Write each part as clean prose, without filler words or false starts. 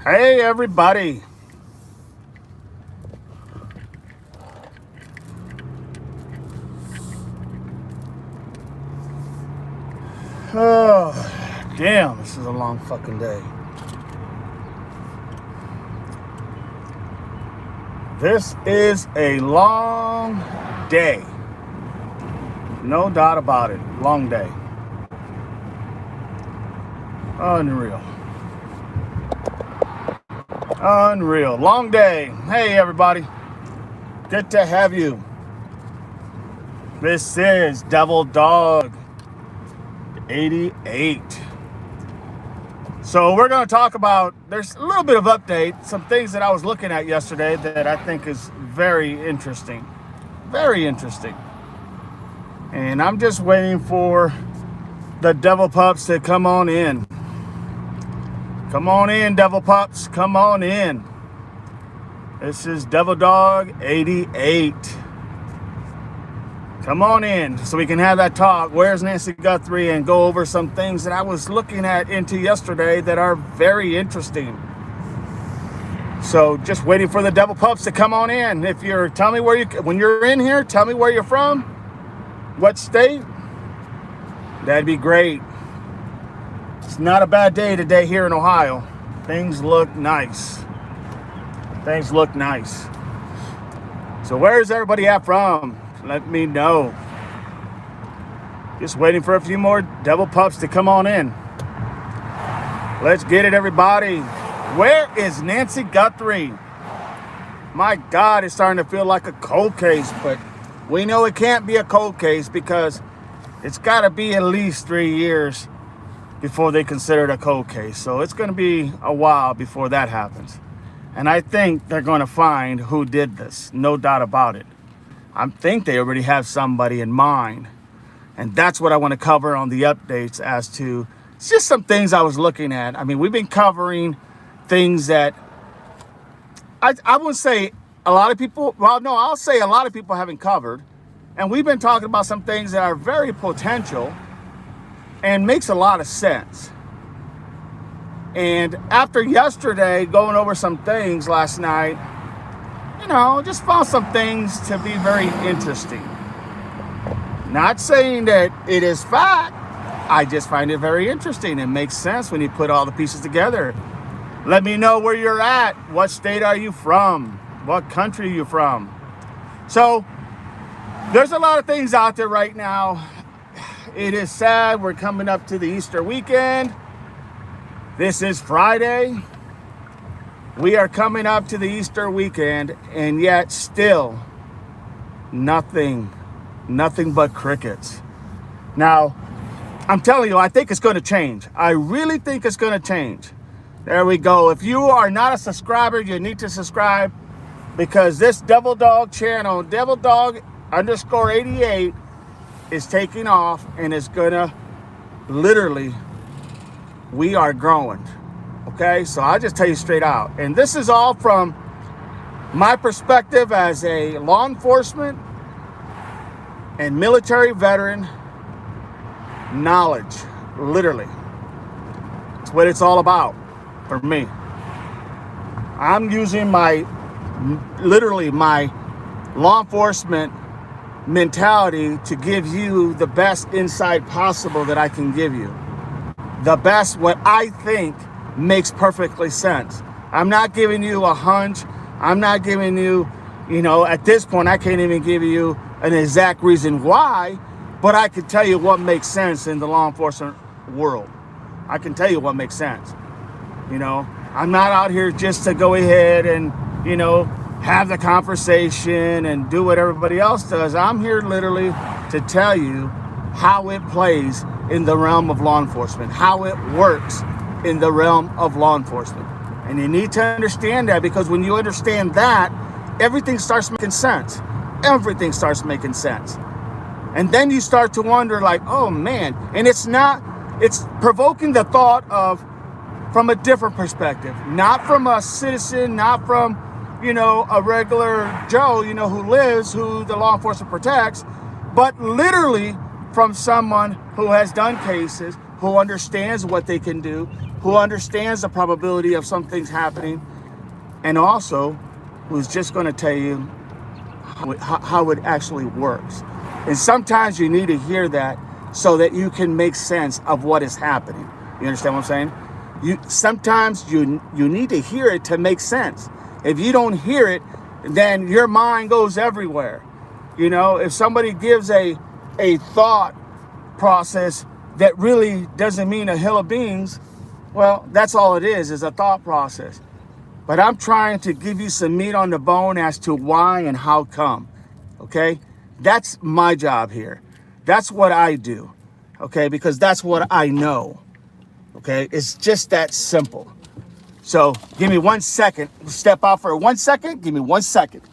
Hey, everybody. Oh, damn, this is a long fucking day. This is a long day. No doubt about it. Long day. Unreal. Unreal. Long day. Hey, everybody. Good to have you. This is Devil Dog 88. So we're going to talk about, there's a little bit of update, some things that I was looking at yesterday that I think is very interesting. Very interesting. And I'm just waiting for the Devil Pups to come on in. Come on in, Devil Pups. Come on in. This is Devil Dog 88. Come on in so we can have that talk. Where's Nancy Guthrie? And go over some things that I was looking at into yesterday that are very interesting. So just waiting for the Devil Pups to come on in. If you're, tell me where you, when you're in here, tell me where you're from, what state. That'd be great. It's not a bad day today here in Ohio. Things look nice. Things look nice. So where's everybody at from? Let me know. Just waiting for a few more Devil Pups to come on in. Let's get it, everybody. Where is Nancy Guthrie? My God, it's starting to feel like a cold case, but we know it can't be a cold case because it's got to be at least 3 years before they consider it a cold case. So it's going to be a while before that happens. And I think they're going to find who did this. No doubt about it. I think they already have somebody in mind. And that's what I want to cover on the updates as to, it's just some things I was looking at. I mean, we've been covering things that I wouldn't say a lot of people, well, no, I'll say a lot of people haven't covered. And we've been talking about some things that are very potential and makes a lot of sense. And after yesterday, going over some things last night, you know, just found some things to be very interesting. Not saying that it is fact. I just find it very interesting. It makes sense when you put all the pieces together. Let me know where you're at. What state are you from? What country are you from? So there's a lot of things out there right now. It is sad. We're coming up to the Easter weekend. This is Friday. We are coming up to the Easter weekend, and yet still nothing but crickets. Now, I'm telling you, I think it's going to change. I really think it's going to change. There we go. If you are not a subscriber, you need to subscribe because this Devil Dog channel, Devil Dog _88, is taking off and it's going to literally, we are growing. Okay, so I'll just tell you straight out. And this is all from my perspective as a law enforcement and military veteran knowledge, literally. It's what it's all about for me. I'm using literally my law enforcement mentality to give you the best insight possible that I can give you. The best, what I think makes perfectly sense. I'm not giving you a hunch. I'm not giving you, at this point, I can't even give you an exact reason why, but I can tell you what makes sense in the law enforcement world. I can tell you what makes sense. I'm not out here just to go ahead and, have the conversation and do what everybody else does. I'm here literally to tell you how it plays in the realm of law enforcement, how it works in the realm of law enforcement. And you need to understand that, because when you understand that, everything starts making sense. Everything starts making sense. And then you start to wonder like, oh man, and it's provoking the thought of, from a different perspective, not from a citizen, not from, a regular Joe, who the law enforcement protects, but literally from someone who has done cases, who understands what they can do, who understands the probability of some things happening, and also who's just going to tell you how it actually works. And sometimes you need to hear that so that you can make sense of what is happening. You understand what I'm saying? Sometimes you need to hear it to make sense. If you don't hear it, then your mind goes everywhere. You know, if somebody gives a thought process that really doesn't mean a hill of beans, well, that's all it is a thought process. But I'm trying to give you some meat on the bone as to why and how come. Okay? That's my job here. That's what I do. Okay? Because that's what I know. Okay? It's just that simple. So give me 1 second. Step out for 1 second. Give me 1 second.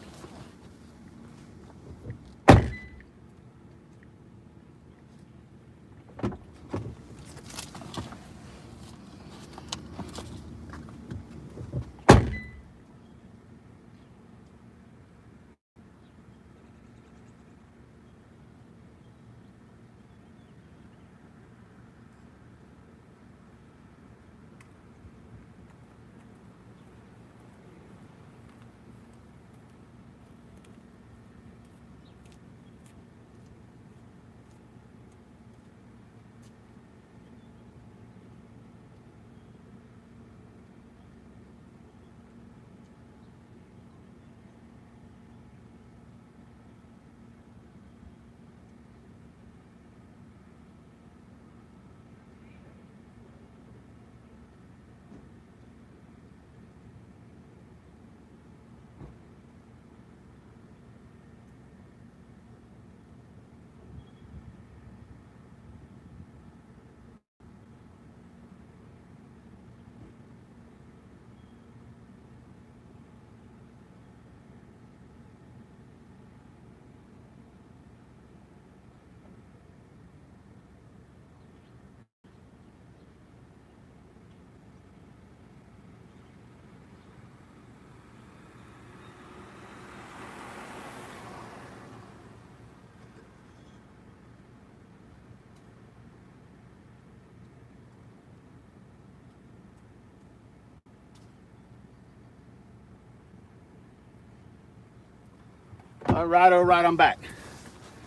All right, I'm back.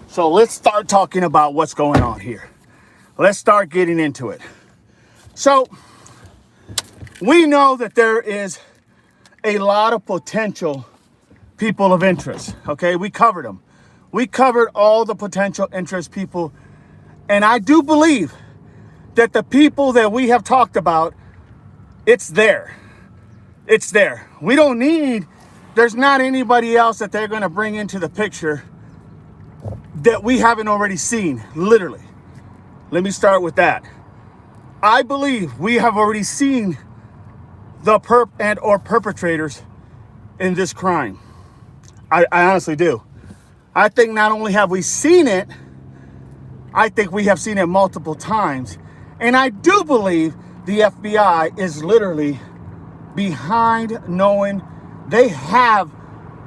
So let's start talking about what's going on here. Let's start getting into it. So we know that there is a lot of potential people of interest. Okay, we covered them. We covered all the potential interest people. And I do believe that the people that we have talked about, it's there. It's there. We don't need, there's not anybody else that they're going to bring into the picture that we haven't already seen, literally. Let me start with that. I believe we have already seen the perpetrators in this crime. I honestly do. I think not only have we seen it, I think we have seen it multiple times. And I do believe the FBI is literally behind knowing they have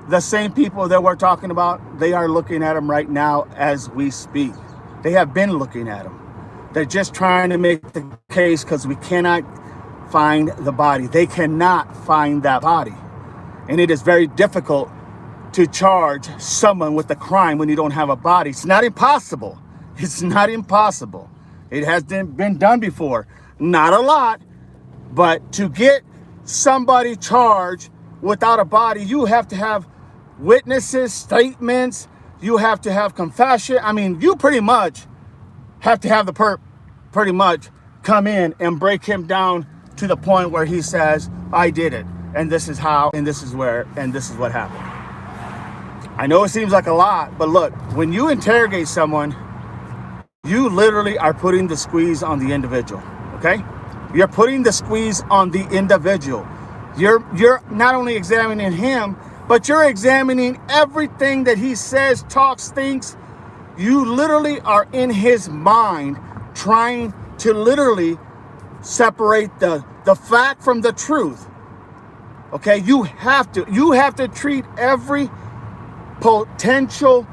the same people that we're talking about. They are looking at them right now as we speak. They have been looking at them. They're just trying to make the case because we cannot find the body. They cannot find that body. And it is very difficult to charge someone with a crime when you don't have a body. It's not impossible. It's not impossible. It has been done before. Not a lot, but to get somebody charged without a body, you have to have witnesses, statements, you have to have confession. I mean, you pretty much have to have the perp pretty much come in and break him down to the point where he says, I did it, and this is how, and this is where, and this is what happened. I know it seems like a lot, but look, when you interrogate someone, you literally are putting the squeeze on the individual, okay? You're putting the squeeze on the individual. You're not only examining him, but you're examining everything that he says, talks, thinks. You literally are in his mind trying to literally separate the fact from the truth. Okay, you have to treat every potential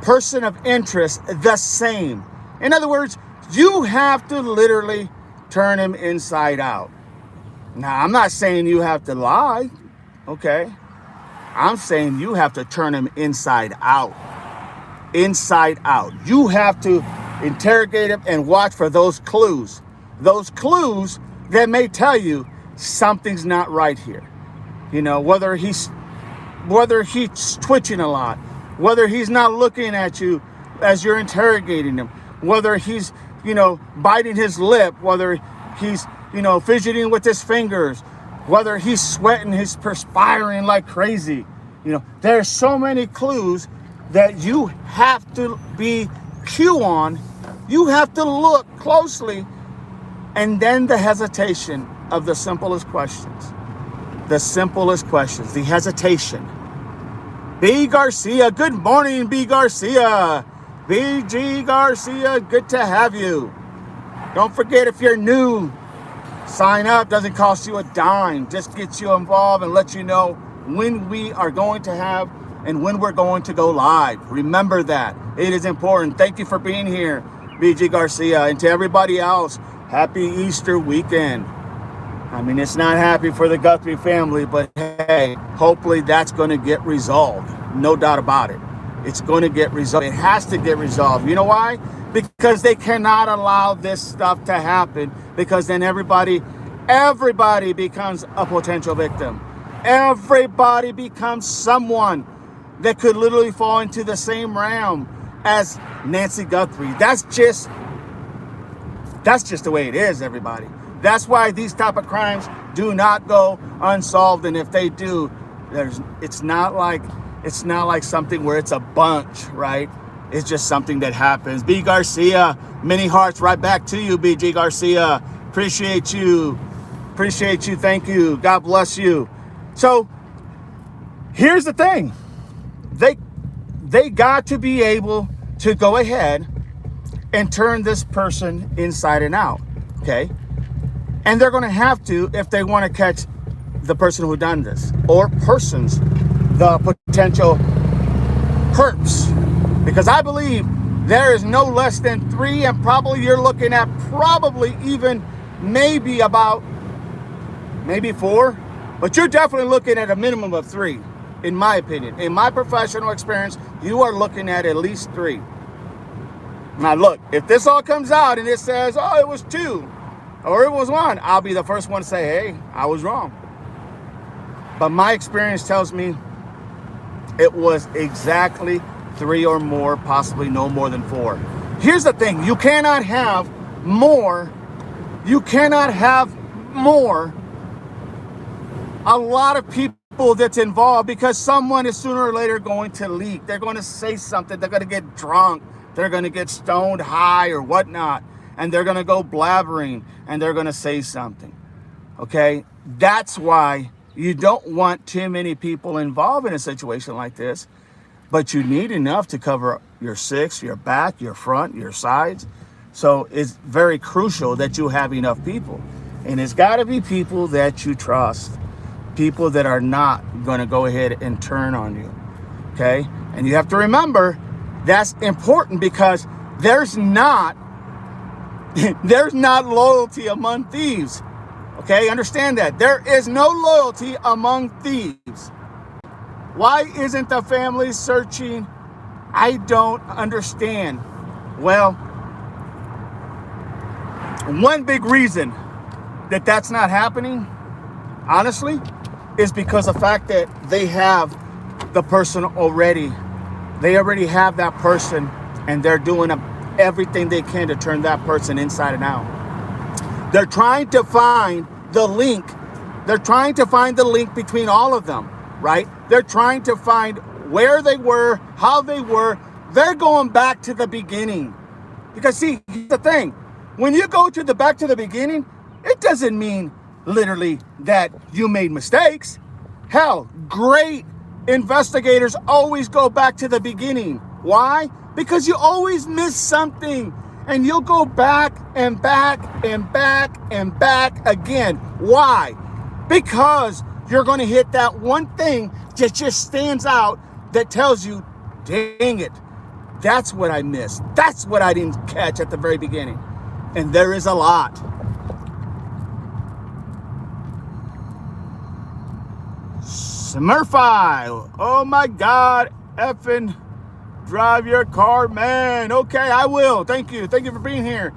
person of interest the same. In other words, you have to literally turn him inside out. Now, I'm not saying you have to lie, okay? I'm saying you have to turn him inside out. Inside out. You have to interrogate him and watch for those clues. Those clues that may tell you something's not right here. You know, whether he's twitching a lot, whether he's not looking at you as you're interrogating him, whether he's, biting his lip, whether he's, fidgeting with his fingers, whether he's sweating, he's perspiring like crazy. There's so many clues that you have to be cue on. You have to look closely. And then the hesitation of the simplest questions. The simplest questions, the hesitation. B. Garcia, good morning, B. Garcia. BG Garcia, good to have you. Don't forget, if you're new, sign up. Doesn't cost you a dime. Just gets you involved and lets you know when we are going to have and when we're going to go live. Remember that. It is important. Thank you for being here, BG Garcia. And to everybody else, happy Easter weekend. I mean, it's not happy for the Guthrie family, but hey, hopefully that's going to get resolved. No doubt about it. It's going to get resolved. It has to get resolved. You know why? Because they cannot allow this stuff to happen, because then everybody becomes a potential victim. Everybody becomes someone that could literally fall into the same realm as Nancy Guthrie. That's just the way it is, everybody. That's why these type of crimes do not go unsolved, and if they do, it's not like something where it's a bunch, right? It's just something that happens. B. Garcia, many hearts right back to you, BG Garcia. Appreciate you. Thank you. God bless you. So here's the thing. They got to be able to go ahead and turn this person inside and out, okay? And they're going to have to if they want to catch the person who done this, or persons, the potential perps. Because I believe there is no less than 3, and probably you're looking at maybe 4, but you're definitely looking at a minimum of 3, in my opinion. In my professional experience, you are looking at least 3. Now look, if this all comes out and it says, oh, it was 2, or it was 1, I'll be the first one to say, hey, I was wrong. But my experience tells me it was exactly 3 or more, possibly no more than 4. Here's the thing. You cannot have more. A lot of people that's involved, because someone is sooner or later going to leak. They're going to say something. They're going to get drunk. They're going to get stoned high or whatnot. And they're going to go blabbering and they're going to say something. Okay? That's why you don't want too many people involved in a situation like this. But you need enough to cover your 6, your back, your front, your sides. So it's very crucial that you have enough people. And it's got to be people that you trust. People that are not going to go ahead and turn on you. Okay? And you have to remember, that's important, because there's not loyalty among thieves. Okay? Understand that. There is no loyalty among thieves. Why isn't the family searching? I don't understand. Well, one big reason that that's not happening, honestly, is because of the fact that they have the person already. They already have that person, and they're doing everything they can to turn that person inside and out. They're trying to find the link. They're trying to find the link between all of them, right? They're trying to find where they were, how they were. They're going back to the beginning. Because see, here's the thing. When you go back to the beginning, it doesn't mean literally that you made mistakes. Hell, great investigators always go back to the beginning. Why? Because you always miss something, and you'll go back and back and back and back again. Why? Because you're going to hit that one thing that just stands out, that tells you, dang it, that's what I missed. That's what I didn't catch at the very beginning. And there is a lot. Smurfy. Oh my God, effing drive your car, man. Okay, I will. Thank you. Thank you for being here.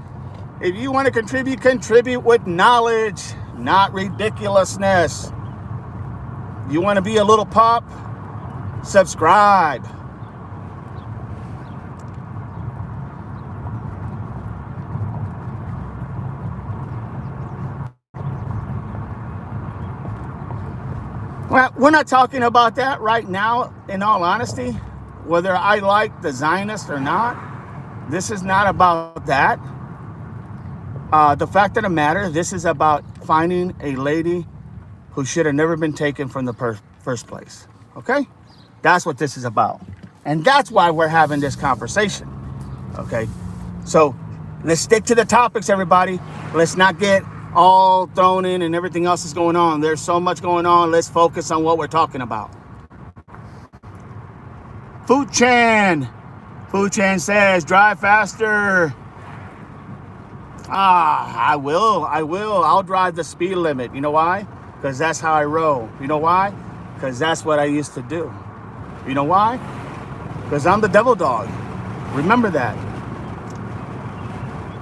If you want to contribute with knowledge, not ridiculousness. You want to be a little pup? Subscribe. Well, we're not talking about that right now, in all honesty. Whether I like the Zionist or not, this is not about that. The fact of the matter, this is about finding a lady who should have never been taken from the first place. Okay? That's what this is about. And that's why we're having this conversation. Okay? So let's stick to the topics, everybody. Let's not get all thrown in and everything else is going on. There's so much going on. Let's focus on what we're talking about. Food Chan says, drive faster. I will. I'll drive the speed limit. You know why? Because that's how I roll. You know why? Because that's what I used to do. You know why? Because I'm the devil dog. Remember that.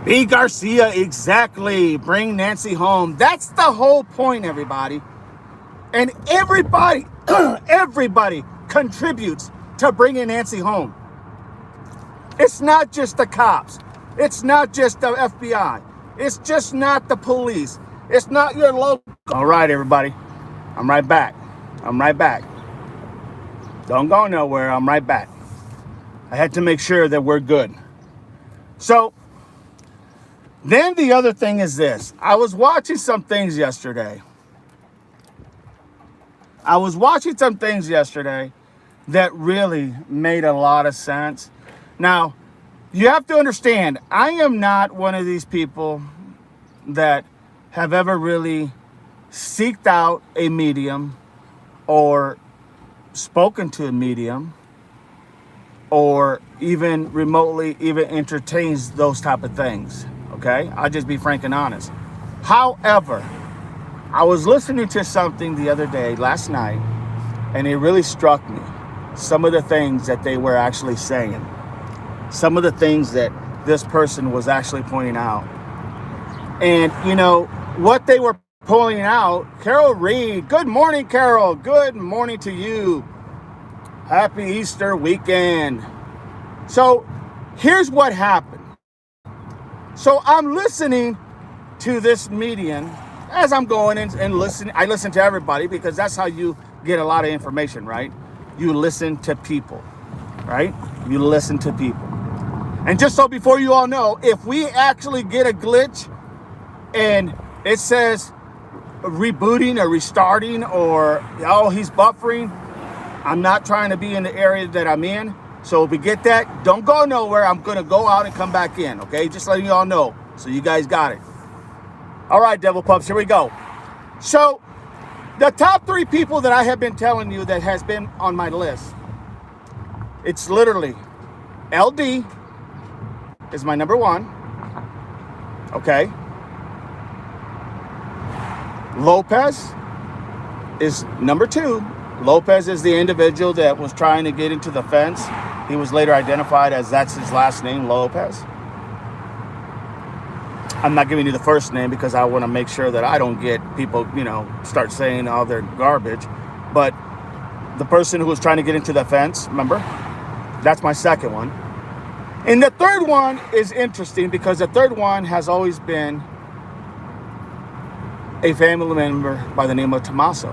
B. Garcia, exactly. Bring Nancy home. That's the whole point, everybody. And everybody contributes to bringing Nancy home. It's not just the cops. It's not just the FBI. It's just not the police. It's not your local. All right, everybody. I'm right back. Don't go nowhere. I'm right back. I had to make sure that we're good. So, then the other thing is this. I was watching some things yesterday that really made a lot of sense. Now, you have to understand, I am not one of these people that have ever really seeked out a medium or spoken to a medium or even remotely even entertains those type of things. Okay? I'll just be frank and honest. However, I was listening to something the other day, last night, and it really struck me. Some of the things that they were actually saying. Some of the things that this person was actually pointing out. And, you know, what they were pointing out, Carol Reed. Good morning, Carol. Good morning to you. Happy Easter weekend. So, here's what happened. So I'm listening to this medium as I'm going and listen. I listen to everybody because that's how you get a lot of information, right? You listen to people, right? You listen to people. And just so before you all know, if we actually get a glitch and it says rebooting or restarting or, oh, he's buffering, I'm not trying to be in the area that I'm in. So if we get that, don't go nowhere. I'm going to go out and come back in, okay? Just letting you all know. So you guys got it. All right, Devil Pups, here we go. So the top 3 people that I have been telling you that has been on my list, it's literally LD is my number 1, okay? Lopez is number 2. Lopez is the individual that was trying to get into the fence. He was later identified as that's his last name, Lopez. I'm not giving you the first name because I want to make sure that I don't get people, start saying all their garbage. But the person who was trying to get into the fence, remember? That's my second one. And the third one is interesting because the third one has always been a family member by the name of Tommaso.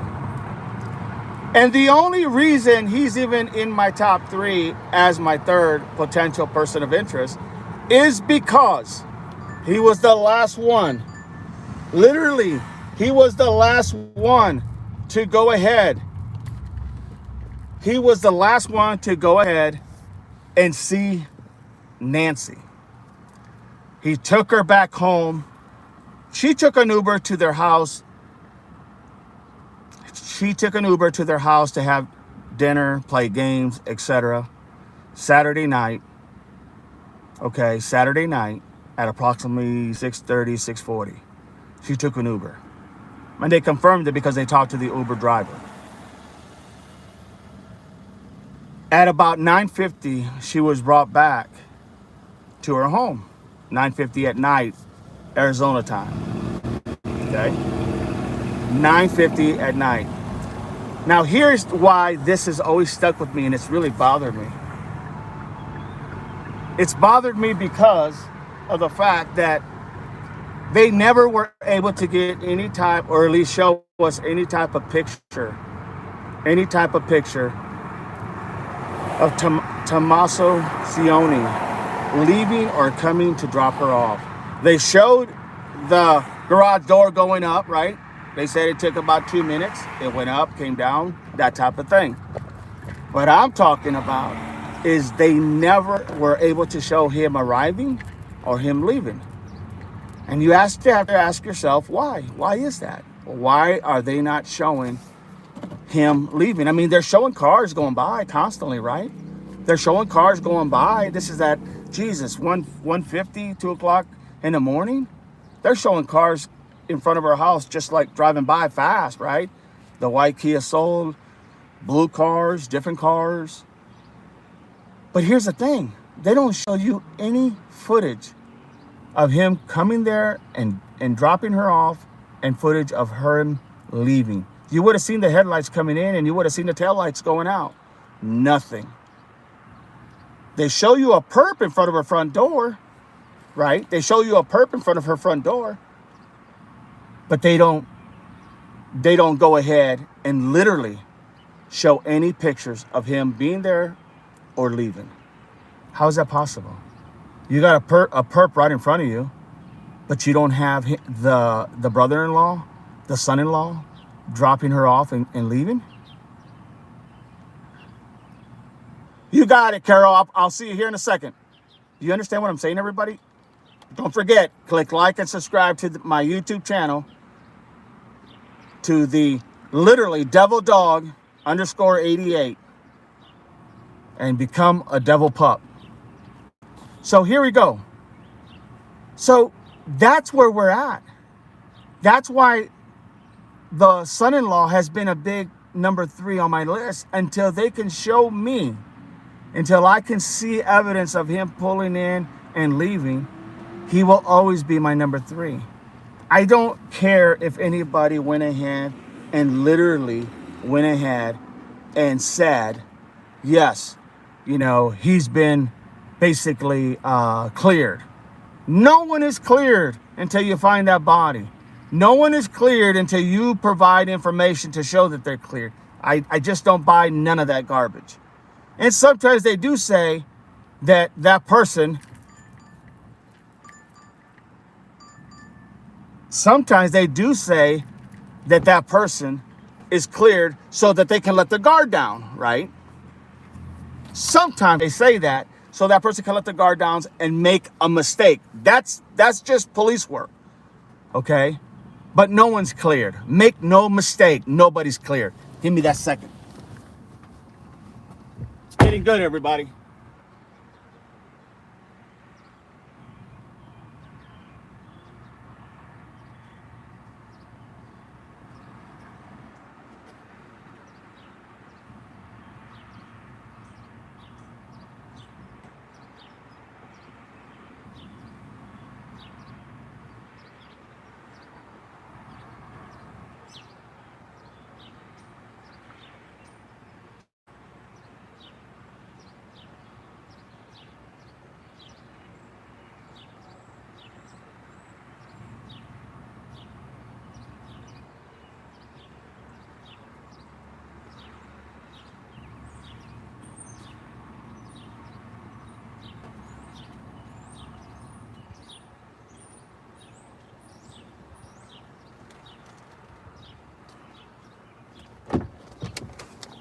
And the only reason he's even in my top 3 as my third potential person of interest is because he was the last one. Literally, he was the last one to go ahead. He was the last one to go ahead and see Nancy. He took her back home. She took an Uber to their house. She took an Uber to their house to have dinner, play games, etc. Saturday night. Okay, Saturday night at approximately 6:30, 6:40. She took an Uber. And they confirmed it because they talked to the Uber driver. At about 9:50, she was brought back to her home. 9:50 at night, Arizona time. Okay? 9:50 at night. Now here's why this has always stuck with me and it's really bothered me. It's bothered me because of the fact that they never were able to get any type, or at least show us any type of picture of Tommaso Cioni leaving or coming to drop her off. They showed the garage door going up, right? They said it took about 2 minutes. It went up, came down, that type of thing. What I'm talking about is they never were able to show him arriving or him leaving. And you have to ask yourself, why? Why is that? Why are they not showing him leaving? I mean, they're showing cars going by constantly, right? They're showing cars going by. This is at, Jesus, 1:50, 2 o'clock in the morning. They're showing cars in front of our house just like driving by fast, right? The white Kia Soul, blue cars, different cars. But here's the thing. They don't show you any footage of him coming there and dropping her off and footage of her leaving. You would have seen the headlights coming in and you would have seen the taillights going out. Nothing. They show you a perp in front of her front door, right? They show you a perp in front of her front door, but they don't go ahead and literally show any pictures of him being there or leaving. How is that possible? You got a perp right in front of you, but you don't have the brother-in-law, the son-in-law dropping her off and leaving? You got it, Carol. I'll see you here in a second. Do you understand what I'm saying, everybody? Don't forget, click like and subscribe to my YouTube channel, to the literally Devil Dog _88, and become a devil pup. So here we go. So that's where we're at. That's why the son-in-law has been a big number 3 on my list until they can show me, until I can see evidence of him pulling in and leaving. He will always be my number 3. I don't care if anybody went ahead and literally went ahead and said, yes, you know, he's been basically cleared. No one is cleared until you find that body. No one is cleared until you provide information to show that they're cleared. I just don't buy none of that garbage. And sometimes they do say that that person, sometimes they do say that that person is cleared so that they can let the guard down, right? Sometimes they say that so that person can let the guard down and make a mistake. That's just police work, okay? But no one's cleared. Make no mistake, nobody's cleared. Give me that second. It's getting good, everybody.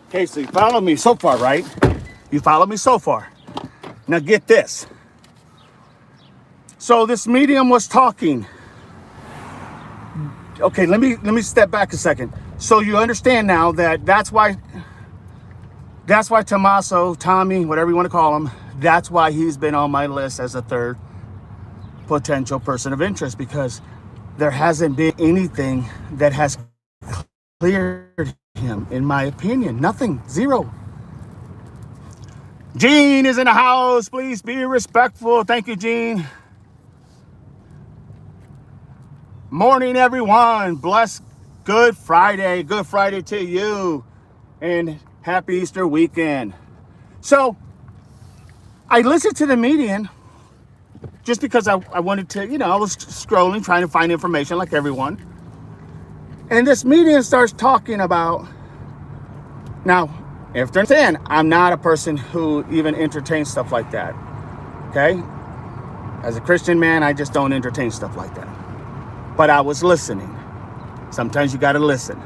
Okay, so you follow me so far, right? You follow me so far. Now get this. So this medium was talking. Okay, let me step back a second. So you understand now that that's why Tommaso, Tommy, whatever you want to call him, that's why he's been on my list as a 3rd potential person of interest, because there hasn't been anything that has cleared him, in my opinion. Nothing. Zero. Gene is in the house. Please be respectful. Thank you, Gene. Morning, everyone. Bless Good Friday. Good Friday to you. And happy Easter weekend. So I listened to the median just because I wanted to, I was scrolling, trying to find information like everyone. And this median starts talking about, now, if they're saying, I'm not a person who even entertains stuff like that. Okay? As a Christian man, I just don't entertain stuff like that. But I was listening. Sometimes you got to listen.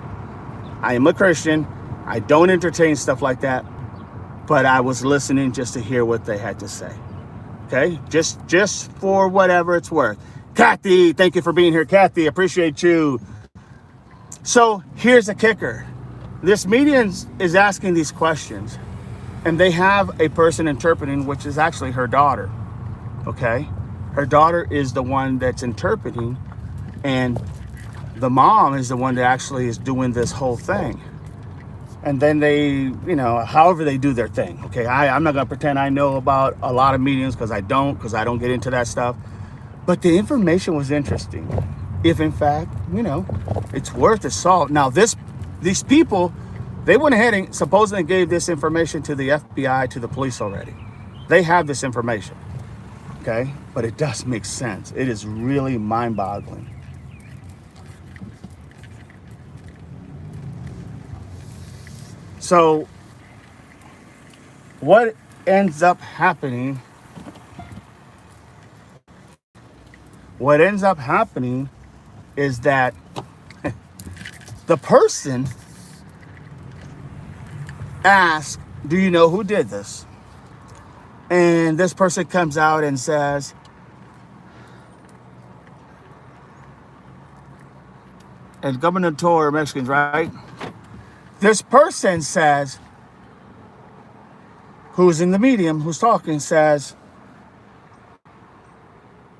I am a Christian. I don't entertain stuff like that. But I was listening just to hear what they had to say. Okay? Just for whatever it's worth. Kathy, thank you for being here. Kathy, appreciate you. So here's the kicker. This median is asking these questions. And they have a person interpreting, which is actually her daughter. Okay? Her daughter is the one that's interpreting. And the mom is the one that actually is doing this whole thing. And then they, however they do their thing. Okay, I'm not going to pretend I know about a lot of mediums because I don't get into that stuff. But the information was interesting. If in fact, it's worth a salt. Now, these people, they went ahead and supposedly gave this information to the FBI, to the police already. They have this information. Okay, but it does make sense. It is really mind-boggling. So what ends up happening is that the person asks, do you know who did this? And this person comes out and says, El Gobernador Mexicans, right? This person says, who's in the medium, who's talking, says,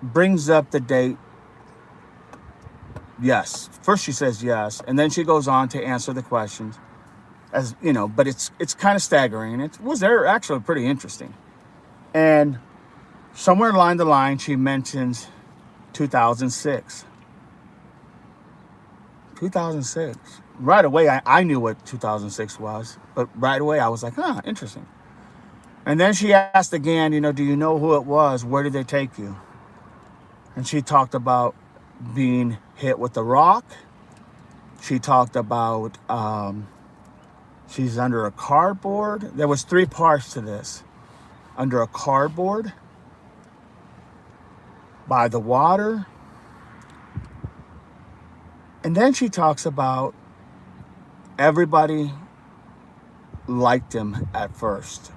brings up the date. Yes. First she says yes, and then she goes on to answer the questions. As but it's kind of staggering. It was actually pretty interesting. And somewhere along the line, she mentions 2006. 2006. Right away, I knew what 2006 was, but right away I was like, interesting. And then she asked again, do you know who it was? Where did they take you? And she talked about being hit with a rock. She talked about she's under a cardboard. There was 3 parts to this. Under a cardboard, by the water. And then she talks about everybody liked him at first.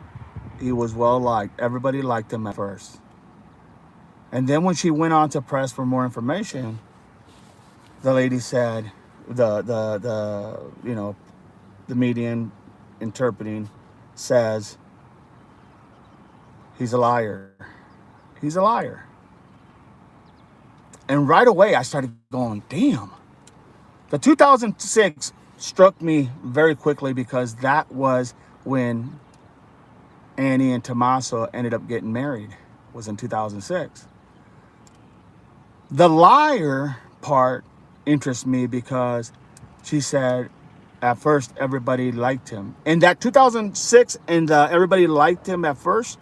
He was well liked. Everybody liked him at first. And then when she went on to press for more information, the lady said, the median interpreting says, he's a liar. He's a liar. And right away I started going, damn. The 2006 struck me very quickly because that was when Annie and Tommaso ended up getting married, was in 2006. The liar part interests me because she said at first everybody liked him. And that 2006 and everybody liked him at first,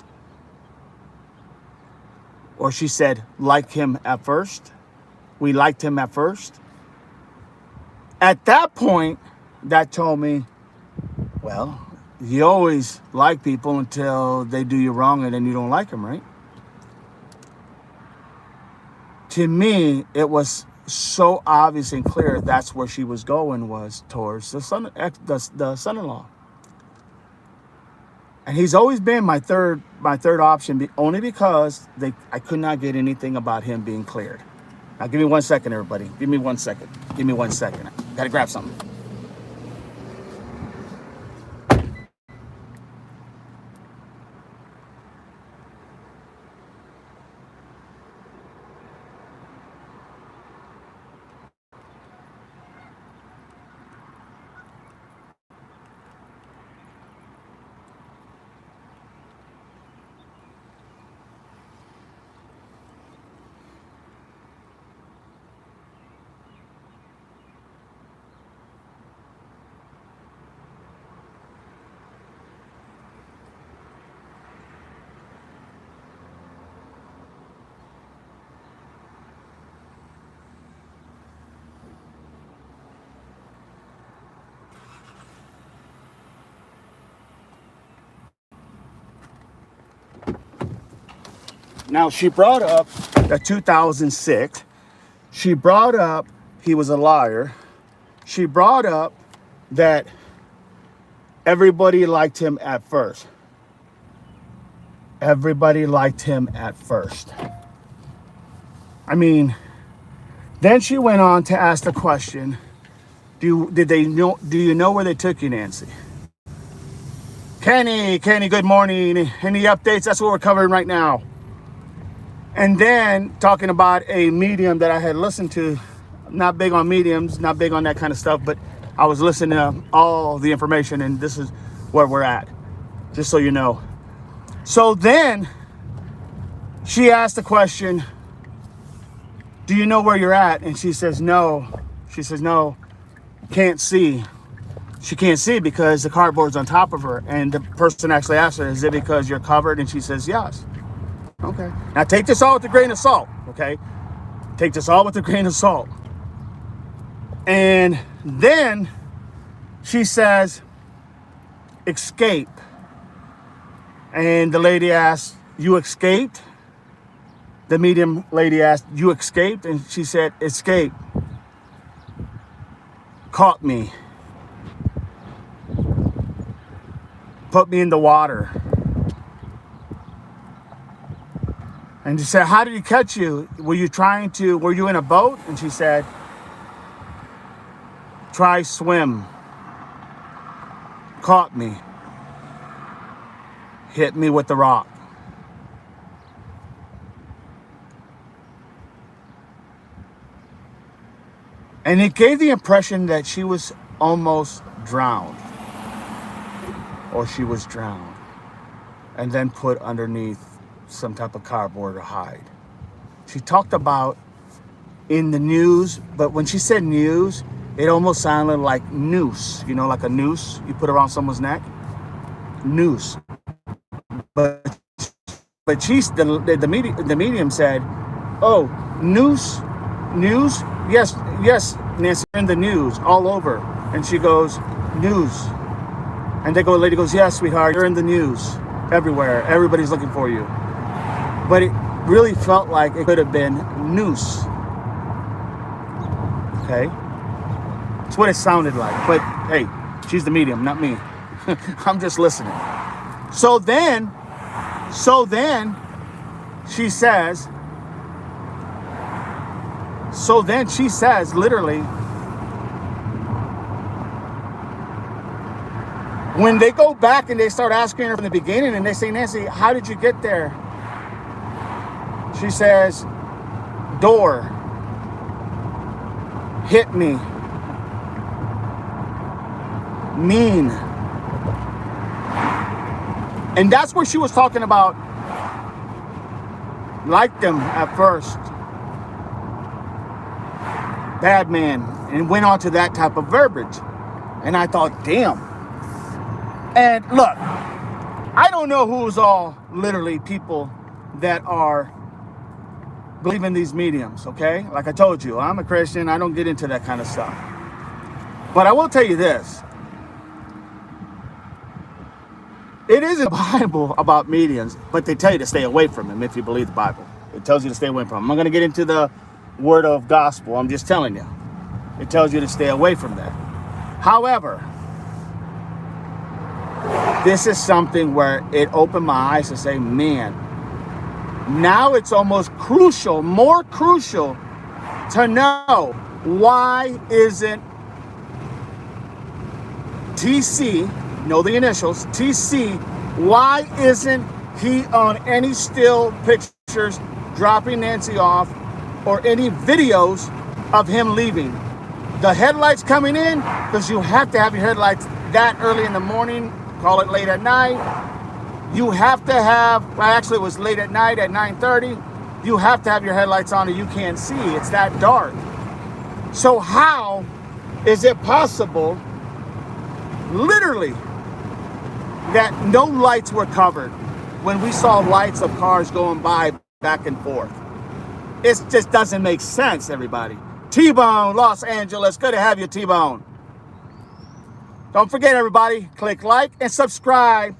or she said like him at first, we liked him at first. At that point, that told me, well, you always like people until they do you wrong and then you don't like them, right? To me, it was so obvious and clear that's where she was going, was towards the son-in-law. And he's always been my third option, only because I could not get anything about him being cleared. Now, give me 1 second, everybody. Give me 1 second. Give me 1 second. Gotta grab something. Now, she brought up that 2006. She brought up he was a liar. She brought up that everybody liked him at first. Everybody liked him at first. I mean, then she went on to ask the question, do you know where they took you, Nancy? Kenny, good morning. Any updates? That's what we're covering right now. And then talking about a medium that I had listened to. Not big on mediums, not big on that kind of stuff, but I was listening to all the information, and this is where we're at, just so you know. So then she asked the question, do you know where you're at? And she says, no. She says, no, can't see. She can't see because the cardboard's on top of her. And the person actually asked her, is it because you're covered? And she says, yes. Okay. Now take this all with a grain of salt, okay? Take this all with a grain of salt. And then she says, escape. And the lady asked, you escaped? The medium lady asked, you escaped? And she said, escape. Caught me. Put me in the water. And she said, how did he catch you? Were you in a boat? And she said, try swim. Caught me. Hit me with the rock. And it gave the impression that she was almost drowned. Or she was drowned. And then put underneath some type of cardboard or hide. She talked about in the news, but when she said news, it almost sounded like noose. You know, like a noose you put around someone's neck? Noose. But the medium said, oh, news? Yes, Nancy, in the news, all over. And she goes, news. And the lady goes, yes, sweetheart, you're in the news. Everywhere. Everybody's looking for you. But it really felt like it could have been noose. Okay? That's what it sounded like. But hey, she's the medium, not me. I'm just listening. So then she says, literally, when they go back and they start asking her from the beginning and they say, Nancy, how did you get there? She says, door. Hit me. Mean. And that's where she was talking about, liked them at first. Bad man. And went on to that type of verbiage. And I thought, damn. And look, I don't know who's all literally people that are believing these mediums, okay? Like I told you, I'm a Christian. I don't get into that kind of stuff. But I will tell you this. It is in the Bible about mediums, but they tell you to stay away from them if you believe the Bible. It tells you to stay away from them. I'm not going to get into the word of gospel. I'm just telling you. It tells you to stay away from that. However, this is something where it opened my eyes to say, man, now it's almost crucial, more crucial to know why isn't TC, know the initials, TC, why isn't he on any still pictures dropping Nancy off or any videos of him leaving? The headlights coming in, because you have to have your headlights that early in the morning, call it late at night. You have to have, well, actually it was late at night at 9:30. You have to have your headlights on or you can't see. It's that dark. So how is it possible, literally, that no lights were covered when we saw lights of cars going by back and forth? It just doesn't make sense, everybody. T-Bone, Los Angeles. Good to have you, T-Bone. Don't forget, everybody, click like and subscribe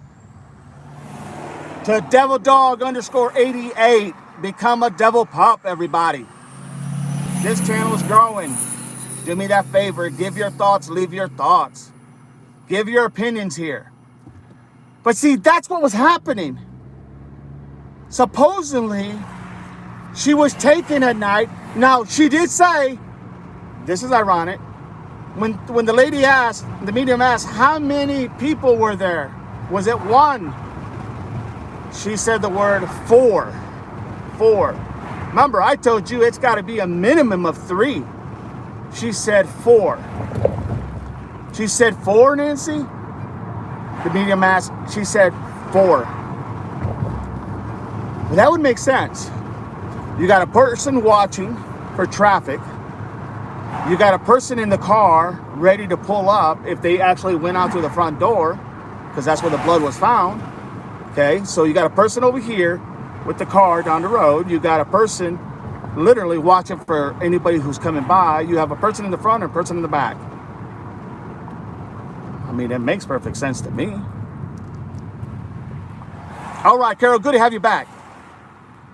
to Devil Dog _88. become a devil pup, everybody. This channel is growing. Do me that favor. Give your thoughts. Leave your thoughts. Give your opinions here. But see, that's what was happening. Supposedly, she was taken at night. Now, she did say, this is ironic, when the lady asked, the medium asked, how many people were there? Was it one? She said the word four. Four. Remember, I told you it's got to be a minimum of 3. She said 4. She said 4, Nancy? The medium asked, she said 4. Well, that would make sense. You got a person watching for traffic. You got a person in the car ready to pull up if they actually went out to the front door, because that's where the blood was found. Okay, so you got a person over here with the car down the road. You got a person literally watching for anybody who's coming by. You have a person in the front and a person in the back. I mean, it makes perfect sense to me. All right, Carol, good to have you back.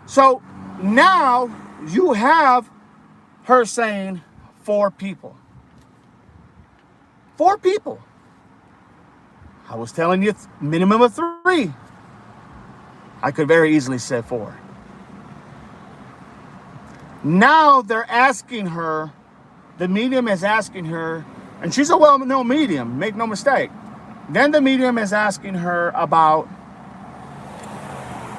So now you have her saying 4 people. 4 people. I was telling you minimum of 3. I could very easily say 4. Now they're asking her, the medium is asking her, and she's a well-known medium, make no mistake. Then the medium is asking her about,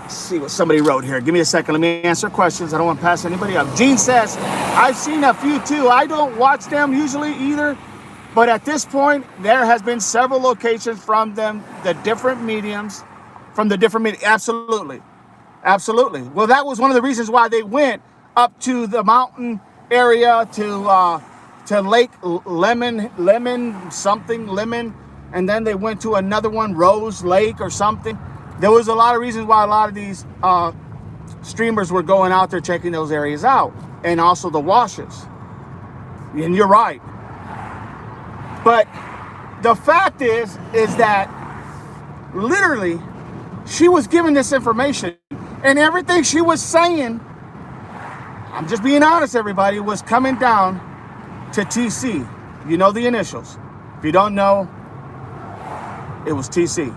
let's see what somebody wrote here. Give me a second. Let me answer questions. I don't want to pass anybody up. Jean says, I've seen a few too. I don't watch them usually either. But at this point, there has been several locations from them, the different mediums, from the different mediums. Absolutely. Absolutely. Well, that was one of the reasons why they went up to the mountain area to Lake Lemon, and then they went to another one, Rose Lake or something. There was a lot of reasons why a lot of these streamers were going out there checking those areas out, and also the washes. And you're right. But the fact is that literally she was given this information, and everything she was saying, I'm just being honest, everybody, was coming down to TC. You know the initials. If you don't know, it was TC.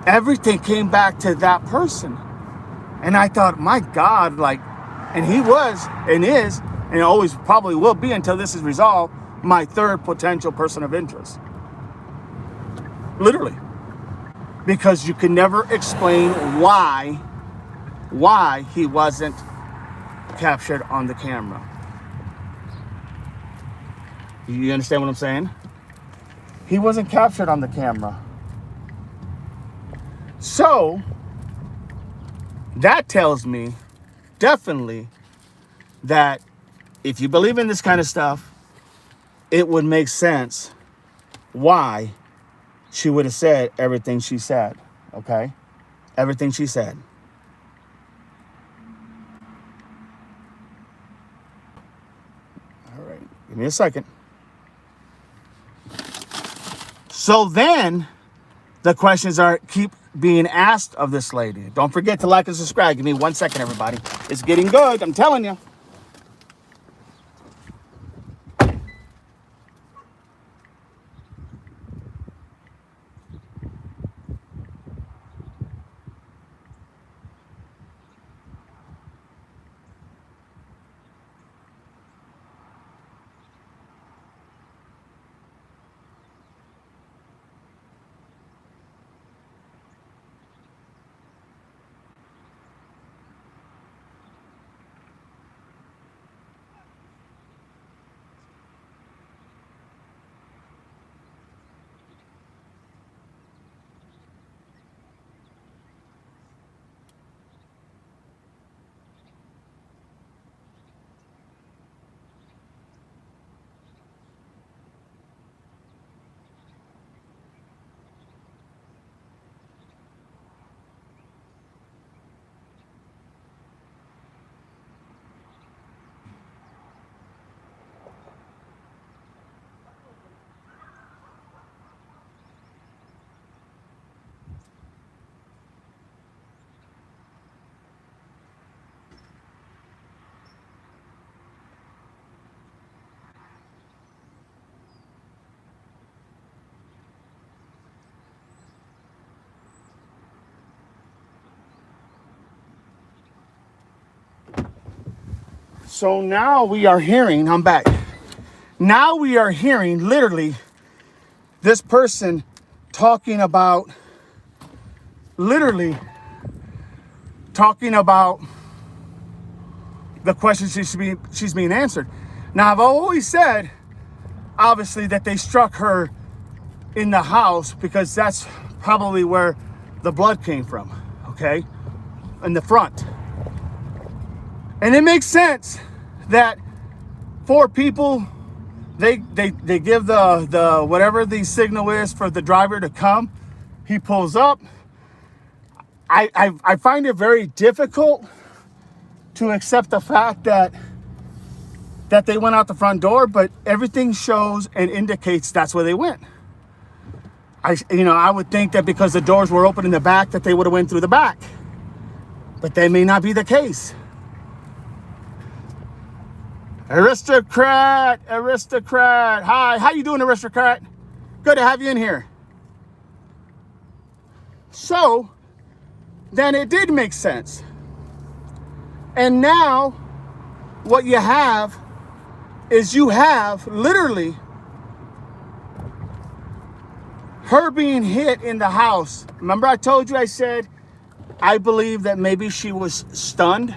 Everything came back to that person. And I thought, my God, like, and he was and is and always probably will be until this is resolved, my third potential person of interest. Literally. Because you can never explain why he wasn't captured on the camera. You understand what I'm saying? He wasn't captured on the camera. So that tells me definitely that if you believe in this kind of stuff, it would make sense why she would have said everything she said. Okay? Everything she said. All right. Give me a second. So then the questions keep being asked of this lady. Don't forget to like and subscribe. Give me 1 second, everybody. It's getting good. I'm telling you. So now we are hearing, I'm back. Now we are hearing literally this person talking about, the questions she's being answered. Now, I've always said, obviously, that they struck her in the house because that's probably where the blood came from, okay? In the front. And it makes sense that 4 people, they give the whatever the signal is for the driver to come. He pulls up. I find it very difficult to accept the fact that they went out the front door, but everything shows and indicates that's where they went. I would think that because the doors were open in the back that they would have went through the back, but that may not be the case. Aristocrat. Hi, how you doing, Aristocrat? Good to have you in here. So, then it did make sense. And now, what you have is literally her being hit in the house. Remember I told you, I said, I believe that maybe she was stunned.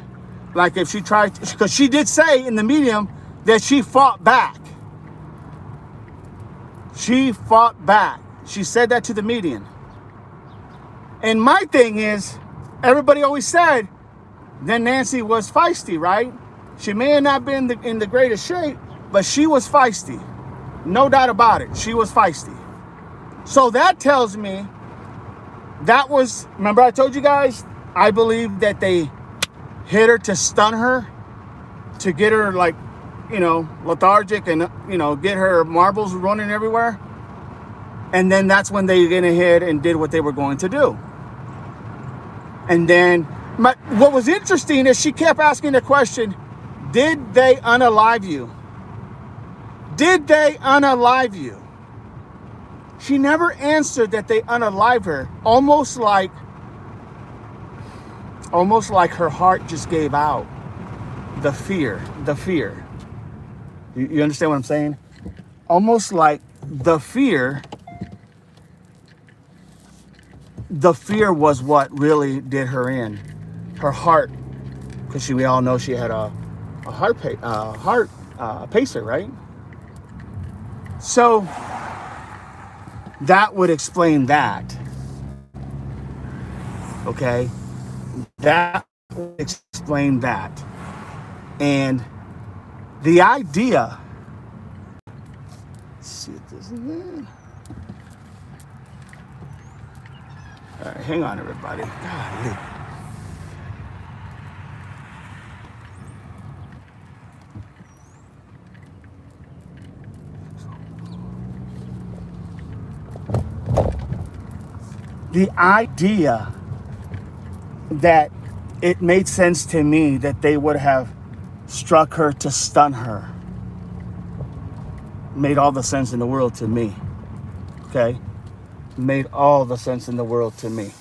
Like if she tried, because she did say in the medium that she fought back. She fought back. She said that to the medium. And my thing is, everybody always said, then Nancy was feisty, right? She may have not been in the greatest shape, but she was feisty. No doubt about it. She was feisty. So that tells me that was, remember I told you guys, I believe that they hit her to stun her, to get her like, lethargic and, get her marbles running everywhere. And then that's when they went ahead and did what they were going to do. And then, what was interesting is she kept asking the question, did they unalive you? Did they unalive you? She never answered that they unalived her, almost like her heart just gave out. The fear. You understand what I'm saying? Almost like the fear was what really did her in. Her heart, because we all know she had a heart pacer, right? So that would explain that. Okay? That would explain that. And the idea, let's see if this is there. All right, hang on, everybody. Golly. The idea that it made sense to me that they would have struck her to stun her made all the sense in the world to me. Okay? Made all the sense in the world to me.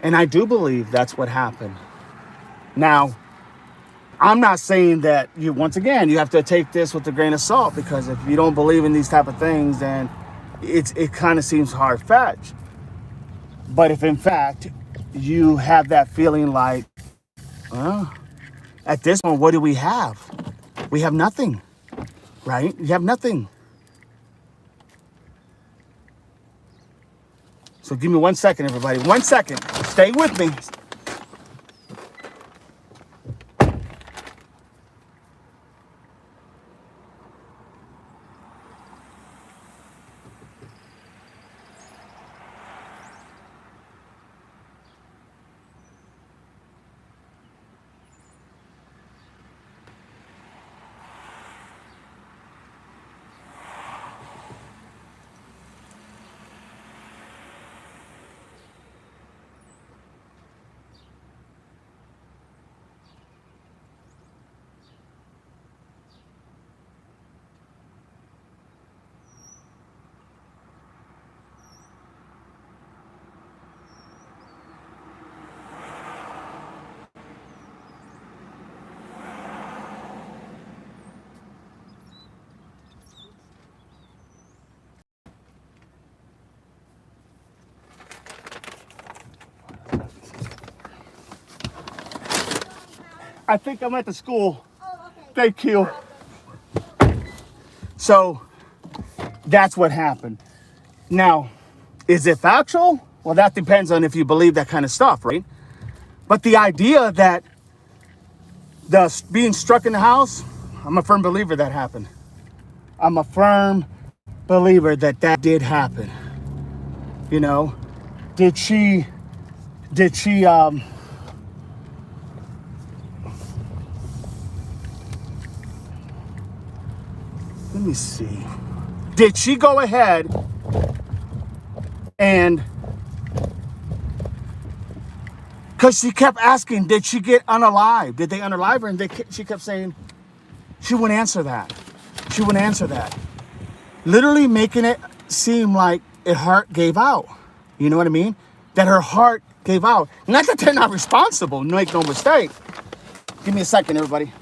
And I do believe that's what happened. Now, I'm not saying that you have to take this with a grain of salt, because if you don't believe in these type of things, then it kind of seems hard-fetched. But if in fact you have that feeling like, at this point, what do we have? We have nothing, right? You have nothing. So give me 1 second, everybody. 1 second. Stay with me. I think I'm at the school. Thank you. So that's what happened. Now, is it factual? Well, that depends on if you believe that kind of stuff, right? But the idea that the being struck in the house, I'm a firm believer that happened. I'm a firm believer that that did happen. You know, did she, let me see. Did she go ahead and, because she kept asking, did she get unalive? Did they unalive her? And she kept saying, she wouldn't answer that. She wouldn't answer that. Literally making it seem like her heart gave out. You know what I mean? That her heart gave out. Not that they're not responsible, make no mistake. Give me a second, everybody.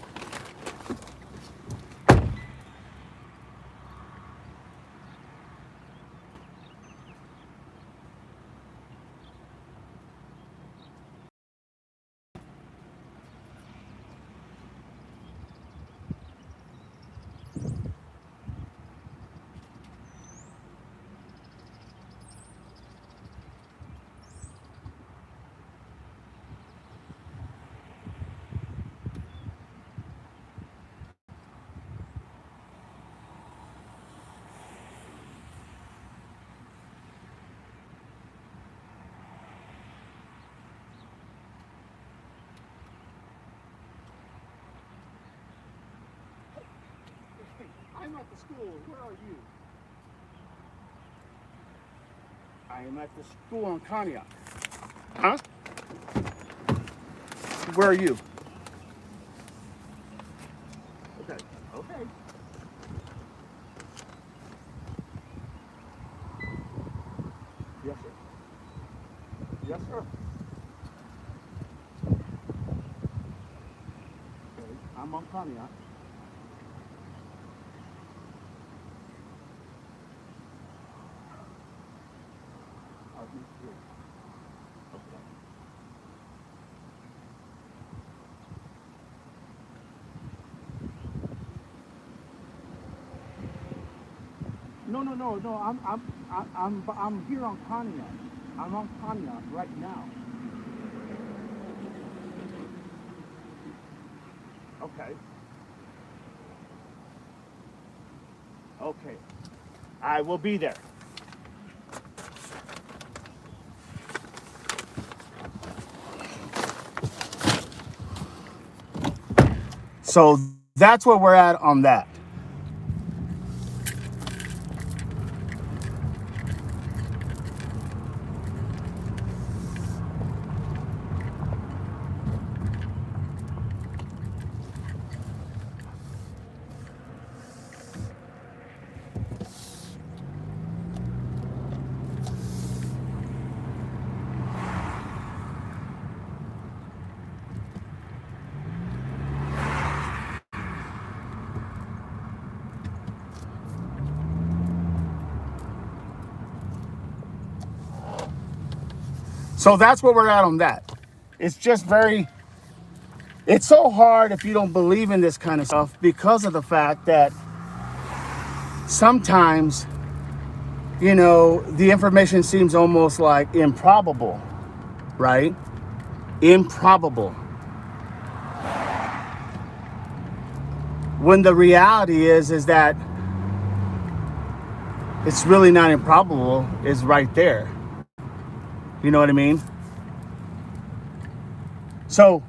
I'm at the school. Where are you? I am at the school on Conneaut. Huh? Where are you? Okay. Okay. Yes, sir. Yes, sir. Okay. I'm on Conneaut. Okay. No. I'm here on Conneaut. I'm on Conneaut right now. Okay. Okay. I will be there. So that's where we're at on that. So that's where we're at on that. It's just it's so hard if you don't believe in this kind of stuff because of the fact that sometimes, the information seems almost like improbable, right? Improbable. When the reality is that it's really not improbable, it's right there. You know what I mean? So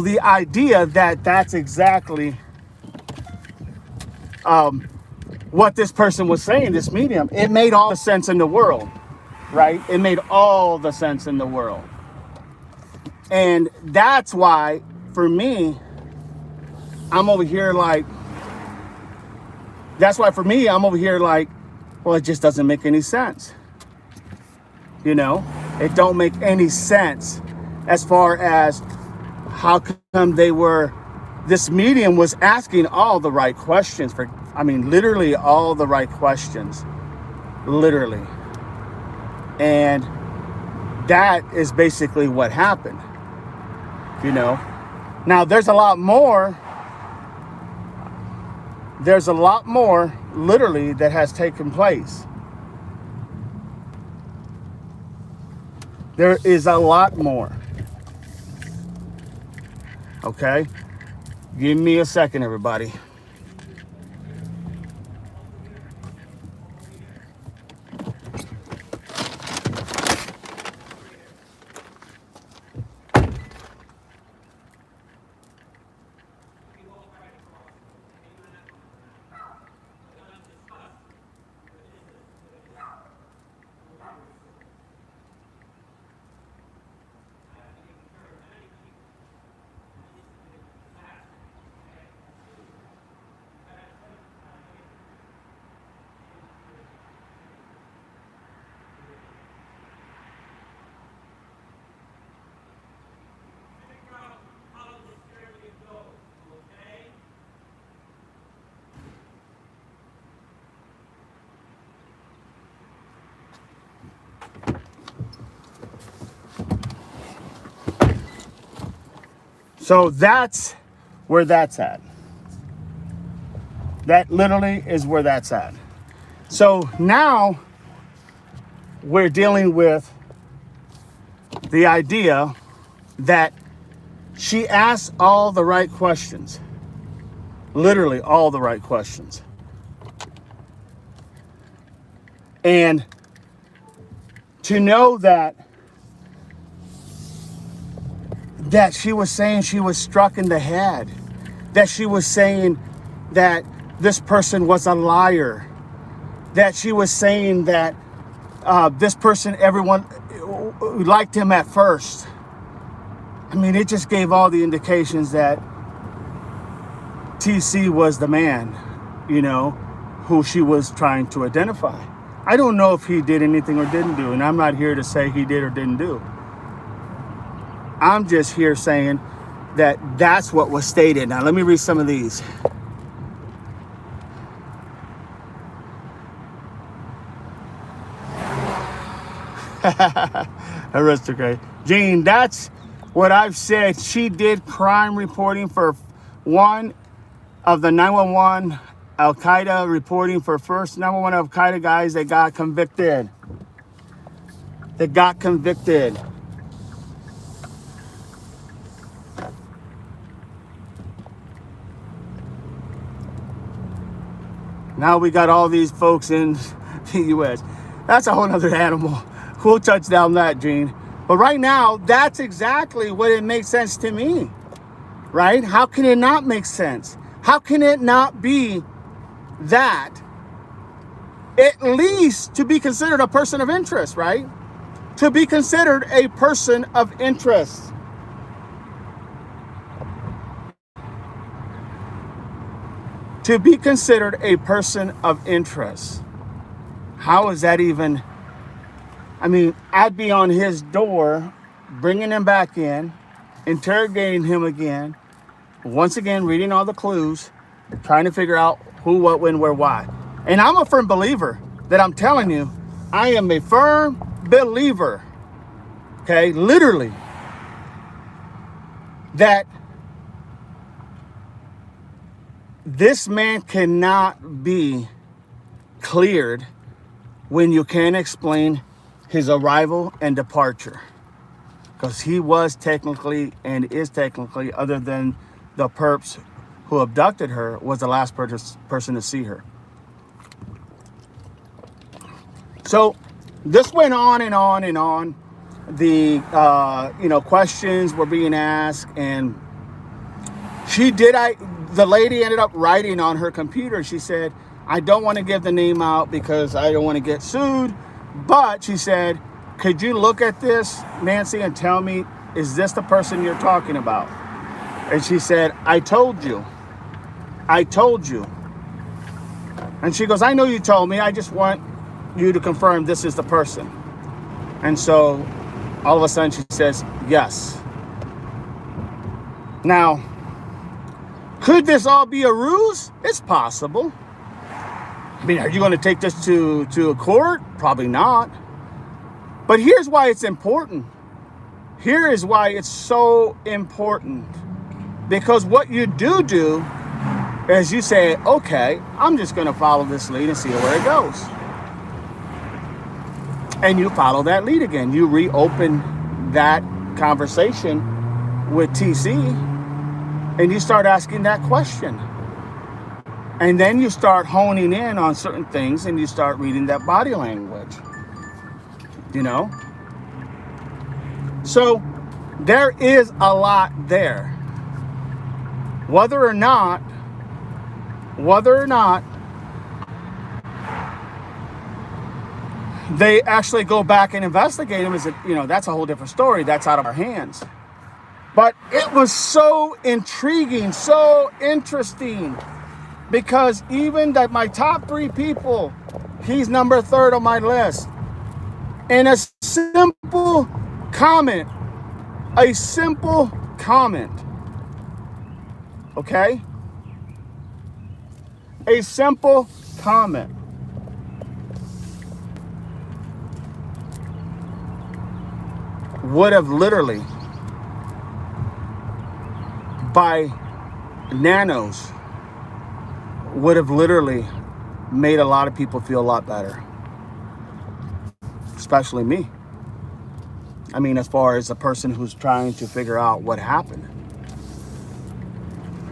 the idea that that's exactly what this person was saying, this medium, it made all the sense in the world, right? It made all the sense in the world. And that's why, for me, I'm over here like, well, it just doesn't make any sense. It don't make any sense as far as how come they were this medium was asking all the right questions literally all the right questions, literally. And that is basically what happened, you know. Now there's a lot more literally that has taken place. There is a lot more. Okay? Give me a second, everybody. So that's where that's at. That literally is where that's at. So now we're dealing with the idea that she asked all the right questions. Literally all the right questions. And to know that she was saying she was struck in the head, that she was saying that this person was a liar, that she was saying that this person, everyone liked him at first. I mean, it just gave all the indications that TC was the man, you know, who she was trying to identify. I don't know if he did anything or didn't do, and I'm not here to say he did or didn't do. I'm just here saying that that's what was stated. Now, let me read some of these. Aristocrat. Gene, that's what I've said. She did crime reporting for one of the 911 Al-Qaeda reporting for first 911 Al-Qaeda guys that got convicted. Now we got all these folks in the U.S. That's a whole other animal. We'll touch down that, Gene. But right now, that's exactly what it makes sense to me, right? How can it not make sense? How can it not be that at least to be considered a person of interest, right? To be considered a person of interest. To be considered a person of interest. How is that even? I mean, I'd be on his door, bringing him back in, interrogating him again, once again, reading all the clues, trying to figure out who, what, when, where, why. And I'm a firm believer that I'm telling you, I am a firm believer, okay, literally, that this man cannot be cleared when you can't explain his arrival and departure. Because he was technically and is technically, other than the perps who abducted her, was the last person to see her. So this went on and on and on. The questions were being asked, and the lady ended up writing on her computer. She said, I don't want to give the name out because I don't want to get sued. But she said, could you look at this, Nancy, and tell me, is this the person you're talking about? And she said, I told you. And she goes, I know you told me. I just want you to confirm this is the person. And so all of a sudden she says, yes. Now, Could this all be a ruse? It's possible. I mean, are you going to take this to a court? Probably not. But here's why it's important. Here is why it's so important. Because what you do is you say, okay, I'm just going to follow this lead and see where it goes. And you follow that lead again. You reopen that conversation with TC and you start asking that question. And then you start honing in on certain things and you start reading that body language. You know? So there is a lot there. Whether or not they actually go back and investigate him, that's a whole different story. That's out of our hands. But it was so intriguing, so interesting, because even that my top 3 people, he's number 3rd on my list. And a simple comment, okay? A simple comment would have literally, by nanos, would have literally made a lot of people feel a lot better. Especially me. I mean, as far as a person who's trying to figure out what happened.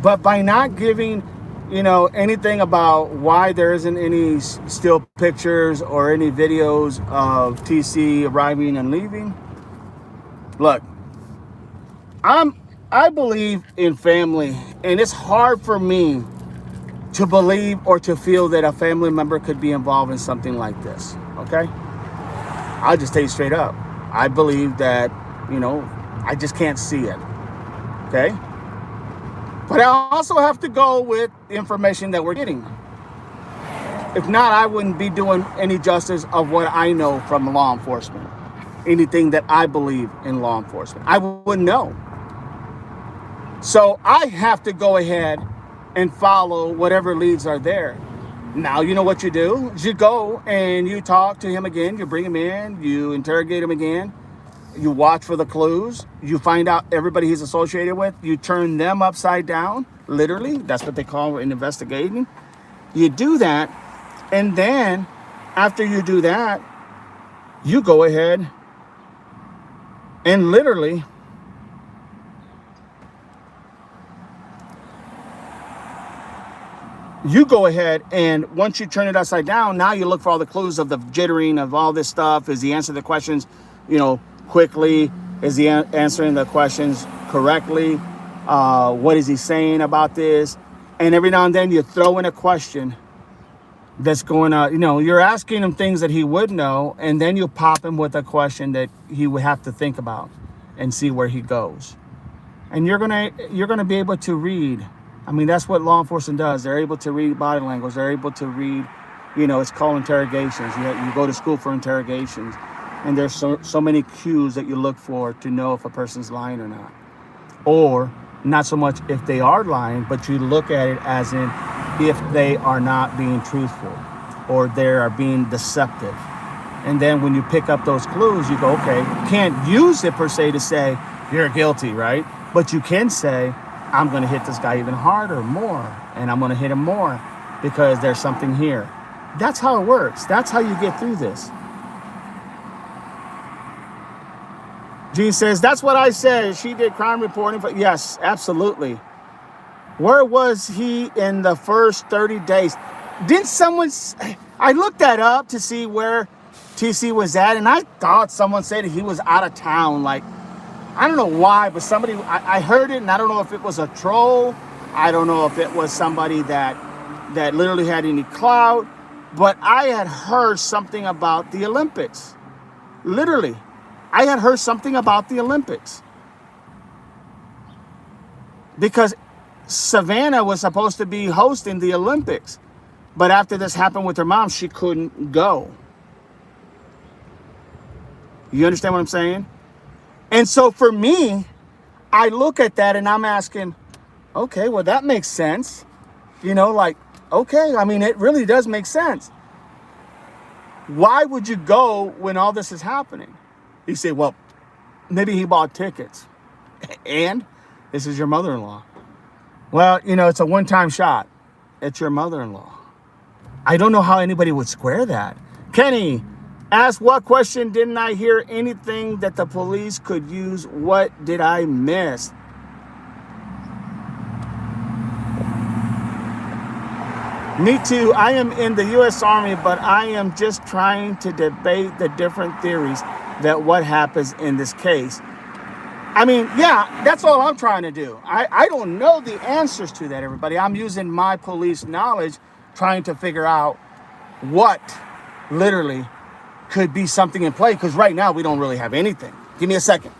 But by not giving, anything about why there isn't any still pictures or any videos of TC arriving and leaving. Look, I believe in family, and it's hard for me to believe or to feel that a family member could be involved in something like this, okay? I'll just tell you straight up. I believe that, I just can't see it, okay? But I also have to go with the information that we're getting. If not, I wouldn't be doing any justice of what I know from law enforcement. Anything that I believe in law enforcement. I wouldn't know. So I have to go ahead and follow whatever leads are there. Now, you know what you do? Is you go and you talk to him again. You bring him in. You interrogate him again. You watch for the clues. You find out everybody he's associated with. You turn them upside down. Literally. That's what they call in investigating. You do that. And then after you do that, you go ahead and literally and once you turn it upside down, now you look for all the clues of the jittering of all this stuff. Is he answering the questions, quickly? Is he answering the questions correctly? What is he saying about this? And every now and then you throw in a question that's going on. You're asking him things that he would know, and then you pop him with a question that he would have to think about and see where he goes. And you're gonna be able to read. I mean, that's what law enforcement does. They're able to read body language. They're able to read, it's called interrogations. You go to school for interrogations. And there's so many cues that you look for to know if a person's lying or not. Or not so much if they are lying, but you look at it as in if they are not being truthful or they are being deceptive. And then when you pick up those clues, you go, okay, can't use it per se to say you're guilty, right? But you can say, I'm going to hit this guy even harder, more, and I'm going to hit him more because there's something here. That's how it works. That's how you get through this. G says, that's what I said. She did crime reporting. Yes, absolutely. Where was he in the first 30 days? Didn't someone... I looked that up to see where TC was at, and I thought someone said he was out of town. Like, I don't know why, but somebody... I heard it, and I don't know if it was a troll. I don't know if it was somebody that literally had any clout. But I had heard something about the Olympics. Literally. I had heard something about the Olympics. Because Savannah was supposed to be hosting the Olympics. But after this happened with her mom, she couldn't go. You understand what I'm saying? And so for me, I look at that and I'm asking, Okay, well, that makes sense. Like, okay, I mean, it really does make sense. Why would you go when all this is happening? You say, well, maybe he bought tickets. And this is your mother-in-law. Well, it's a one-time shot. It's your mother-in-law. I don't know how anybody would square that. Kenny, ask what question didn't I hear anything that the police could use? What did I miss? Me too. I am in the U.S. Army, but I am just trying to debate the different theories that what happens in this case. I mean, yeah, that's all I'm trying to do. I don't know the answers to that, everybody. I'm using my police knowledge trying to figure out what literally could be something in play, because right now we don't really have anything. Give me a second.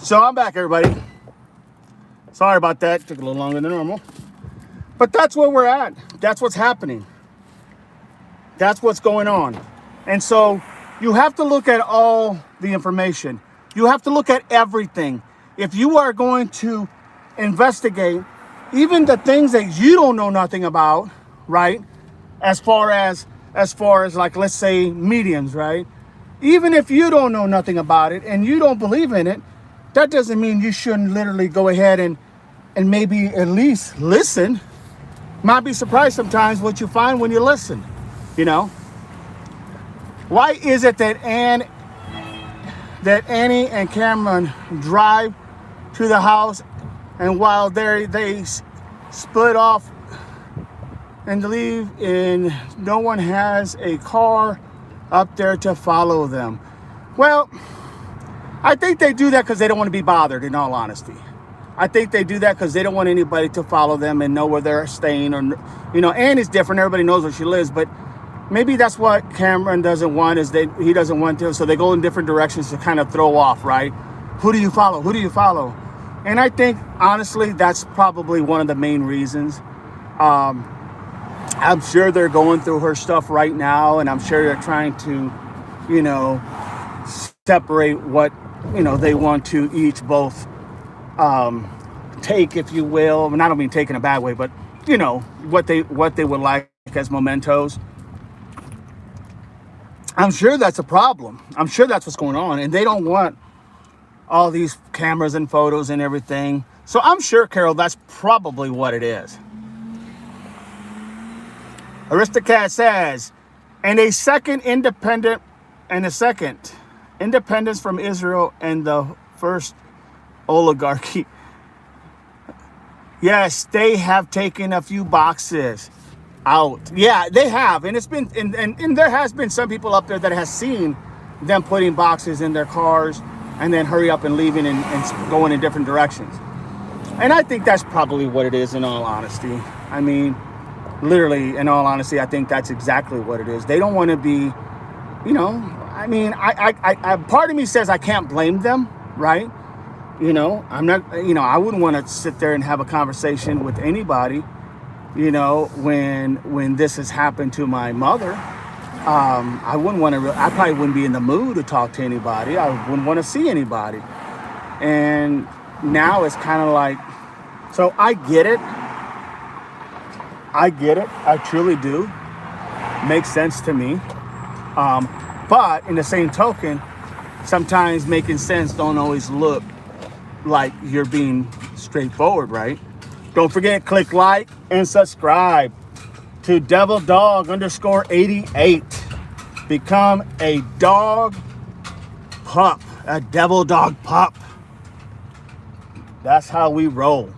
So I'm back, everybody. Sorry about that. Took a little longer than normal. But that's where we're at. That's what's happening. That's what's going on. And so you have to look at all the information. You have to look at everything. If you are going to investigate even the things that you don't know nothing about, right? As far as like, let's say, mediums, right? Even if you don't know nothing about it and you don't believe in it, that doesn't mean you shouldn't literally go ahead and maybe at least listen. Might be surprised sometimes what you find when you listen, you know? Why is it that Annie and Cameron drive to the house, and while they split off and leave, and no one has a car up there to follow them? Well, I think they do that because they don't want to be bothered, in all honesty. I think they do that because they don't want anybody to follow them and know where they're staying. Or, you know, Annie's different. Everybody knows where she lives. But maybe that's what Cameron doesn't want, is he doesn't want to. So they go in different directions to kind of throw off, right? Who do you follow? Who do you follow? And I think, honestly, that's probably one of the main reasons. I'm sure they're going through her stuff right now. And I'm sure they're trying to, you know, separate what, you know, they want to each both take, if you will. And I don't mean take in a bad way, but you know what they would like as mementos. I'm sure that's a problem. I'm sure that's what's going on, and they don't want all these cameras and photos and everything. So I'm sure, Carol, that's probably what it is. Aristocat says, and a second independence from Israel and the first oligarchy. Yes, they have taken a few boxes out. Yeah, they have. And it's been, and there has been some people up there that has seen them putting boxes in their cars and then hurry up and leaving and going in different directions. And I think that's probably what it is, in all honesty. I mean, literally, in all honesty, I think that's exactly what it is. They don't want to be, you know, I mean, I part of me says I can't blame them, right? You know, I'm not, you know, I wouldn't want to sit there and have a conversation with anybody, you know, when this has happened to my mother. I wouldn't want to, I probably wouldn't be in the mood to talk to anybody. I wouldn't want to see anybody. And now it's kind of like, so I get it. I truly do. Makes sense to me. But in the same token, sometimes making sense don't always look like you're being straightforward, right? Don't forget, click like and subscribe to Devil Dog _88. Become a dog pup, a devil dog pup. That's how we roll.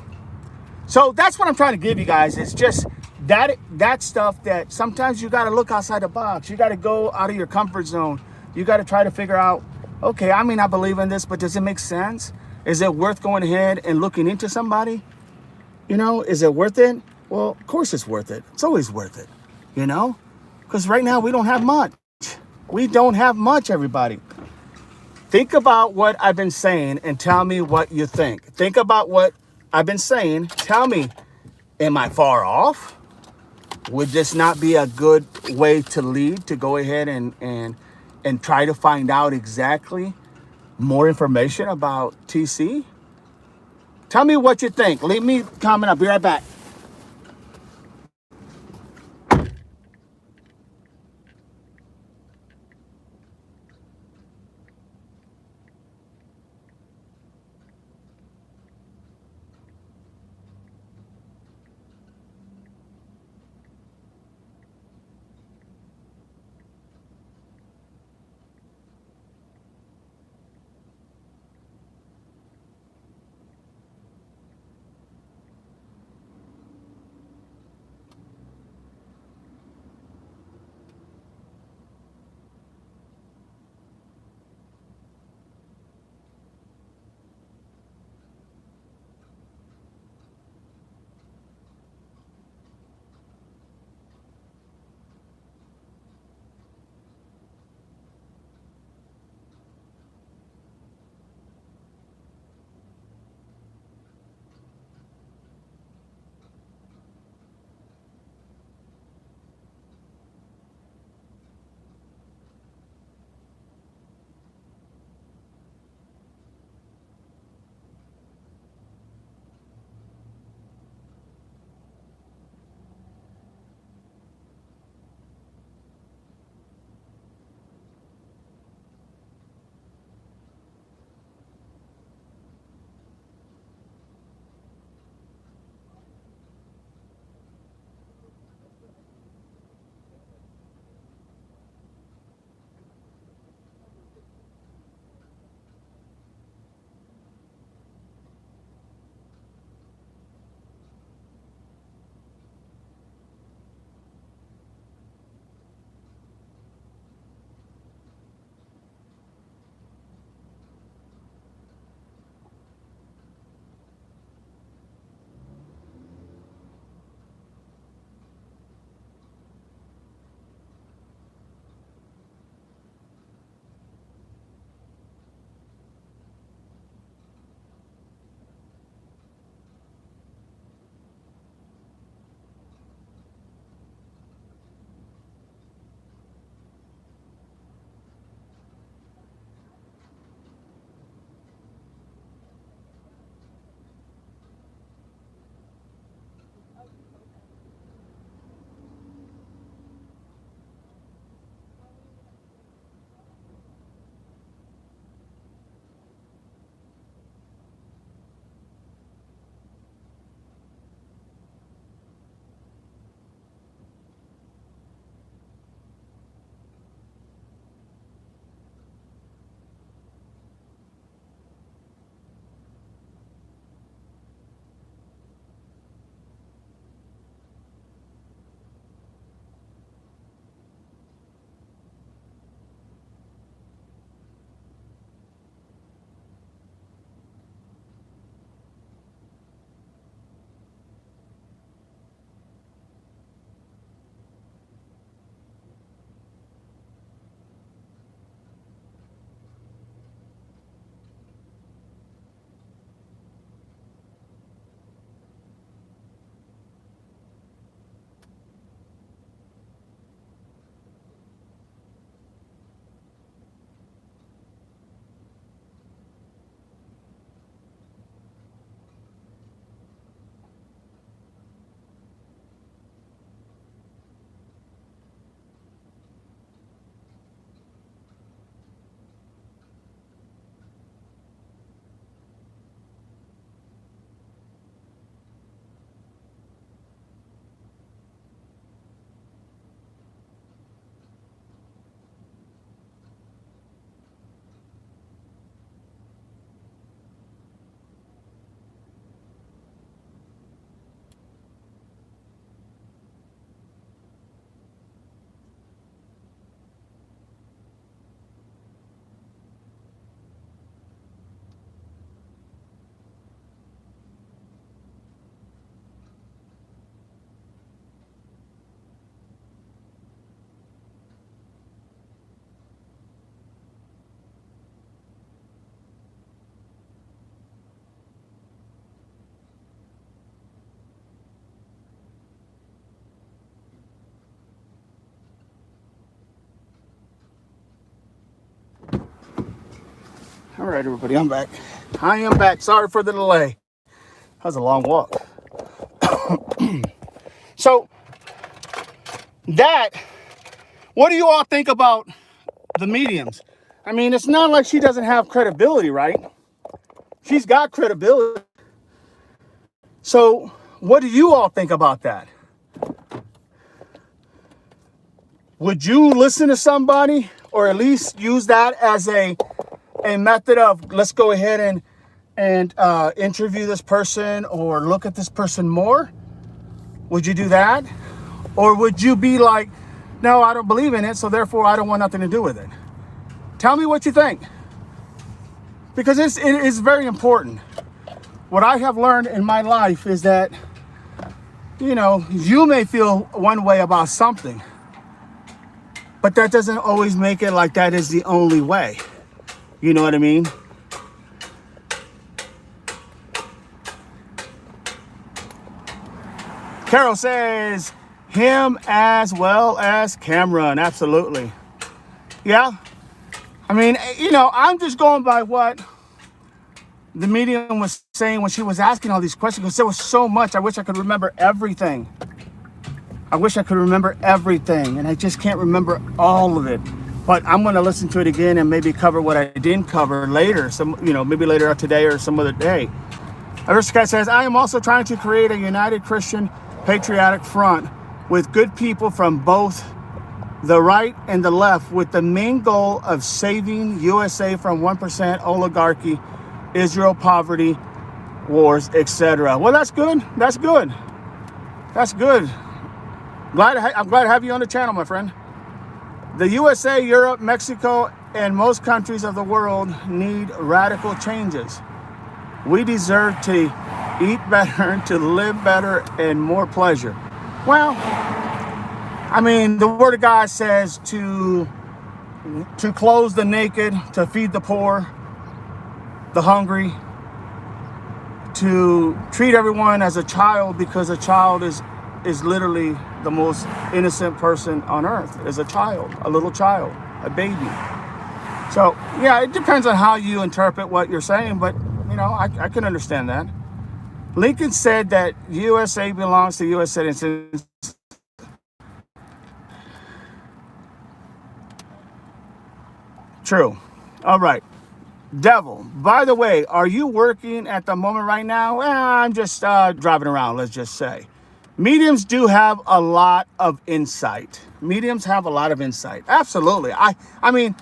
So that's what I'm trying to give you guys. It's just that stuff that sometimes you got to look outside the box. You got to go out of your comfort zone. You got to try to figure out, okay, I mean, I believe in this, but does it make sense? Is it worth going ahead and looking into somebody? You know, is it worth it? Well, of course it's worth it. It's always worth it, you know? Because right now we don't have much. We don't have much, everybody. Think about what I've been saying and tell me what you think. Think about what I've been saying. Tell me, am I far off? Would this not be a good way to lead, to go ahead and try to find out exactly more information about TC? Tell me what you think. Leave me a comment. I'll be right back. All right, everybody, I'm back. I am back. Sorry for the delay. That was a long walk. So, what do you all think about the mediums? I mean, it's not like she doesn't have credibility, right? She's got credibility. So, what do you all think about that? Would you listen to somebody, or at least use that as a method of, let's go ahead and interview this person or look at this person more? Would you do that? Or would you be like, no, I don't believe in it, so therefore I don't want nothing to do with it? Tell me what you think. Because it is very important. What I have learned in my life is that, you may feel one way about something, but that doesn't always make it like that is the only way. You know what I mean? Carol says, him as well as Cameron. Absolutely. Yeah. I mean, I'm just going by what the medium was saying when she was asking all these questions, because there was so much. I wish I could remember everything. And I just can't remember all of it. But I'm going to listen to it again and maybe cover what I didn't cover later. Maybe later today or some other day. Aristocrat says, I am also trying to create a united Christian patriotic front with good people from both the right and the left, with the main goal of saving USA from 1% oligarchy, Israel poverty, wars, etc. Well, that's good. That's good. I'm glad to have you on the channel, my friend. The USA, Europe, Mexico, and most countries of the world need radical changes. We deserve to eat better, to live better, and more pleasure. Well, I mean, the Word of God says to clothe the naked, to feed the poor, the hungry, to treat everyone as a child, because a child is literally the most innocent person on earth, is a child, a little child, a baby. So, yeah, it depends on how you interpret what you're saying, but, I can understand that. Lincoln said that USA belongs to U.S. citizens. True. All right. Devil, by the way, are you working at the moment right now? I'm just driving around, let's just say. Mediums do have a lot of insight. Absolutely. I mean,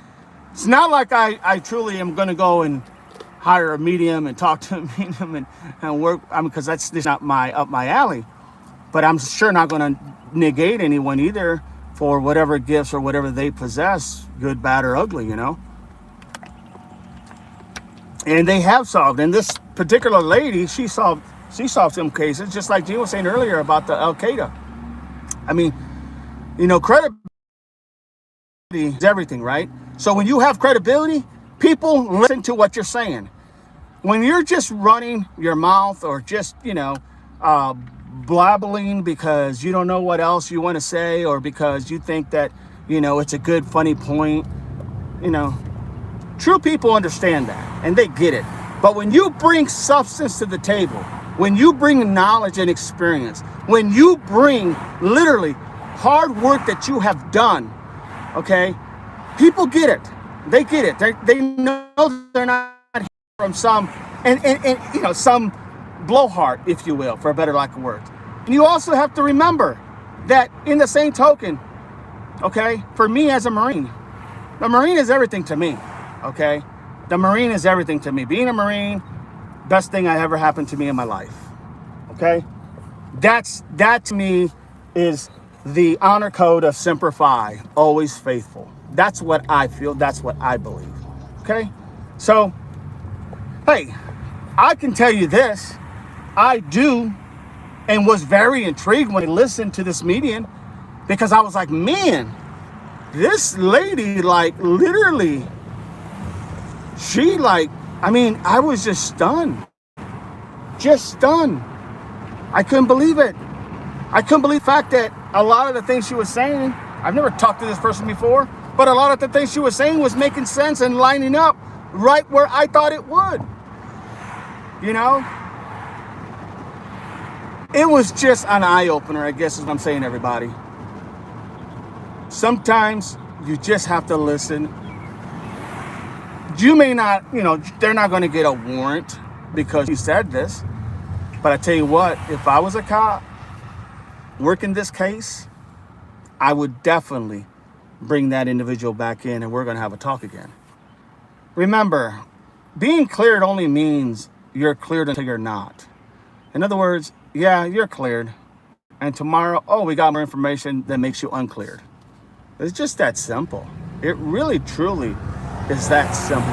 it's not like I truly am going to go and hire a medium and talk to a medium and work. I mean, because that's just not up my alley. But I'm sure not going to negate anyone either for whatever gifts or whatever they possess, good, bad, or ugly, And they have solved. And this particular lady, she solved some cases, just like Gene was saying earlier about the Al Qaeda. I mean, credibility is everything, right? So when you have credibility, people listen to what you're saying. When you're just running your mouth or just, blabbling because you don't know what else you want to say, or because you think that, it's a good, funny point, true people understand that and they get it. But when you bring substance to the table, when you bring knowledge and experience, when you bring literally hard work that you have done, okay, people get it. They get it. They know they're not from some some blowhard, if you will, for a better lack of words. And you also have to remember that in the same token, okay, for me as a Marine, the Marine is everything to me, okay? The Marine is everything to me. Being a Marine, best thing that ever happened to me in my life, okay? That to me is the honor code of Semper Fi, always faithful. That's what I feel. That's what I believe, okay? So, hey, I can tell you this. I do, and was very intrigued when I listened to this medium, because I was like, man, this lady, literally, I was just stunned. I couldn't believe it. I couldn't believe the fact that a lot of the things she was saying, I've never talked to this person before, but a lot of the things she was saying was making sense and lining up right where I thought it would. You know, it was just an eye-opener, I guess is what I'm saying, everybody. Sometimes you just have to listen. You may not, they're not going to get a warrant because you said this. But I tell you what, if I was a cop working this case, I would definitely bring that individual back in and we're going to have a talk again. Remember, being cleared only means you're cleared until you're not. In other words, yeah, you're cleared. And tomorrow, oh, we got more information that makes you uncleared. It's just that simple. It really, truly is that simple.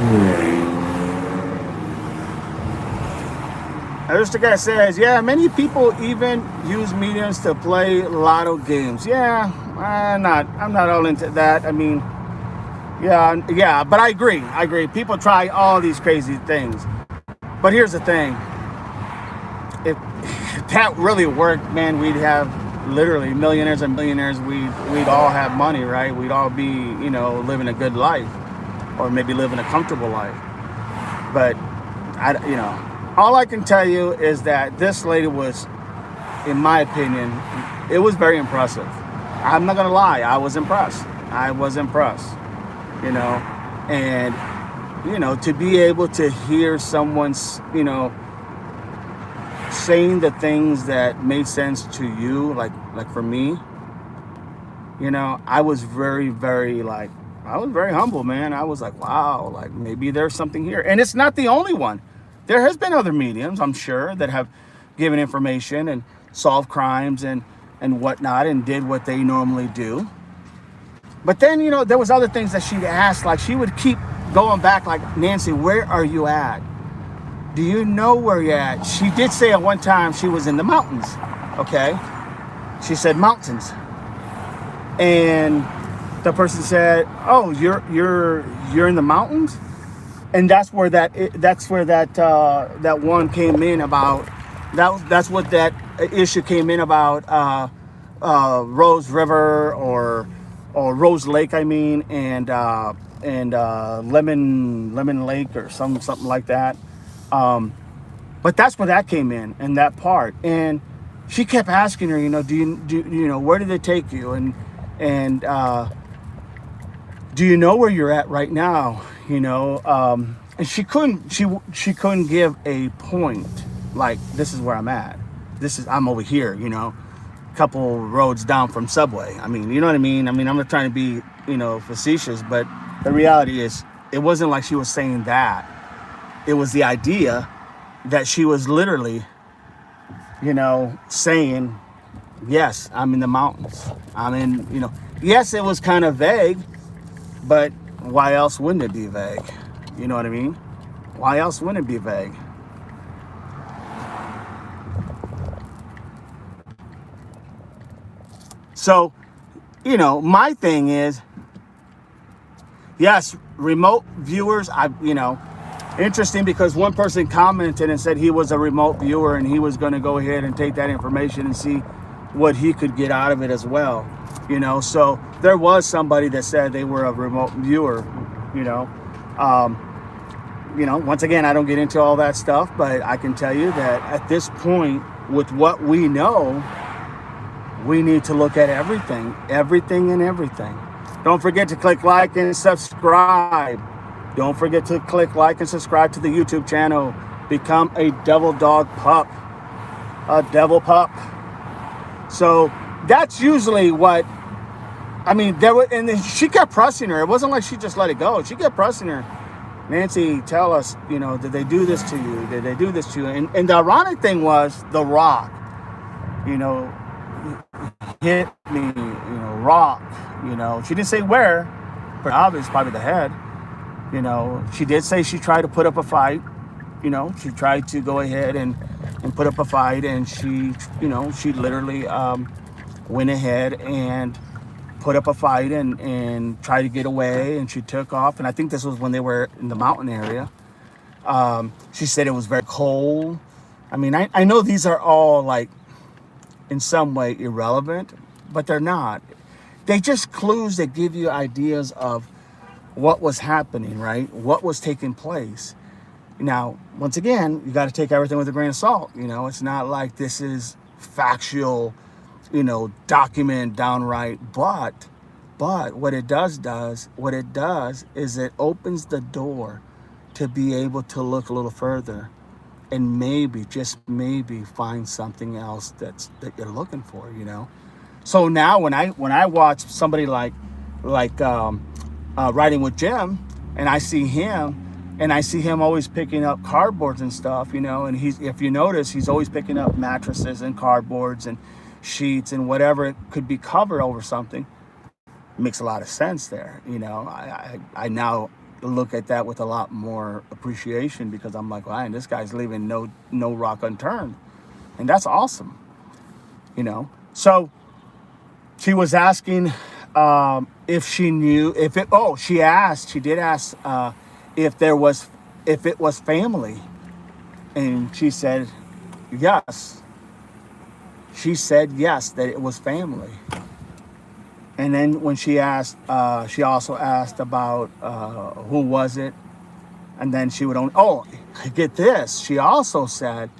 There's the guy says, yeah, many people even use mediums to play lotto games. Yeah, I'm not all into that. I mean, yeah, but I agree. People try all these crazy things. But here's the thing. If that really worked, man, we'd have literally millionaires and millionaires. We'd all have money, right? We'd all be, living a good life, or maybe living a comfortable life. But all I can tell you is that this lady was, in my opinion, it was very impressive. I'm not gonna lie, I was impressed. And to be able to hear someone's, saying the things that made sense to you, like for me, I was very, very humble, man. I was like, wow, like maybe there's something here. And it's not the only one. There has been other mediums, I'm sure, that have given information and solved crimes and whatnot and did what they normally do. But then, there was other things that she'd ask, like she would keep going back like, Nancy, where are you at? Do you know where you're at? She did say at one time she was in the mountains, okay? She said mountains. And the person said, oh, you're in the mountains? And that's where that one came in about. That's what that issue came in about. Rose River or Rose Lake, I mean, and Lemon Lake or something like that. But that's where that came in that part. And she kept asking her, do you where did they take you? And do you know where you're at right now? And she couldn't give a point, like, this is where I'm at. I'm over here, a couple roads down from Subway. I mean, you know what I mean? I'm not trying to be, facetious, but the reality is it wasn't like she was saying that. It was the idea that she was literally, saying, yes, I'm in the mountains. I'm in, yes, it was kind of vague, but why else wouldn't it be vague? You know what I mean? Why else wouldn't it be vague? So, my thing is, yes, remote viewers, interesting because one person commented and said he was a remote viewer and he was going to go ahead and take that information and see what he could get out of it as well. So there was somebody that said they were a remote viewer, once again, I don't get into all that stuff, but I can tell you that at this point, with what we know, we need to look at everything. Don't forget to click like and subscribe. Don't forget to click like and subscribe to the YouTube channel. Become a devil dog pup. A devil pup. So that's usually what, and then she kept pressing her. It wasn't like she just let it go. She kept pressing her. Nancy, tell us, did they do this to you? Did they do this to you? And the ironic thing was The Rock, hit me, rock, she didn't say where, but obviously probably the head. She did say she tried to put up a fight. She tried to go ahead and put up a fight, and she literally went ahead and put up a fight and tried to get away, and she took off. And I think this was when they were in the mountain area. She said it was very cold. I know these are all like in some way irrelevant, but they're not. They just clues that give you ideas of what was happening, right? What was taking place. Now, once again, you got to take everything with a grain of salt. It's not like this is factual, document downright, but what it does is it opens the door to be able to look a little further and maybe, just maybe, find something else that you're looking for. So now when I watch somebody like Riding with Jim, and I see him always picking up cardboards and stuff, and if you notice, he's always picking up mattresses and cardboards and sheets and whatever it could be covered over something. It makes a lot of sense there. I now look at that with a lot more appreciation, because I'm like, wow, this guy's leaving no rock unturned, and that's awesome. So she was asking if she knew if it. Oh, she did ask if it was family, and she said yes. She said yes, that it was family. And then when she asked, she also asked about who was it, and then she would only. Oh, get this. She also said,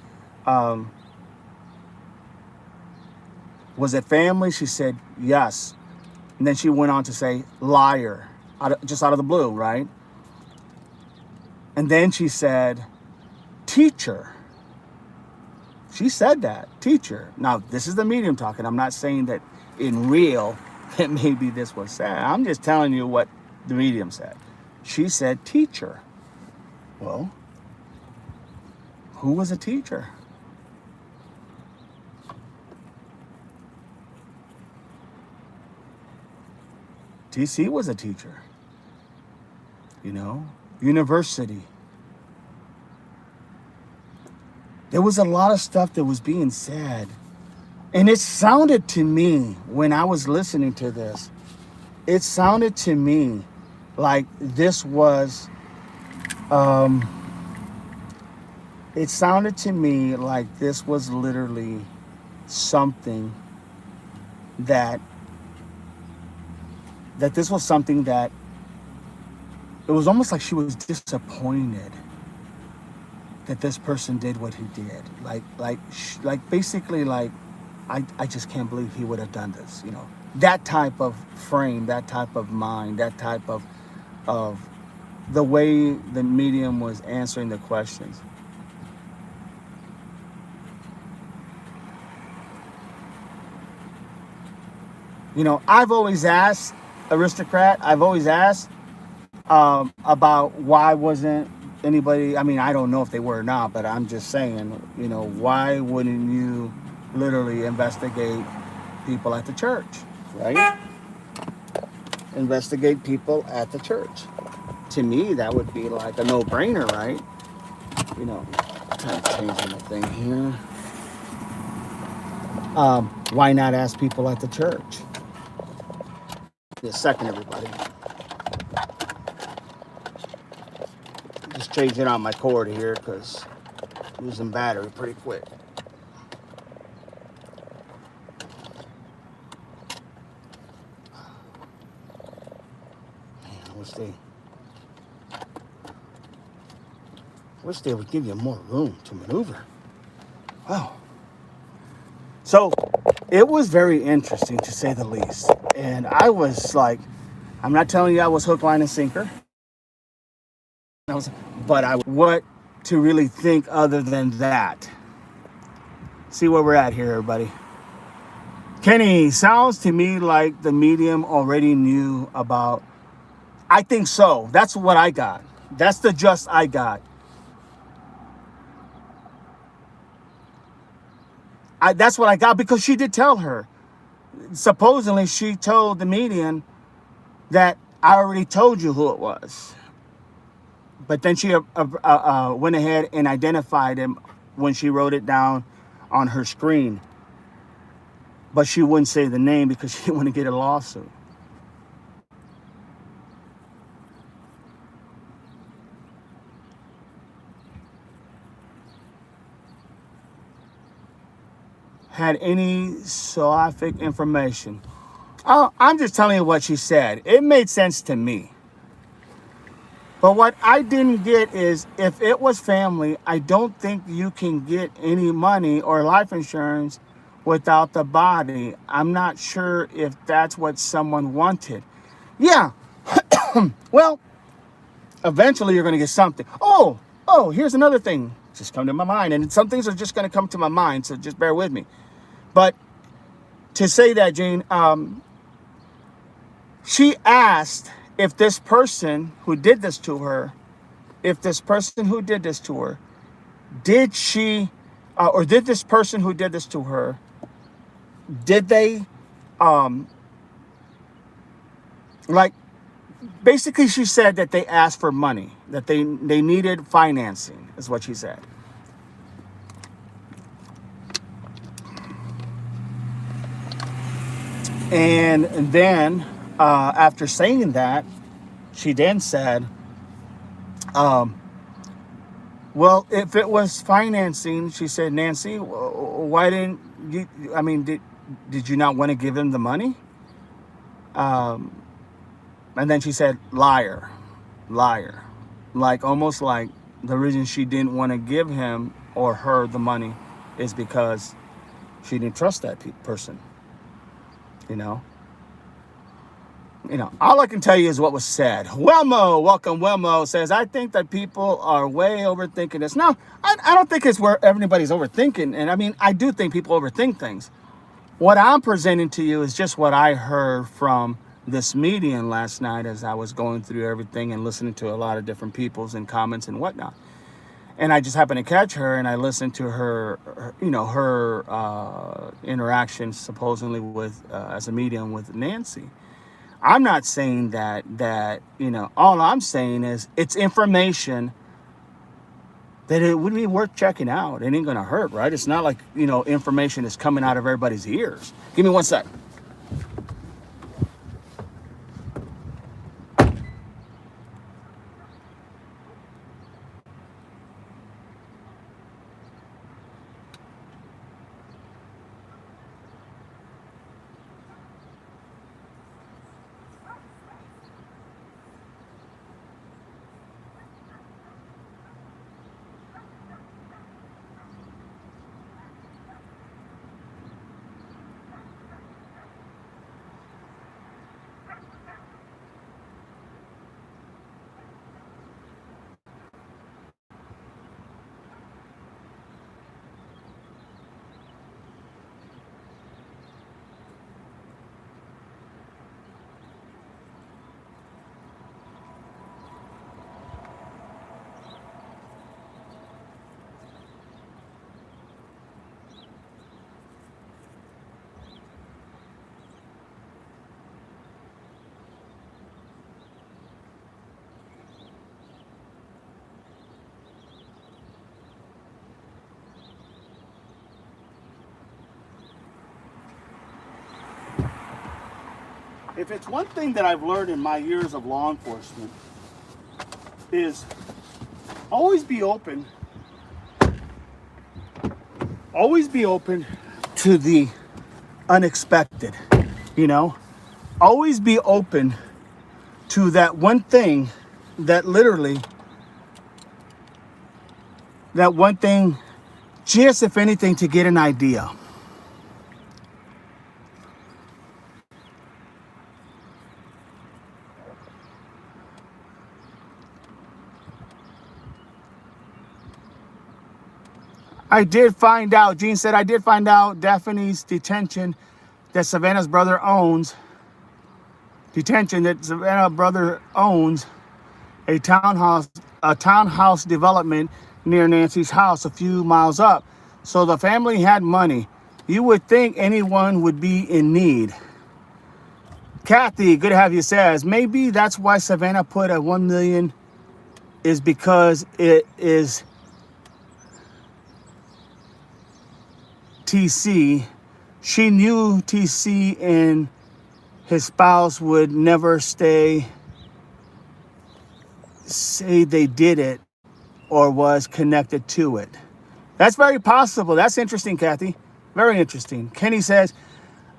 was it family? She said yes. And then she went on to say liar, just out of the blue, right? And then she said teacher. She said that, teacher. Now, this is the medium talking. I'm not saying that in real that maybe this was said. I'm just telling you what the medium said. She said teacher. Well, who was a teacher? TC was a teacher. University. There was a lot of stuff that was being said. And it sounded to me, when I was listening to this, it sounded to me like this was, literally something that this was something that, it was almost like she was disappointed that this person did what he did. Basically, I just can't believe he would have done this. That type of frame, that type of mind, that type of the way the medium was answering the questions. I've always asked, Aristocrat, about why wasn't anybody, I don't know if they were or not, but I'm just saying, why wouldn't you literally investigate people at the church, right? Investigate people at the church. To me, that would be like a no-brainer, right? Kind of changing the thing here. Why not ask people at the church? Just a second, everybody. Just changing out my cord here because losing battery pretty quick. Man, wish they would give you more room to maneuver. Wow. So it was very interesting, to say the least. And I was like, I'm not telling you I was hook, line, and sinker. What to really think other than that? See where we're at here, everybody. Kenny, sounds to me like the medium already knew about. I think so. That's what I got. That's the just I got. That's what I got, because she did tell her. Supposedly, she told the medium that I already told you who it was. But then she went ahead and identified him when she wrote it down on her screen. But she wouldn't say the name because she didn't want to get a lawsuit. Had any specific information? Oh, I'm just telling you what she said. It made sense to me. But what I didn't get is if it was family, I don't think you can get any money or life insurance without the body. I'm not sure if that's what someone wanted. Yeah, well, eventually you're going to get something. Here's another thing just come to my mind. And some things are just going to come to my mind, so just bear with me. But to say that, Jane, she asked if this person who did this to her, did she, or did this person who did this to her, did they, like, basically she said that they asked for money, that they needed financing, is what she said. And then, after saying that, she then said, well, if it was financing, she said, Nancy, why didn't you, I mean, did you not want to give him the money? And then she said, liar. Like, almost like the reason she didn't want to give him or her the money is because she didn't trust that person. You know, all I can tell you is what was said. Welmo, welcome. Welmo says, I think that people are way overthinking this. No, I don't think it's where everybody's overthinking. And I mean, I do think people overthink things. What I'm presenting to you is just what I heard from this medium last night as I was going through everything and listening to a lot of different people's and comments and whatnot. And I just happened to catch her, and I listened to her interaction supposedly with as a medium with Nancy. I'm not saying that all I'm saying is it's information that it would be worth checking out. It ain't gonna hurt, right? It's not like information is coming out of everybody's ears. Give me one sec. If it's one thing that I've learned in my years of law enforcement is always be open to the unexpected, always be open to that one thing just if anything to get an idea. I did find out, Gene said, I did find out Daphne's detention that Savannah's brother owns a townhouse development near Nancy's house a few miles up. So the family had money. You would think anyone would be in need. Kathy, good to have you, says, maybe that's why Savannah put a 1 million is because it is TC. She knew TC and his spouse would never say they did it or was connected to it. That's very possible. That's interesting, Kathy. Very interesting. Kenny says,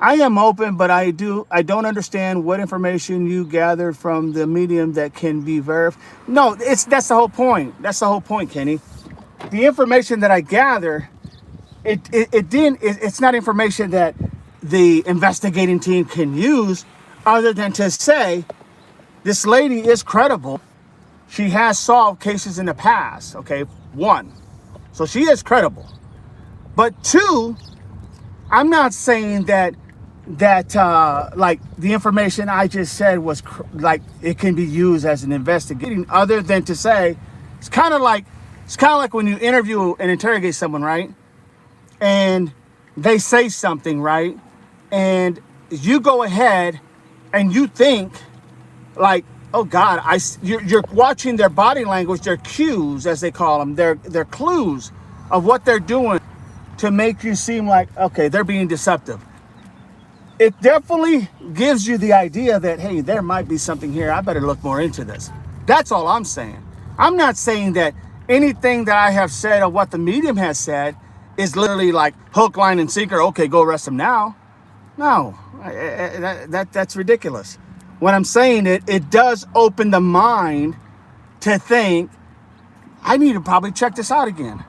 I am open, but I don't understand what information you gathered from the medium that can be verified. No, that's the whole point. That's the whole point, Kenny. The information that I gather, it's not information that the investigating team can use other than to say this lady is credible. She has solved cases in the past. Okay, one. So she is credible. But two, I'm not saying that like the information I just said was like it can be used as an investigating, other than to say it's kind of like when you interview and interrogate someone, right? And they say something, right? And you go ahead and you think like, oh God, you're watching their body language, their cues, as they call them, their clues of what they're doing to make you seem like, okay, they're being deceptive. It definitely gives you the idea that, hey, there might be something here. I better look more into this. That's all I'm saying. I'm not saying that anything that I have said or what the medium has said is literally like hook, line, and sinker. Okay, go arrest him now. No, that's ridiculous. When I'm saying it does open the mind to think, I need to probably check this out again.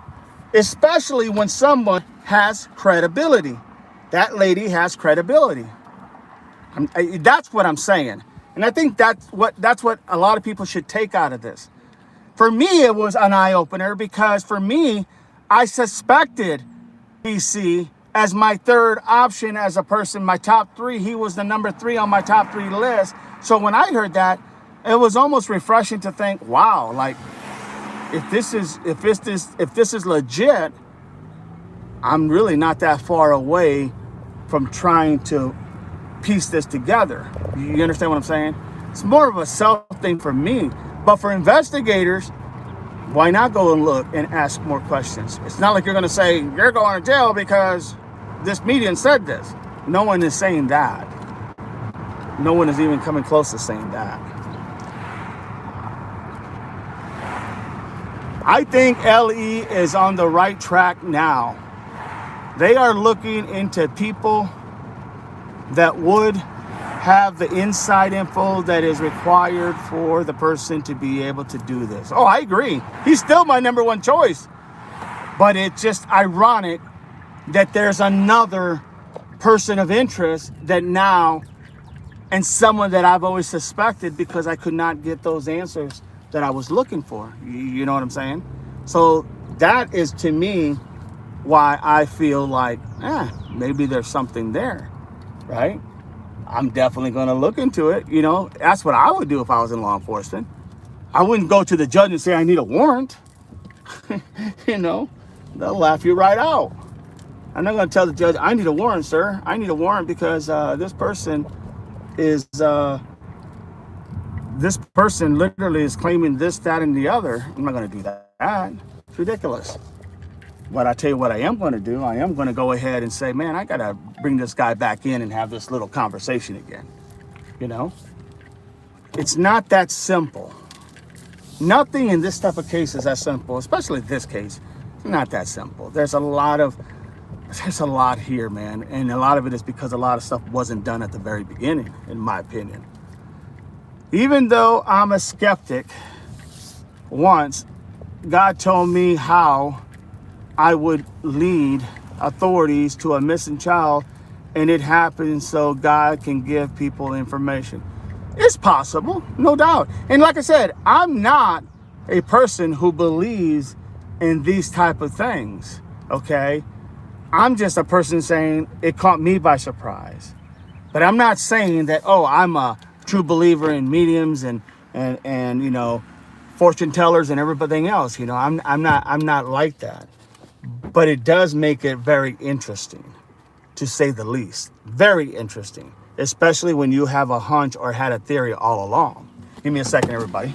Especially when someone has credibility. That lady has credibility. That's what I'm saying. And I think that's what a lot of people should take out of this. For me, it was an eye-opener because for me, I suspected PC as my third option as a person, my top three. He was the number 3 on my top 3 list. So when I heard that, it was almost refreshing to think, wow, like if this is legit, I'm really not that far away from trying to piece this together. You understand what I'm saying? It's more of a self thing for me. But for investigators, why not go and look and ask more questions? It's not like you're going to say, you're going to jail because this medium said this. No one is saying that. No one is even coming close to saying that. I think LE is on the right track now. They are looking into people that would have the inside info that is required for the person to be able to do this. Oh, I agree. He's still my number 1 choice. But it's just ironic that there's another person of interest that now, and someone that I've always suspected because I could not get those answers that I was looking for. You know what I'm saying? So that is, to me, why I feel like, maybe there's something there, right? I'm definitely going to look into it. You know, that's what I would do if I was in law enforcement. I wouldn't go to the judge and say, I need a warrant. You know, they'll laugh you right out. I'm not going to tell the judge, I need a warrant, sir. I need a warrant because this person literally is claiming this, that, and the other. I'm not going to do that. It's ridiculous. But I tell you what I am going to do. I am going to go ahead and say, man, I got to bring this guy back in and have this little conversation again. You know, it's not that simple. Nothing in this type of case is that simple, especially this case. It's not that simple. There's a lot here, man. And a lot of it is because a lot of stuff wasn't done at the very beginning, in my opinion. Even though I'm a skeptic, once God told me how I would lead authorities to a missing child, and it happened so God can give people information. It's possible, no doubt. And like I said, I'm not a person who believes in these type of things, okay? I'm just a person saying it caught me by surprise. But I'm not saying that, oh, I'm a true believer in mediums and you know, fortune tellers and everything else. You know, I'm not like that. But it does make it very interesting, to say the least. Very interesting, especially when you have a hunch or had a theory all along. Give me a second, everybody.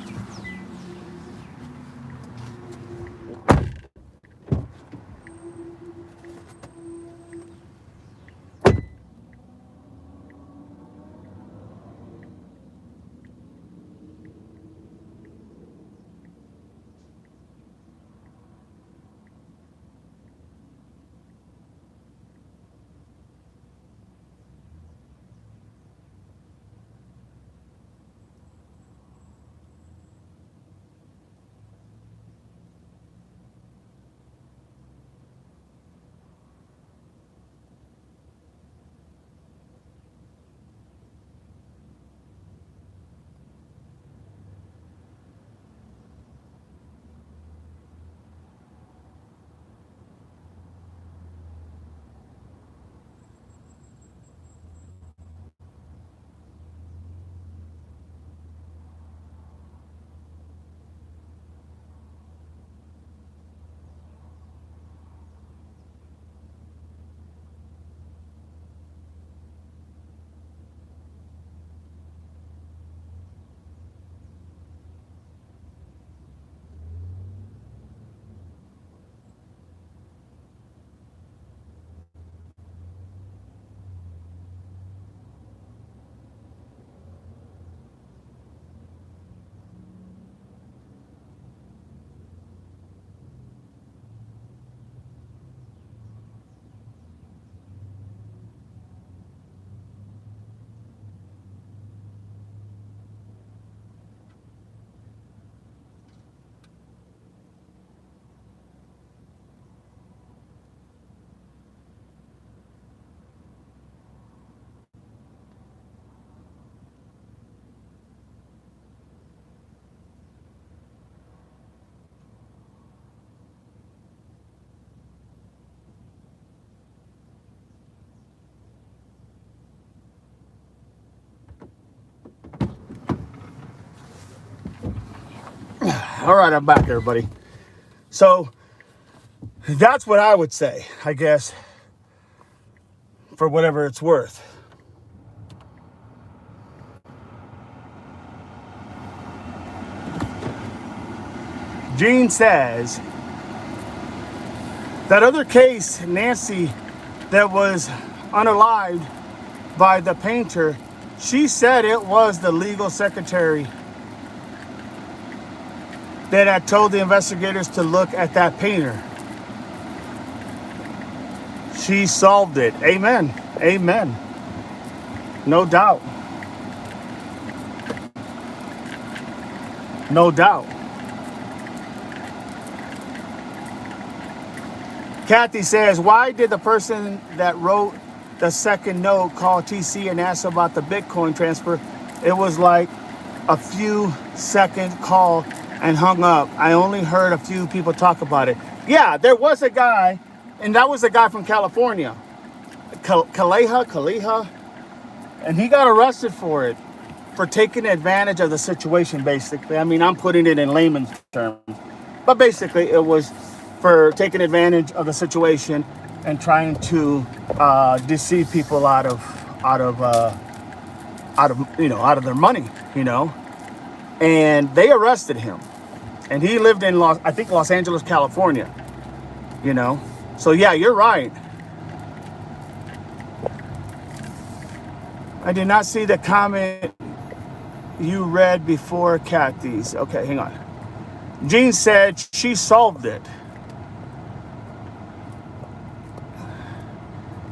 All right, I'm back, everybody. So that's what I would say, I guess, for whatever it's worth. Gene says that other case, Nancy, that was unalived by the painter, she said it was the legal secretary that had told the investigators to look at that painter. She solved it. Amen. Amen. No doubt. No doubt. Kathy says, why did the person that wrote the second note call TC and ask about the Bitcoin transfer? It was like a few second call and hung up. I only heard a few people talk about it. Yeah, there was a guy, and that was a guy from California, Kaleha, and he got arrested for it, for taking advantage of the situation, basically. I mean, I'm putting it in layman's terms, but basically it was for taking advantage of the situation and trying to deceive people out of their money, and they arrested him, and he lived in Los Angeles, California, so yeah, you're right. I did not see the comment you read before, Kathy's. Okay, hang on. Jean said she solved it.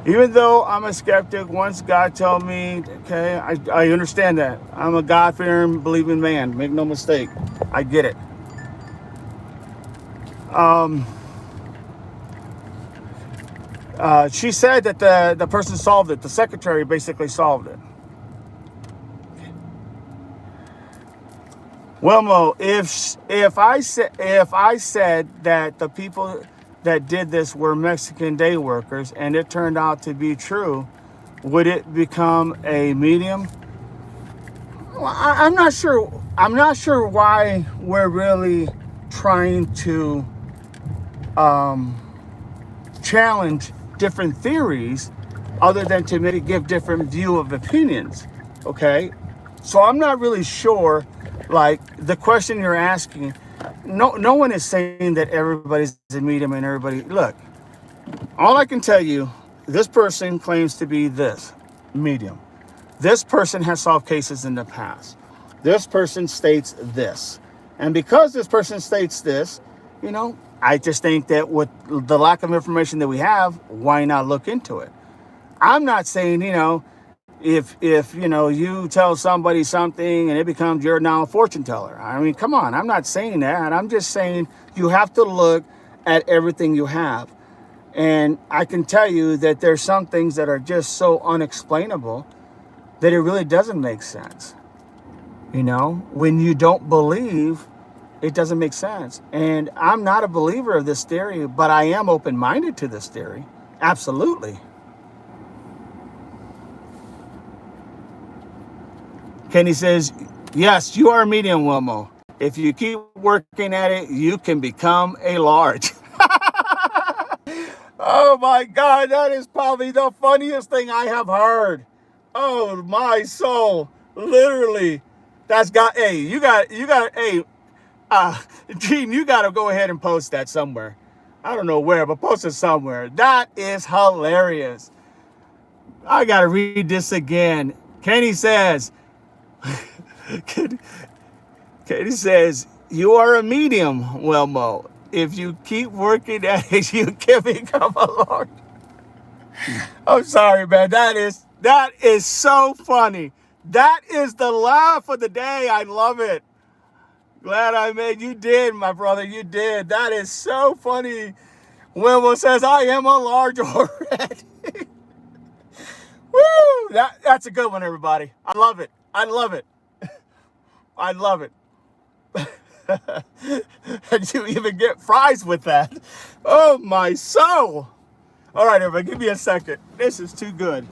Even though I'm a skeptic, once God told me, okay, I understand that. I'm a God-fearing, believing man. Make no mistake. I get it. She said that the person solved it. The secretary basically solved it. Wilmo, if I said that the people that did this were Mexican day workers and it turned out to be true, would it become a medium? Well, I'm not sure. I'm not sure why we're really trying to challenge different theories, other than to maybe give different view of opinions. Okay, so I'm not really sure. Like the question you're asking, no one is saying that everybody's a medium and everybody. Look, all I can tell you, this person claims to be this medium. This person has solved cases in the past. This person states this. And because this person states this, I just think that with the lack of information that we have, why not look into it? I'm not saying, if you tell somebody something and it becomes you're now a fortune teller. I mean, come on, I'm not saying that. I'm just saying you have to look at everything you have. And I can tell you that there's some things that are just so unexplainable that it really doesn't make sense. When you don't believe, it doesn't make sense. And I'm not a believer of this theory, but I am open-minded to this theory. Absolutely. Kenny says, yes, you are a medium, Wilmo. If you keep working at it, you can become a large. Oh my God, that is probably the funniest thing I have heard. Oh my soul. Literally. Gene, you got to go ahead and post that somewhere. I don't know where, but post it somewhere. That is hilarious. I got to read this again. Kenny says, you are a medium, Wilmo. If you keep working at it, you can become a lord. I'm sorry, man. That is so funny. That is the laugh of the day. I love it. Glad I made you did, my brother. You did. That is so funny. Wilmo says, I am a large already. Woo! That's a good one, everybody. I love it. I love it. I love it. And you even get fries with that. Oh, my soul. All right, everybody, give me a second. This is too good.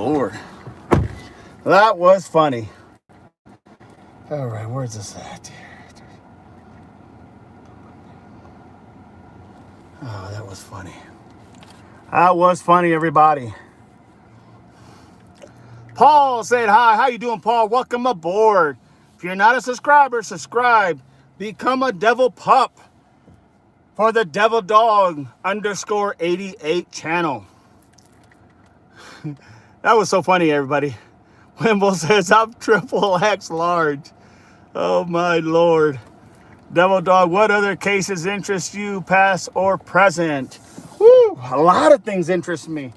Lord. That was funny. All right, where's this at? Oh, that was funny. That was funny, everybody. Paul said hi. How you doing, Paul? Welcome aboard. If you're not a subscriber, subscribe. Become a devil pup for the Devil Dog _88 channel. That was so funny, everybody. Wimble says, I'm triple X large. Oh, my Lord. Devil Dog, what other cases interest you, past or present? Woo, a lot of things interest me,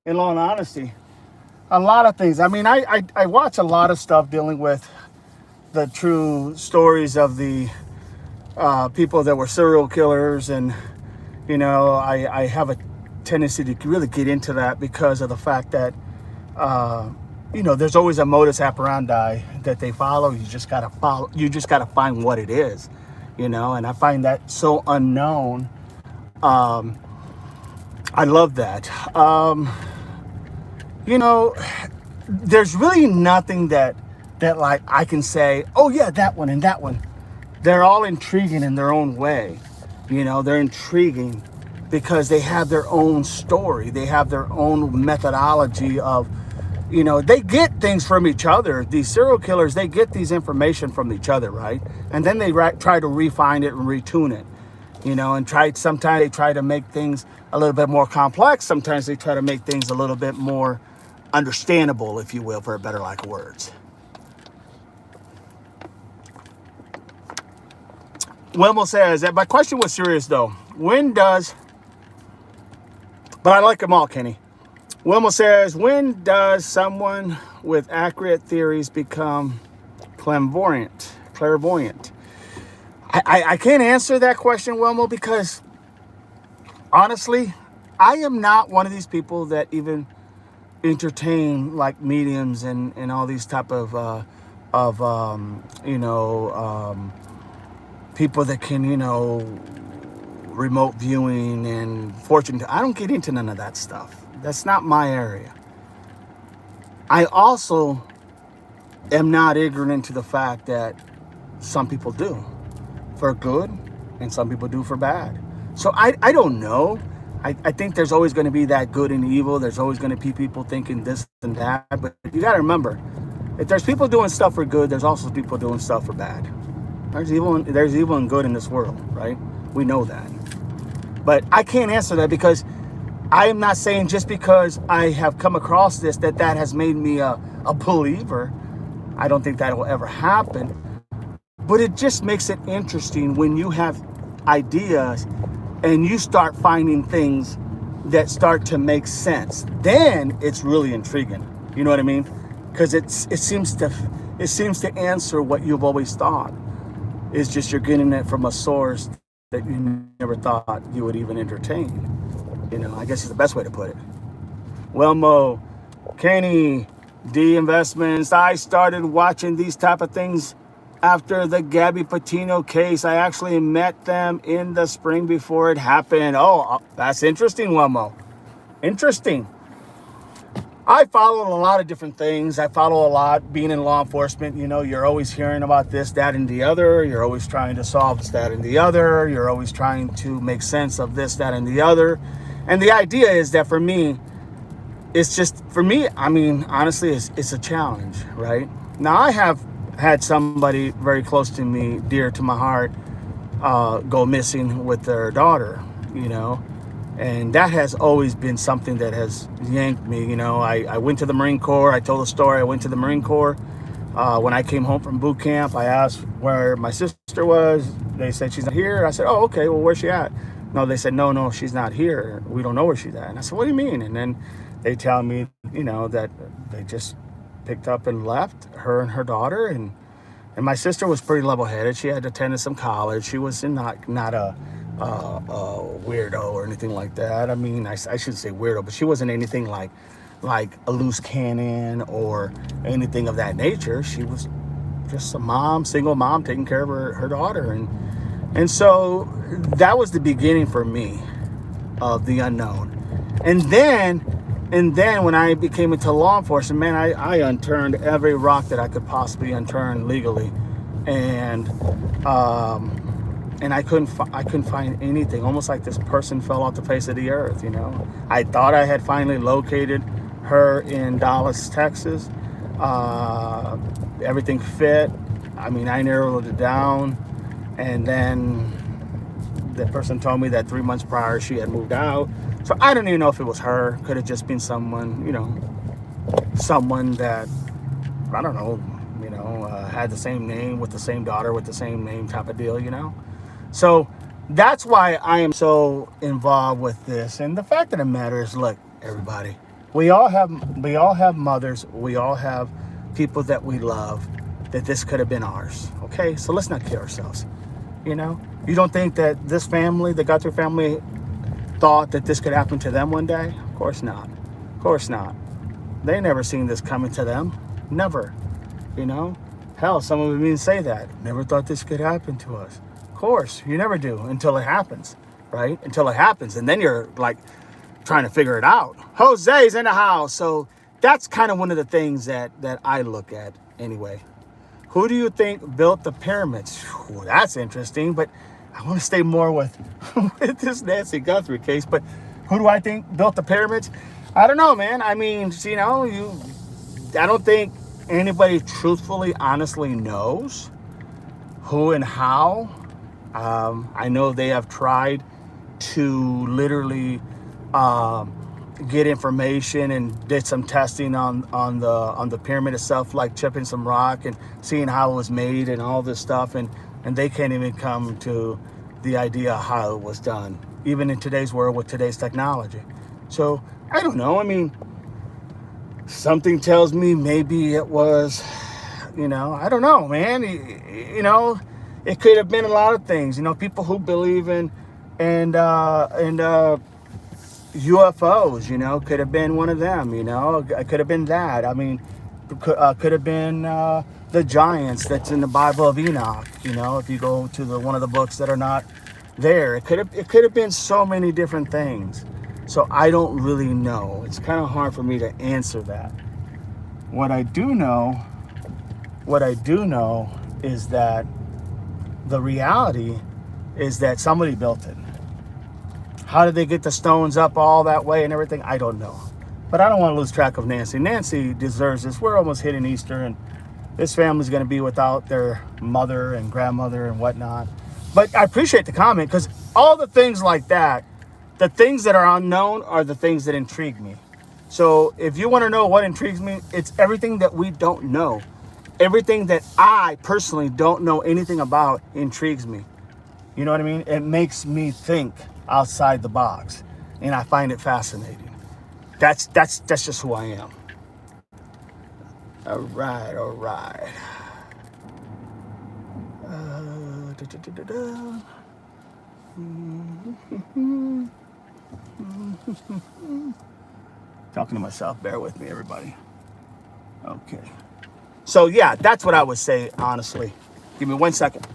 in all honesty. A lot of things. I mean, I watch a lot of stuff dealing with the true stories of the people that were serial killers. And, you know, I have a tendency to really get into that because of the fact that, you know, there's always a modus operandi that they follow. You just got to find what it is, you know, and I find that so unknown. I love that. You know, there's really nothing that like I can say, oh yeah, that one and that one. They're all intriguing in their own way. You know, they're intriguing because they have their own story. They have their own methodology of, you know, they get things from each other. These serial killers, they get these information from each other, right? And then they try to refine it and retune it, you know, and sometimes they try to make things a little bit more complex. Sometimes they try to make things a little bit more understandable, if you will, for a better lack of words. Wilmo says that my question was serious though. But I like them all, Kenny. Wilmo says, when does someone with accurate theories become clairvoyant? I can't answer that question, Wilmo, because honestly, I am not one of these people that even entertain like mediums and all these type of you know, people that can, you know, remote viewing and fortune. I don't get into none of that stuff. That's not my area. I also am not ignorant to the fact that some people do for good and some people do for bad. So I don't know. I think there's always going to be that good and evil. There's always going to be people thinking this and that. But you got to remember, if there's people doing stuff for good, there's also people doing stuff for bad. There's evil and good in this world, right? We know that. But I can't answer that because I am not saying just because I have come across this that has made me a believer. I don't think that will ever happen. But it just makes it interesting when you have ideas and you start finding things that start to make sense. Then it's really intriguing. You know what I mean? Because it seems to answer what you've always thought. It's just you're getting it from a source that you never thought you would even entertain. You know, I guess is the best way to put it. Wilmo, Kenny, D Investments. I started watching these type of things after the Gabby Patino case. I actually met them in the spring before it happened. Oh, that's interesting, Wilmo. Interesting. I follow a lot of different things. I follow a lot being in law enforcement. You know, you're always hearing about this, that, and the other. You're always trying to solve this, that, and the other. You're always trying to make sense of this, that, and the other. And the idea is that for me, I mean, honestly, it's a challenge, right? Now, I have had somebody very close to me, dear to my heart, go missing with their daughter, you know, and that has always been something that has yanked me. You know, I went to the Marine Corps. I told the story. I went to the Marine Corps. When I came home from boot camp, I asked where my sister was. They said she's not here. I said, oh, okay, well, where's she at? No, they said, no, she's not here. We don't know where she's at. And I said, what do you mean? And then they tell me, you know, that they just picked up and left, her and her daughter. And my sister was pretty level-headed. She had attended some college. She was not a weirdo or anything like that. I mean, I shouldn't say weirdo, but she wasn't anything like a loose cannon or anything of that nature. She was just a single mom taking care of her daughter. And so that was the beginning for me of the unknown. And then And then when I became into law enforcement, man, I unturned every rock that I could possibly unturn legally, and I couldn't find anything. Almost like this person fell off the face of the earth. You know, I thought I had finally located her in Dallas, Texas. Everything fit. I mean, I narrowed it down, and then the person told me that 3 months prior she had moved out. So I don't even know if it was her. Could have just been someone, someone that, I don't know, had the same name with the same daughter with the same name type of deal. So that's why I am so involved with this. And the fact of the matter is, look, everybody, we all have mothers, we all have people that we love, that this could have been ours. Okay, so let's not kill ourselves. You don't think that this family, the Guthrie family, thought that this could happen to them one day? Of course not. Of course not. They never seen this coming to them. Never. Hell, some of them even say that. Never thought this could happen to us. Of course, you never do until it happens, right? Until it happens. And then you're like trying to figure it out. Jose's in the house. So that's kind of one of the things that I look at anyway. Who do you think built the pyramids? Whew, that's interesting, but I want to stay more with this Nancy Guthrie case. But who do I think built the pyramids? I don't know, man. I mean, I don't think anybody truthfully, honestly knows who and how. I know they have tried to literally get information and did some testing on the pyramid itself, like chipping some rock and seeing how it was made and all this stuff, and they can't even come to the idea how it was done, even in today's world with today's technology. So I don't know. I mean, something tells me maybe it was, I don't know, man. It could have been a lot of things. People who believe in UFOs, could have been one of them. It could have been that. I mean, could have been the giants that's in the Bible of Enoch. If you go to one of the books that are not there, it could have been so many different things. So I don't really know. It's kind of hard for me to answer that. What I do know is that the reality is that somebody built it. How did they get the stones up all that way and everything? I don't know. But I don't want to lose track of Nancy. Nancy deserves this. We're almost hitting Easter, and this family's going to be without their mother and grandmother and whatnot. But I appreciate the comment, because all the things like that, the things that are unknown are the things that intrigue me. So if you want to know what intrigues me, it's everything that we don't know. Everything that I personally don't know anything about intrigues me. You know what I mean? It makes me think outside the box, and I find it fascinating. That's just who I am. All right. Da, da, da, da, da. Talking to myself. Bear with me, everybody. Okay. So yeah, that's what I would say, honestly. Give me 1 second.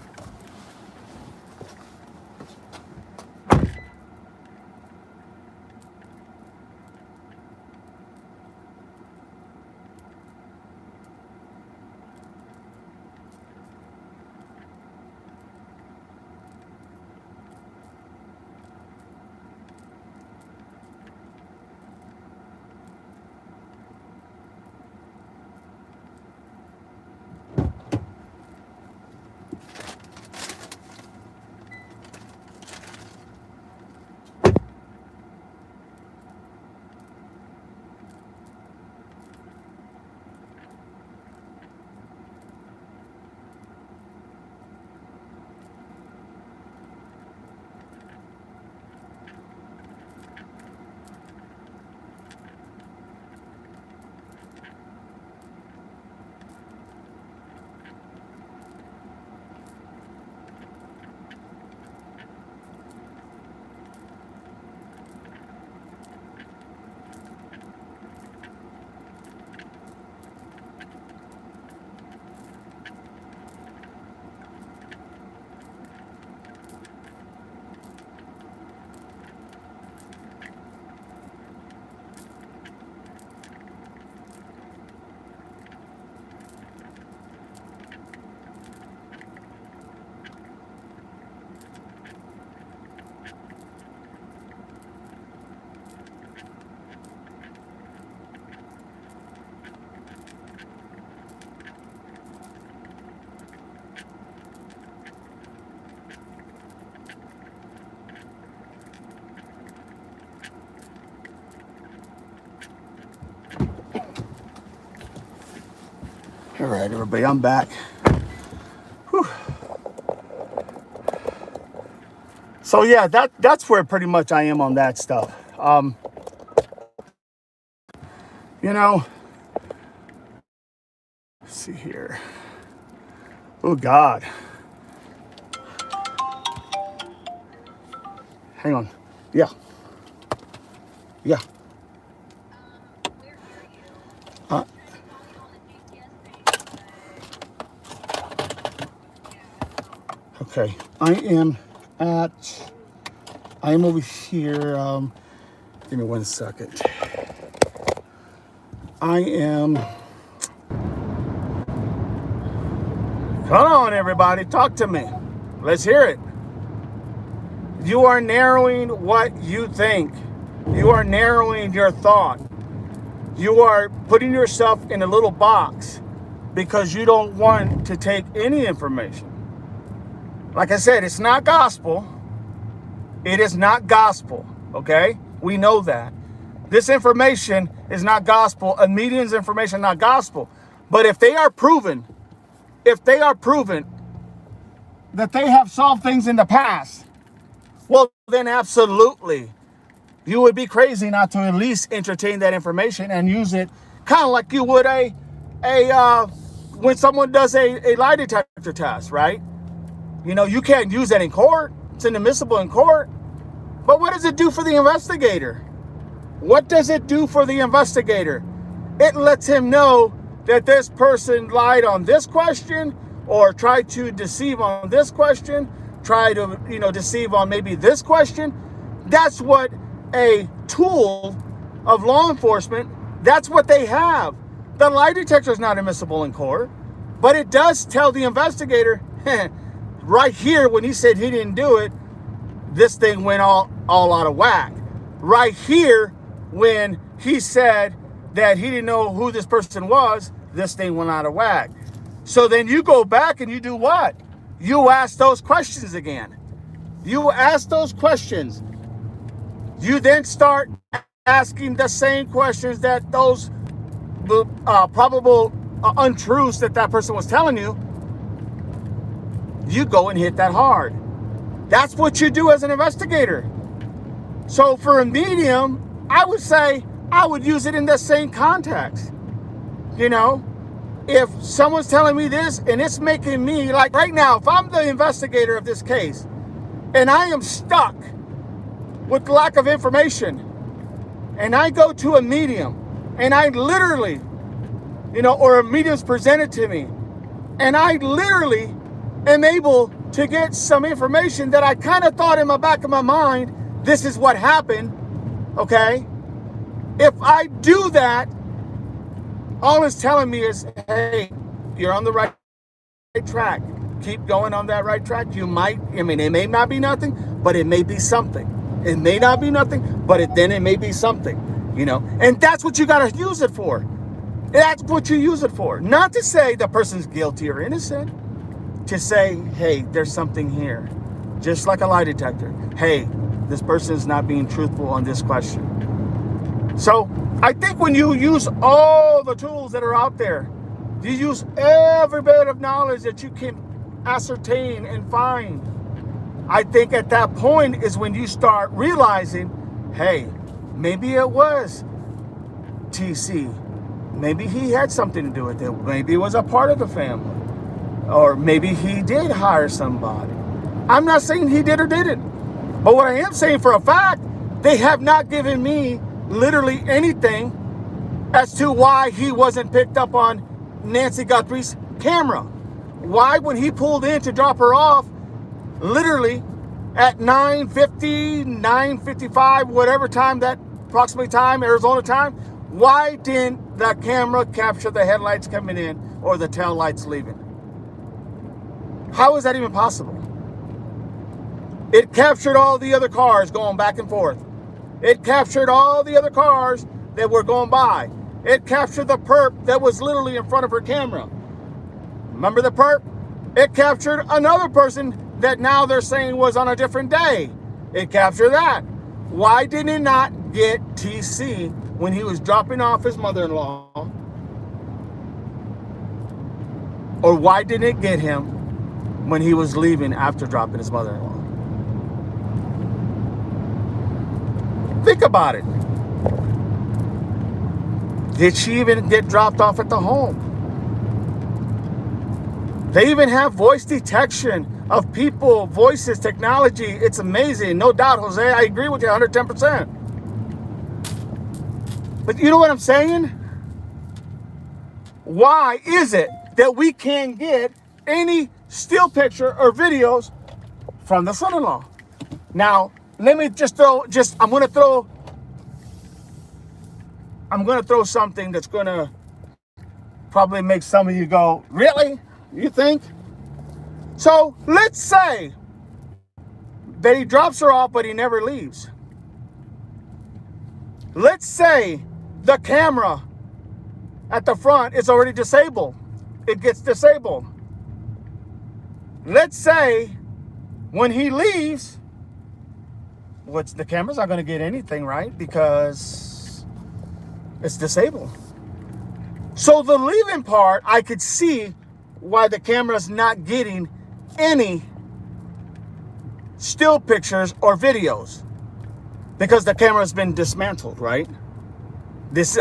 right, everybody, I'm back. Whew. So yeah, that's where pretty much I am on that stuff. You know, let's see here. Oh God. Hang on. Yeah. Yeah. Uh, okay. I am over here. Give me 1 second. I am. Come on, everybody. Talk to me. Let's hear it. You are narrowing what you think. You are narrowing your thought. You are putting yourself in a little box because you don't want to take any information. Like I said, it's not gospel. It is not gospel, okay? We know that. This information is not gospel. A medium's information not gospel. But if they are proven that they have solved things in the past, well, then absolutely. You would be crazy not to at least entertain that information and use it kind of like you would when someone does a lie detector test, right? You know, you can't use that in court. It's inadmissible in court. But what does it do for the investigator? What does it do for the investigator? It lets him know that this person lied on this question or tried to deceive on this question, try to, deceive on maybe this question. That's what a tool of law enforcement, that's what they have. The lie detector is not admissible in court, but it does tell the investigator, right here when he said he didn't do it, this thing went all out of whack. Right here when he said that he didn't know who this person was, this thing went out of whack. So then you go back and you do what? You ask those questions again. You ask those questions. You then start asking the same questions that those probable untruths that person was telling you. You go and hit that hard. That's what you do as an investigator. So for a medium, I would say I would use it in the same context. If someone's telling me this and it's making me, like right now, if I'm the investigator of this case and I am stuck with lack of information and I go to a medium and I literally, or a medium's presented to me and I literally am able to get some information that I kind of thought in the back of my mind, this is what happened, okay? If I do that, all it's telling me is, hey, you're on the right track. Keep going on that right track. You might, it may not be nothing, but it may be something. It may not be nothing, but it may be something, And that's what you got to use it for. That's what you use it for. Not to say the person's guilty or innocent. To say, hey, there's something here. Just like a lie detector. Hey, this person is not being truthful on this question. So I think when you use all the tools that are out there, you use every bit of knowledge that you can ascertain and find. I think at that point is when you start realizing, hey, maybe it was TC. Maybe he had something to do with it. Maybe it was a part of the family. Or maybe he did hire somebody. I'm not saying he did or didn't. But what I am saying for a fact, they have not given me literally anything as to why he wasn't picked up on Nancy Guthrie's camera. Why, when he pulled in to drop her off, literally at 9:50, 9:55, whatever time, that approximately time, Arizona time, why didn't the camera capture the headlights coming in or the tail lights leaving? How is that even possible? It captured all the other cars going back and forth. It captured all the other cars that were going by. It captured the perp that was literally in front of her camera. Remember the perp? It captured another person that now they're saying was on a different day. It captured that. Why did it not get TC when he was dropping off his mother-in-law? Or why didn't it get him when he was leaving after dropping his mother-in-law? Think about it. Did she even get dropped off at the home? They even have voice detection of people, voices, technology. It's amazing. No doubt, Jose, I agree with you 110%. But you know what I'm saying? Why is it that we can't get any still picture or videos from the son-in-law? Now, let me I'm going to throw something that's going to probably make some of you go, really? You think? So let's say that he drops her off, but he never leaves. Let's say the camera at the front is already disabled. It gets disabled. Let's say when he leaves, the camera's not going to get anything, right? Because it's disabled. So the leaving part, I could see why the camera's not getting any still pictures or videos, because the camera's been dismantled, right?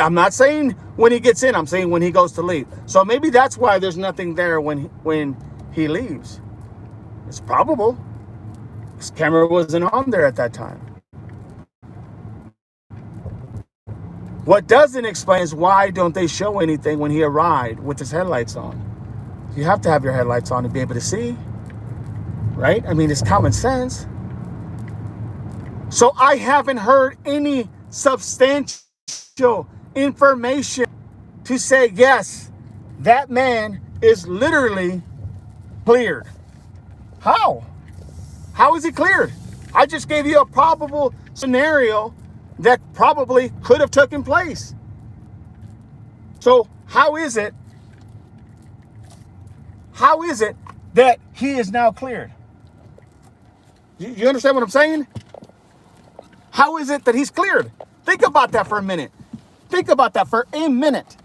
I'm not saying when he gets in, I'm saying when he goes to leave. So maybe that's why there's nothing there when he leaves. It's probable. His camera wasn't on there at that time. What doesn't explain is why don't they show anything when he arrived with his headlights on? You have to have your headlights on to be able to see, right? I mean, it's common sense. So I haven't heard any substantial information to say, yes, that man is literally cleared. How? How is he cleared? I just gave you a probable scenario that probably could have taken place. So how is it that he is now cleared? You understand what I'm saying? How is it that he's cleared? Think about that for a minute. Think about that for a minute.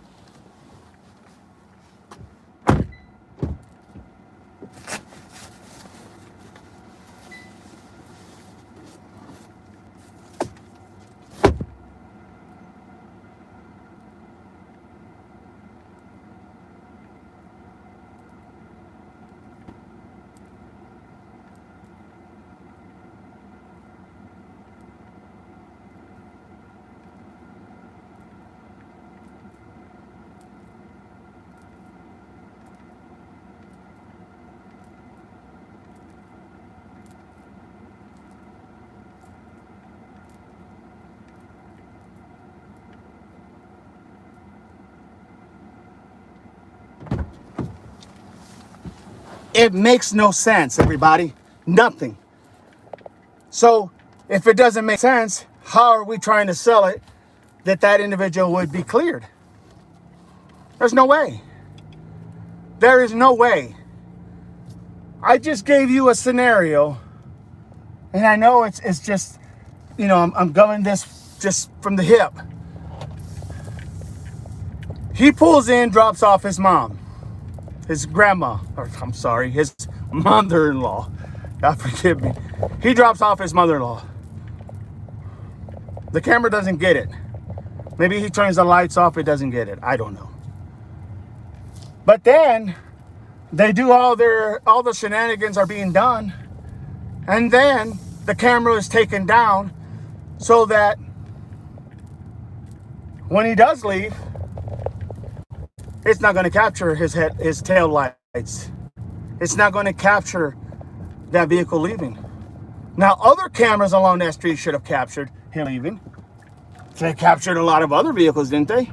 It makes no sense, everybody. Nothing. So if it doesn't make sense, how are we trying to sell it that individual would be cleared? There's no way. There is no way. I just gave you a scenario, and I know it's just, I'm going this just from the hip. He pulls in, drops off his mom. His grandma, his mother-in-law. God forgive me. He drops off his mother-in-law. The camera doesn't get it. Maybe he turns the lights off, it doesn't get it. I don't know. But then they do all the shenanigans are being done. And then the camera is taken down so that when he does leave, it's not going to capture his tail lights. It's not going to capture that vehicle leaving. Now, other cameras along that street should have captured him leaving. They captured a lot of other vehicles, didn't they?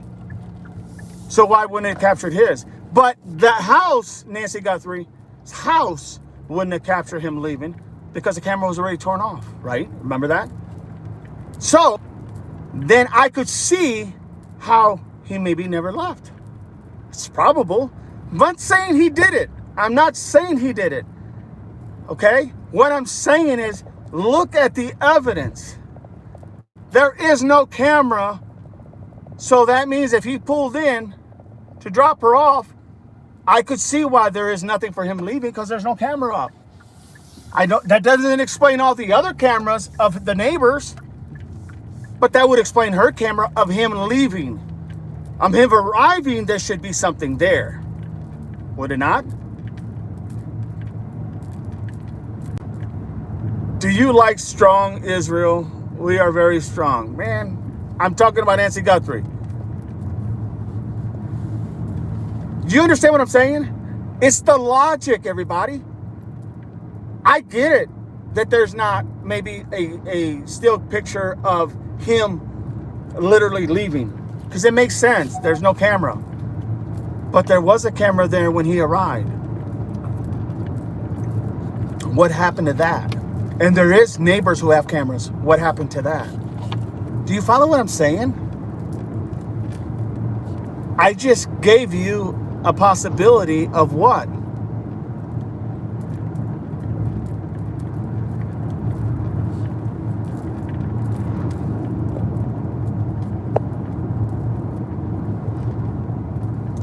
So why wouldn't it have captured his? But the house, Nancy Guthrie's house, wouldn't have captured him leaving because the camera was already torn off, right? Remember that? So then I could see how he maybe never left. It's probable. I'm not saying he did it. I'm not saying he did it. Okay? What I'm saying is, look at the evidence. There is no camera. So that means if he pulled in to drop her off, I could see why there is nothing for him leaving, because there's no camera up. That doesn't explain all the other cameras of the neighbors, but that would explain her camera of him leaving. Him arriving, there should be something there. Would it not? Do you like strong Israel? We are very strong. Man, I'm talking about Nancy Guthrie. Do you understand what I'm saying? It's the logic, everybody. I get it that there's not maybe a still picture of him literally leaving, because it makes sense. There's no camera. But there was a camera there when he arrived. What happened to that? And there is neighbors who have cameras. What happened to that? Do you follow what I'm saying? I just gave you a possibility of what?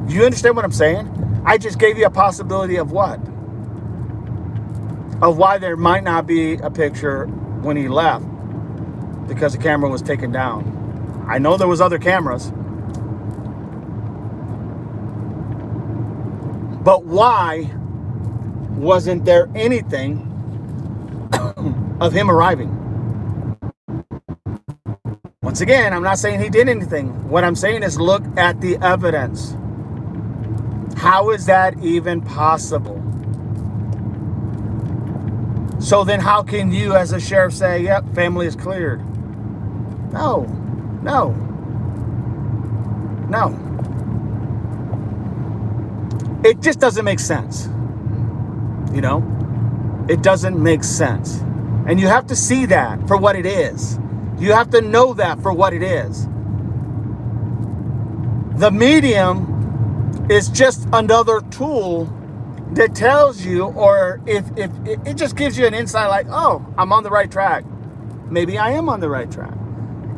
You understand what I'm saying? I just gave you a possibility of what? Of why there might not be a picture when he left, because the camera was taken down. I know there was other cameras, but why wasn't there anything of him arriving? Once again, I'm not saying he did anything. What I'm saying is look at the evidence. How is that even possible? So then how can you as a sheriff say, yep, family is cleared? No. It just doesn't make sense. You know? It doesn't make sense. And you have to see that for what it is. You have to know that for what it is. The medium is just another tool that tells you, or if it just gives you an insight like, oh, I'm on the right track. Maybe I am on the right track.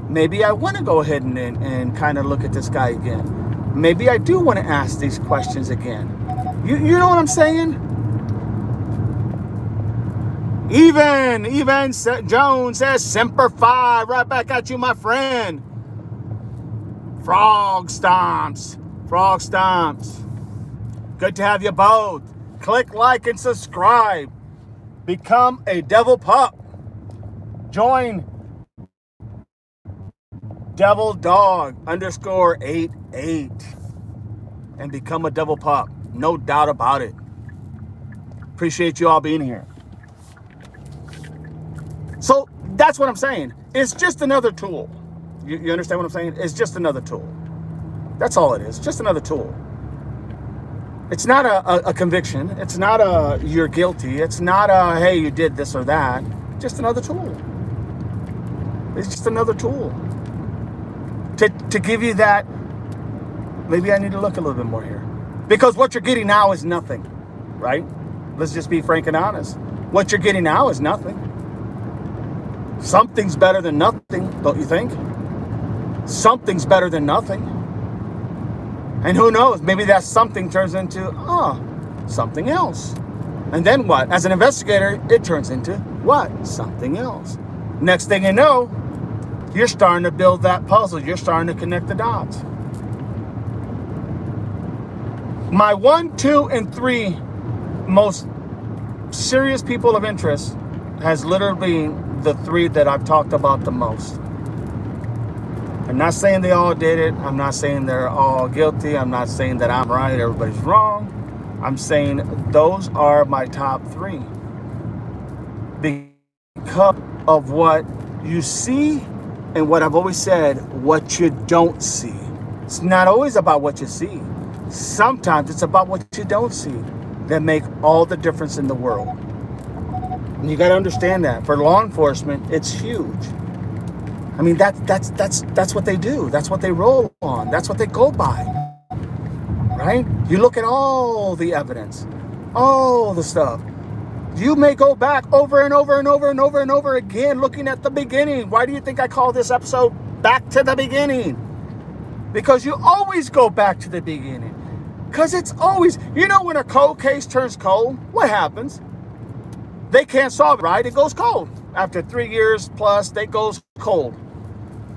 Maybe I want to go ahead and kind of look at this guy again. Maybe I do want to ask these questions again. You know what I'm saying? Even Jones says, Semper Fi, right back at you, my friend. Frog stomps. Good to have you both. Click like and subscribe. Become a devil pup. Join devil dog _88 and become a devil pup. No doubt about it. Appreciate you all being here. So that's what I'm saying. It's just another tool. You understand what I'm saying? It's just another tool. That's all it is. Just another tool. It's not a conviction. It's not a you're guilty. It's not a hey, you did this or that. Just another tool. It's just another tool. To give you that, maybe I need to look a little bit more here. Because what you're getting now is nothing, right? Let's just be frank and honest. What you're getting now is nothing. Something's better than nothing, don't you think? Something's better than nothing. And who knows, maybe that something turns into, something else. And then what? As an investigator, it turns into what? Something else. Next thing you know, you're starting to build that puzzle. You're starting to connect the dots. My 1, 2, and 3 most serious people of interest has literally been the 3 that I've talked about the most. I'm not saying they all did it. I'm not saying they're all guilty. I'm not saying that I'm right, everybody's wrong. I'm saying those are my top 3. Because of what you see and what I've always said, what you don't see. It's not always about what you see. Sometimes it's about what you don't see that make all the difference in the world. And you got to understand that. For law enforcement, it's huge. I mean, that's what they do. That's what they roll on. That's what they go by. Right? You look at all the evidence, all the stuff. You may go back over and over and over and over and over again looking at the beginning. Why do you think I call this episode Back to the Beginning? Because you always go back to the beginning. Because it's always, when a cold case turns cold, what happens? They can't solve it, right? It goes cold. After 3 years plus, it goes cold.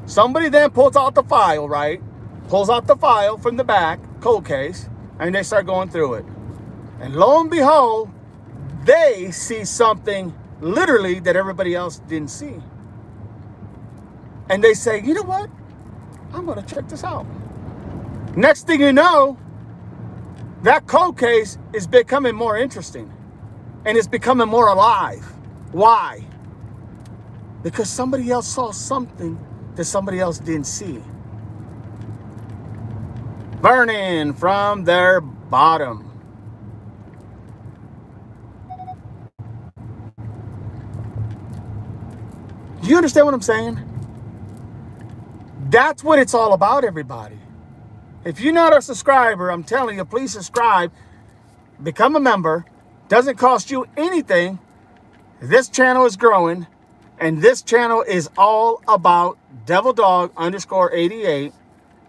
Somebody then pulls out the file, right? Pulls out the file from the back, cold case, and they start going through it. And lo and behold, they see something literally that everybody else didn't see. And they say, you know what? I'm going to check this out. Next thing you know, that cold case is becoming more interesting. And it's becoming more alive. Why? Because somebody else saw something that somebody else didn't see. Burning from their bottom. Do you understand what I'm saying? That's what it's all about, everybody. If you're not a subscriber, I'm telling you, please subscribe. Become a member. Doesn't cost you anything. This channel is growing. And this channel is all about Devil Dog _88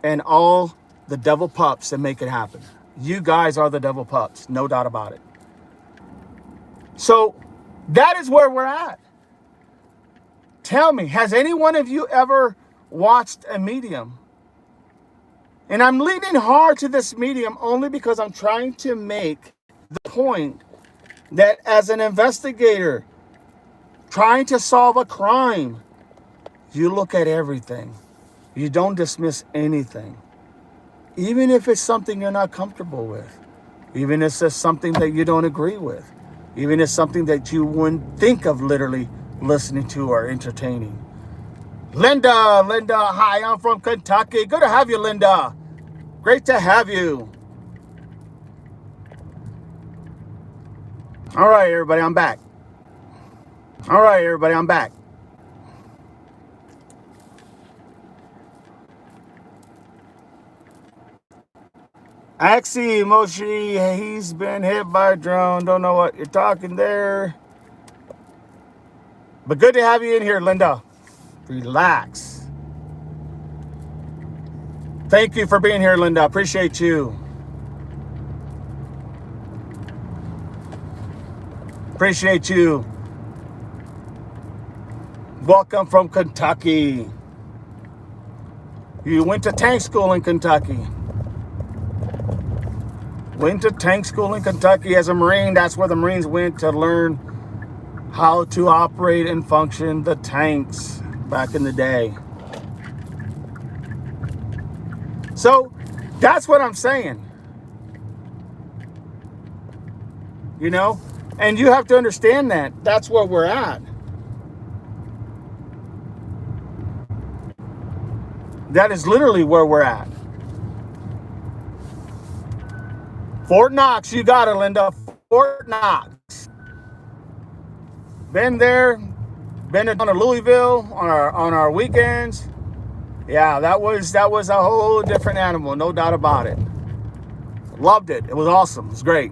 and all the devil pups that make it happen. You guys are the devil pups. No doubt about it. So that is where we're at. Tell me, has any one of you ever watched a medium? And I'm leaning hard to this medium only because I'm trying to make the point that as an investigator trying to solve a crime, you look at everything. You don't dismiss anything. Even if it's something you're not comfortable with. Even if it's something that you don't agree with. Even if it's something that you wouldn't think of literally listening to or entertaining. Linda, hi, I'm from Kentucky. Good to have you, Linda. Great to have you. All right, everybody, I'm back. Axie Moshi, he's been hit by a drone. Don't know what you're talking there. But good to have you in here, Linda. Relax. Thank you for being here, Linda. Appreciate you. Appreciate you. Welcome from Kentucky. You went to tank school in Kentucky. Went to tank school in Kentucky as a Marine. That's where the Marines went to learn how to operate and function the tanks back in the day. So that's what I'm saying. And you have to understand that that's where we're at. That is literally where we're at. Fort Knox, you got it, Linda. Fort Knox. Been there. Been down to Louisville on our weekends. Yeah, that was a whole different animal, no doubt about it. Loved it. It was awesome. It was great.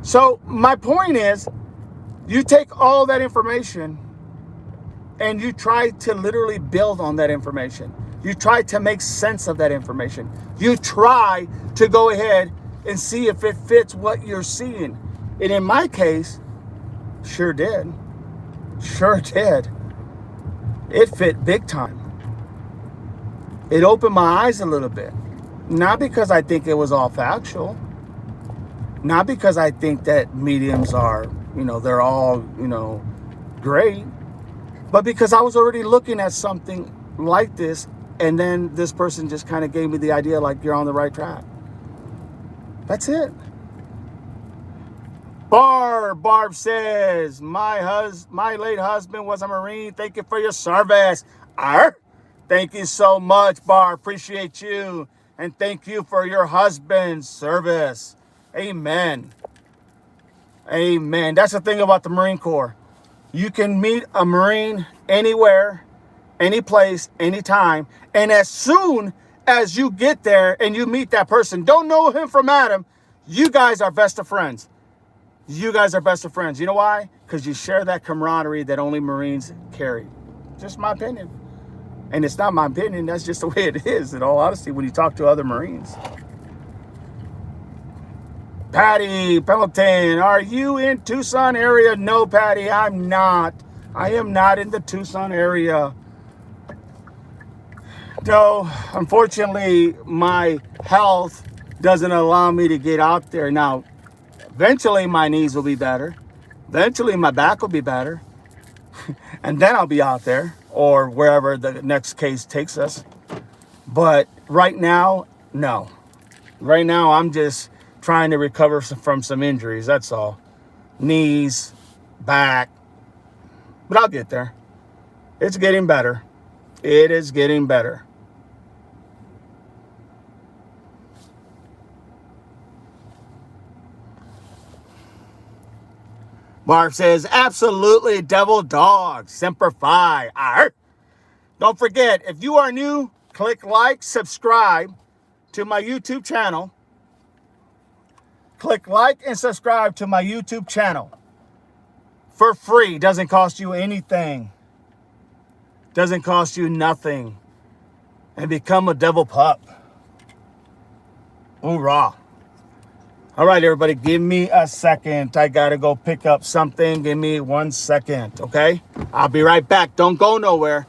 So my point is, you take all that information and you try to literally build on that information. You try to make sense of that information. You try to go ahead and see if it fits what you're seeing. And in my case, sure did. Sure did. It fit big time. It opened my eyes a little bit. Not because I think it was all factual. Not because I think that mediums are, they're all, great. But because I was already looking at something like this, and then this person just kind of gave me the idea like you're on the right track. That's it. Barb says, my late husband was a Marine. Thank you for your service. Thank you so much, Barb. Appreciate you. And thank you for your husband's service. Amen. Amen. That's the thing about the Marine Corps. You can meet a Marine anywhere, any place, anytime. And as soon as you get there and you meet that person, don't know him from Adam, you guys are best of friends. You guys are best of friends. You know why? Because you share that camaraderie that only Marines carry. Just my opinion. And it's not my opinion. That's just the way it is, in all honesty, when you talk to other Marines. Patty Pendleton, are you in Tucson area? No, Patty, I'm not. I am not in the Tucson area. No, unfortunately, my health doesn't allow me to get out there. Now, eventually my knees will be better. Eventually my back will be better. And then I'll be out there or wherever the next case takes us. But right now, no. Right now, I'm just trying to recover from some injuries. That's all. Knees, back. But I'll get there. It's getting better. It is getting better. Marv says, absolutely, devil dog. Semper Fi. Arr. Don't forget, if you are new, click like, subscribe to my YouTube channel. Click like and subscribe to my YouTube channel. For free. Doesn't cost you anything. Doesn't cost you nothing. And become a devil pup. Hoorah. All right, everybody, give me a second. I got to go pick up something. Give me 1 second, okay? I'll be right back. Don't go nowhere.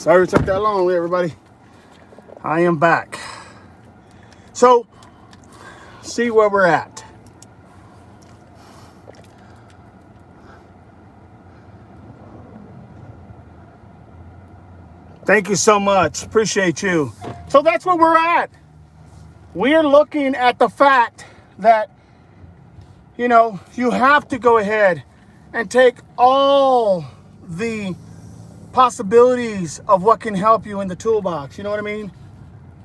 Sorry it took that long, everybody. I am back. So, see where we're at. Thank you so much. Appreciate you. So that's where we're at. We're looking at the fact that, you have to go ahead and take all the possibilities of what can help you in the toolbox. You know what I mean?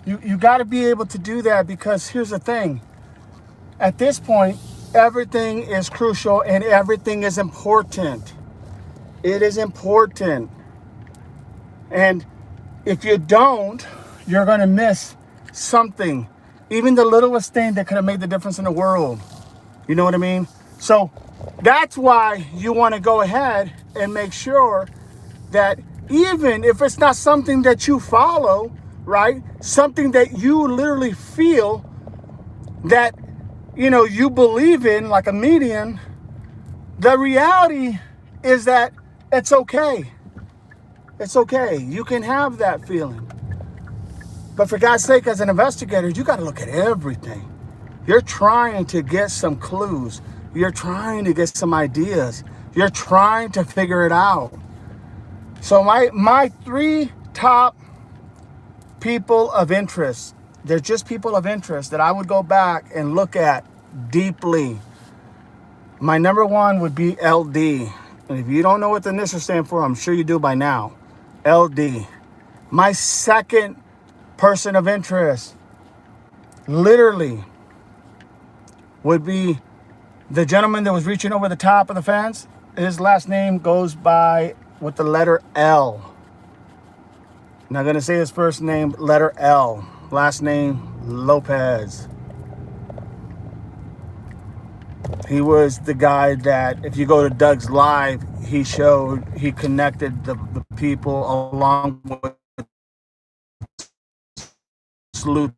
You got to be able to do that, because here's the thing. At this point, everything is crucial and everything is important. It is important. And if you don't, you're going to miss something. Even the littlest thing that could have made the difference in the world. You know what I mean? So that's why you want to go ahead and make sure that even if it's not something that you follow, right? Something that you literally feel that, you believe in, like a medium, the reality is that it's okay. It's okay. You can have that feeling. But for God's sake, as an investigator, you got to look at everything. You're trying to get some clues. You're trying to get some ideas. You're trying to figure it out. So my 3 top people of interest, they're just people of interest that I would go back and look at deeply. My number 1 would be LD. And if you don't know what the initials stand for, I'm sure you do by now. LD. My second person of interest, literally, would be the gentleman that was reaching over the top of the fence. His last name goes by with the letter L. I'm not going to say his first name, letter L. Last name, Lopez. He was the guy that, if you go to Doug's Live, he connected the people along with sleuth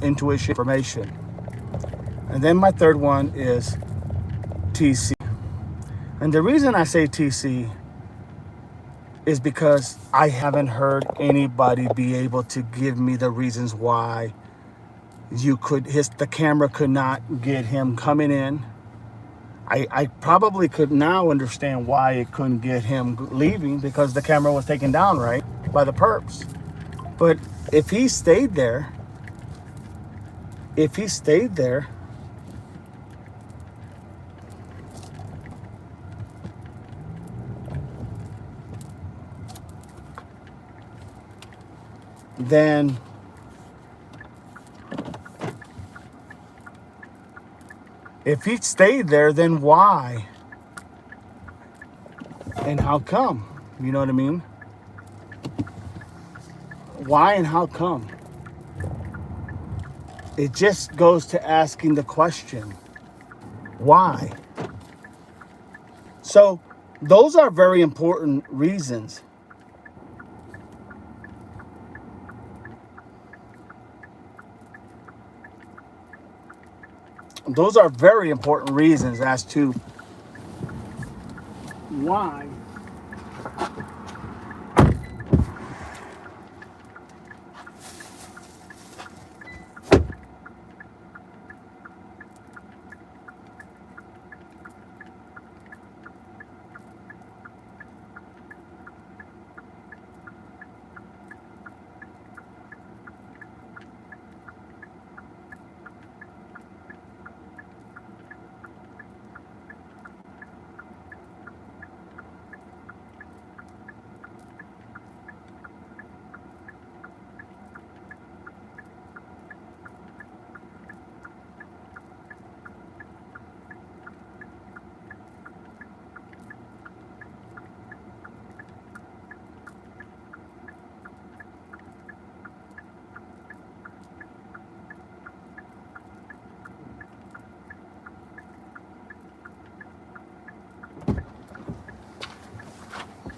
intuition information. And then my third one is TC. And the reason I say TC is because I haven't heard anybody be able to give me the reasons why the camera could not get him coming in. I probably could now understand why it couldn't get him leaving, because the camera was taken down, right, by the perps. But if he stayed there, then why? And how come? You know what I mean? Why and how come? It just goes to asking the question, why? So those are very important reasons. Those are very important reasons as to why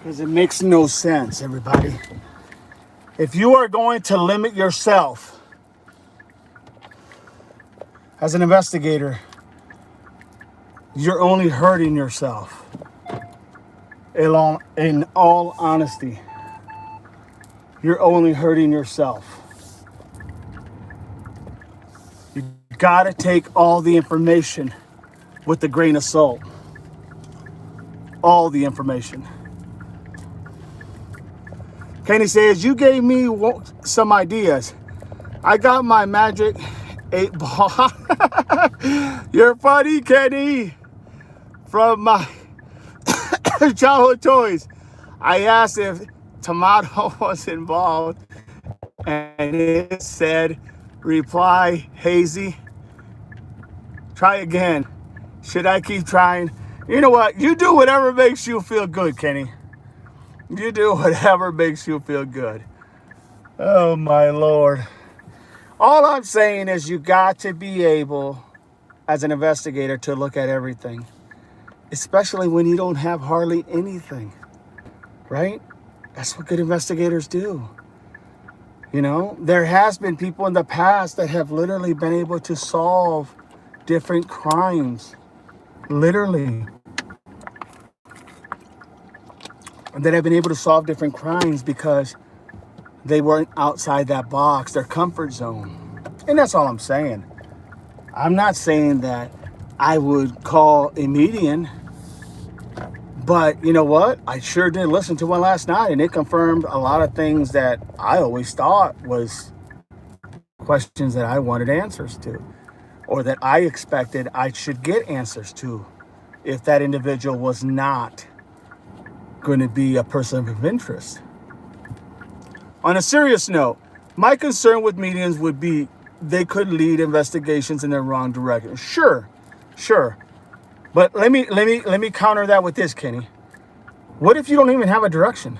because it makes no sense, everybody. If you are going to limit yourself as an investigator, you're only hurting yourself. In all honesty. you're only hurting yourself. You gotta take all the information with a grain of salt. All the information. Kenny says, you gave me some ideas. I got my magic 8-ball. You're funny, Kenny. From my childhood toys. I asked if tomato was involved, and it said, reply, hazy. Try again. Should I keep trying? You know what? You do whatever makes you feel good, Kenny. You do whatever makes you feel good. Oh, my Lord. All I'm saying is you got to be able, as an investigator, to look at everything, especially when you don't have hardly anything, right? That's what good investigators do. You know, there has been people in the past that have literally been able to solve different crimes, literally. That have been able to solve different crimes because they weren't outside that box, their comfort zone. And that's all I'm saying. I'm not saying that I would call a medium, but you know what? I sure did listen to one last night, and it confirmed a lot of things that I always thought was questions that I wanted answers to, or that I expected I should get answers to if that individual was not going to be a person of interest. On a serious note, my concern with mediums would be they could lead investigations in the wrong direction. Sure. But let me counter that with this, Kenny. What if you don't even have a direction?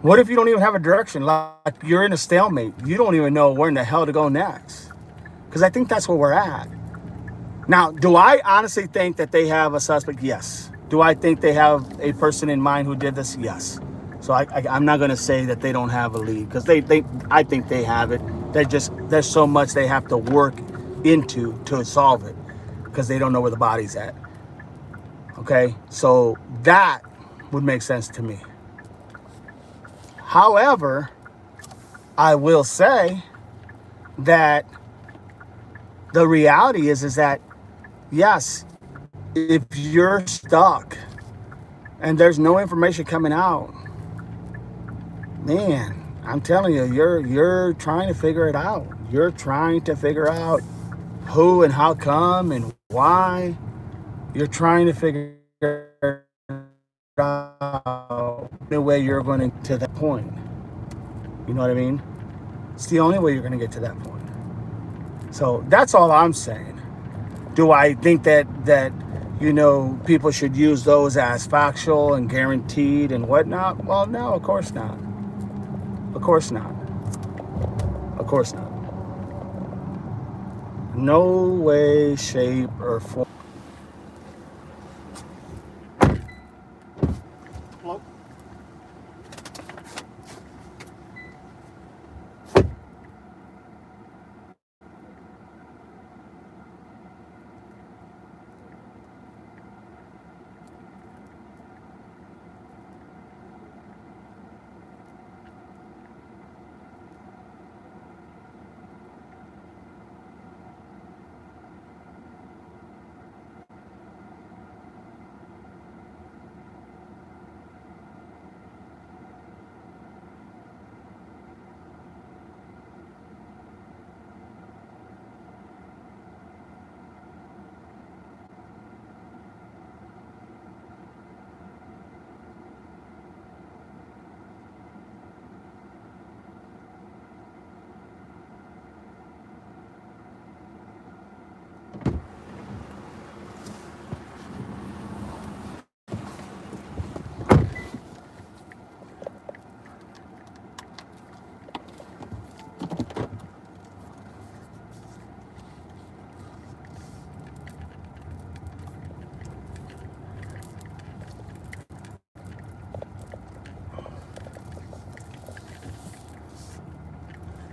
What if you don't even have a direction? Like you're in a stalemate. You don't even know where in the hell to go next. Because I think that's where we're at. Now, do I honestly think that they have a suspect? Yes. Do I think they have a person in mind who did this? Yes. So I'm not going to say that they don't have a lead, because I think they have it. There's so much they have to work into to solve it, because they don't know where the body's at. Okay, so that would make sense to me. However, I will say that the reality is that, yes, if you're stuck and there's no information coming out, man, I'm telling you, you're trying to figure it out. You're trying to figure out who and how come and why. You're trying to figure out the way you're going to that point. You know what I mean? It's the only way you're going to get to that point. So that's all I'm saying. Do I think that people should use those as factual and guaranteed and whatnot? Well, no, of course not. Of course not. Of course not. No way, shape, or form. Hello?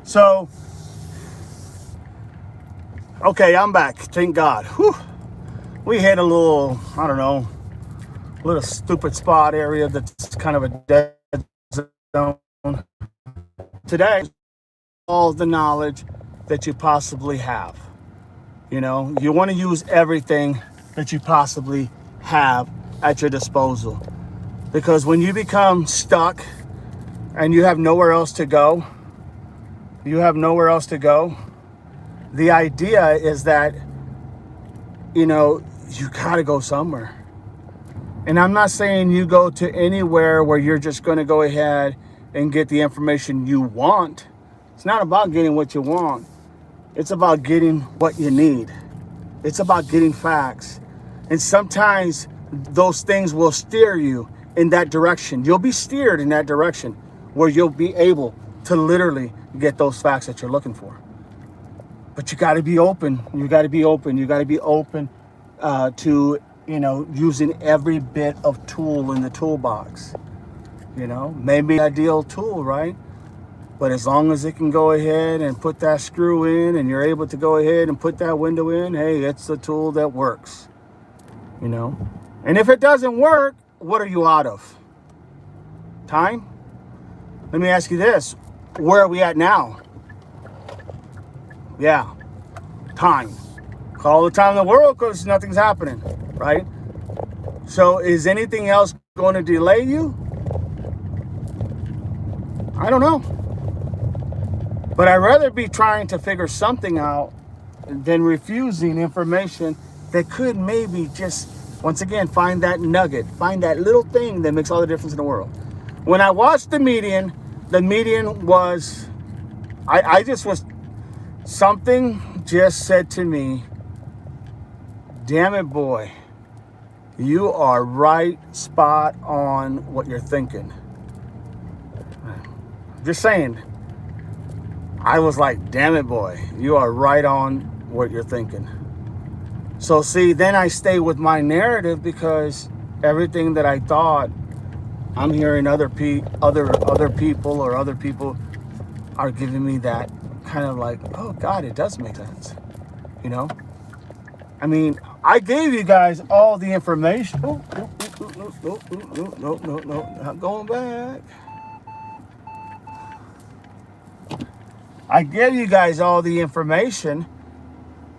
So, okay, I'm back. Thank God. Whew. We had a little, I don't know, little stupid spot area that's kind of a dead today, all the knowledge that you possibly have. You know, you want to use everything that you possibly have at your disposal. Because when you become stuck and you have nowhere else to go, the idea is that, you know, you got to go somewhere. And I'm not saying you go to anywhere where you're just going to go ahead and get the information you want. It's not about getting what you want. It's about getting what you need. It's about getting facts. And sometimes those things will steer you in that direction. You'll be steered in that direction where you'll be able to literally get those facts that you're looking for. But you got to be open. You got to be open. You got to be open to, you know, using every bit of tool in the toolbox. You know, maybe ideal tool, right? But as long as it can go ahead and put that screw in and you're able to go ahead and put that window in, hey, it's the tool that works, you know? And if it doesn't work, what are you out of? Time? Let me ask you this. Where are we at now? Yeah, time. Call the time in the world because nothing's happening, right? So is anything else going to delay you? I don't know. But I'd rather be trying to figure something out than refusing information that could maybe just, once again, find that nugget, find that little thing that makes all the difference in the world. When I watched the median was, I just was, something just said to me, damn it, boy, you are right spot on what you're thinking. Just saying. I was like, damn it, boy, you are right on what you're thinking. So see, then I stay with my narrative because everything that I thought, I'm hearing other people are giving me that kind of like, oh God, it does make sense. You know? I mean, I gave you guys all the information. No, not going back. I gave you guys all the information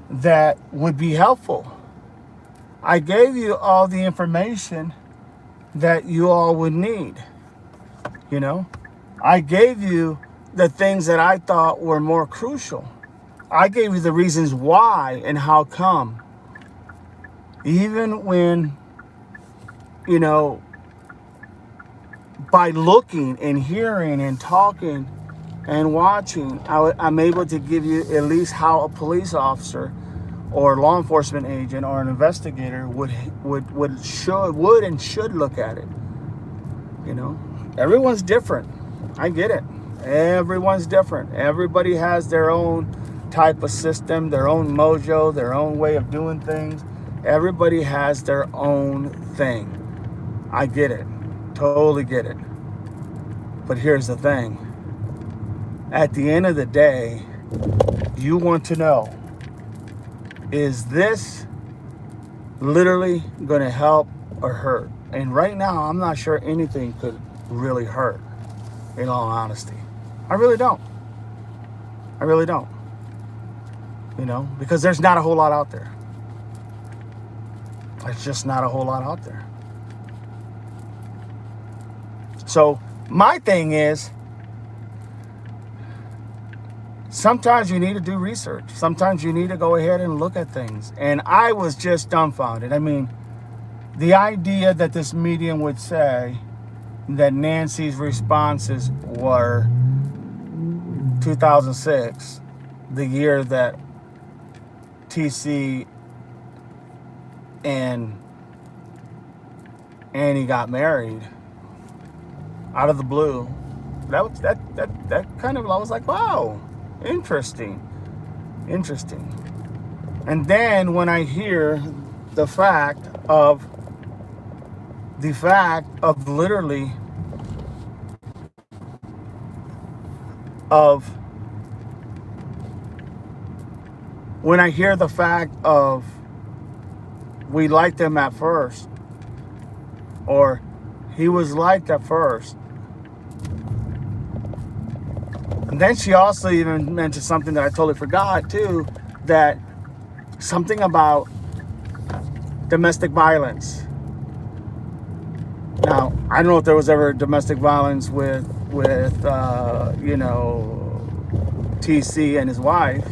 that would be helpful. I gave you all the information that you all would need. You know, I gave you the things that I thought were more crucial. I gave you the reasons why and how come. Even when, you know, by looking and hearing and talking and watching, I'm able to give you at least how a police officer or law enforcement agent or an investigator would and should look at it. You know, everyone's different. I get it. Everyone's different. Everybody has their own type of system, their own mojo, their own way of doing things. Everybody has their own thing. I get it. Totally get it. But here's the thing. At the end of the day, you want to know, is this literally going to help or hurt? And right now, I'm not sure anything could really hurt, in all honesty. I really don't. I really don't. You know, because there's not a whole lot out there. There's just not a whole lot out there. So my thing is, sometimes you need to do research. Sometimes you need to go ahead and look at things. And I was just dumbfounded. I mean, the idea that this medium would say that Nancy's responses were 2006, the year that TC and Annie got married, out of the blue. That kind of, I was like, wow, interesting. And then when I hear the fact of literally of when I hear the fact of we liked him at first, or he was liked at first, then she also even mentioned something that I totally forgot too, that something about domestic violence. Now, I don't know if there was ever domestic violence with TC and his wife.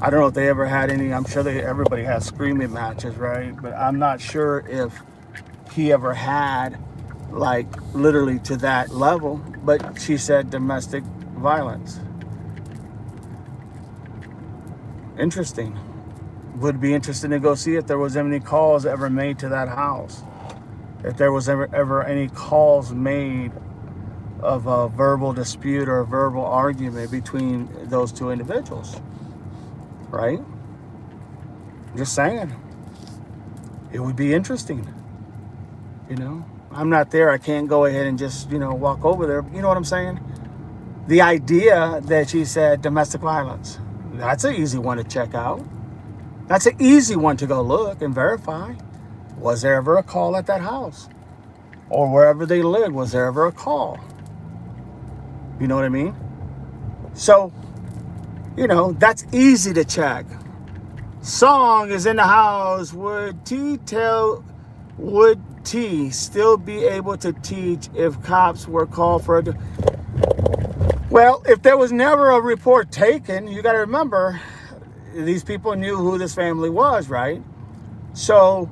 I don't know if they ever had any. I'm sure everybody has screaming matches, right? But I'm not sure if he ever had, like, literally to that level. But she said domestic violence. Interesting. Would be interesting to go see if there was any calls ever made to that house. If there was ever any calls made of a verbal dispute or a verbal argument between those two individuals. Right? Just saying. It would be interesting. I'm not there. I can't go ahead and just, walk over there. You know what I'm saying? The idea that she said domestic violence, that's an easy one to check out. That's an easy one to go look and verify. Was there ever a call at that house? Or wherever they lived, was there ever a call? You know what I mean? So, that's easy to check. Song is in the house. Would T still be able to teach if cops were called for a... Well, if there was never a report taken, you got to remember, these people knew who this family was, right? So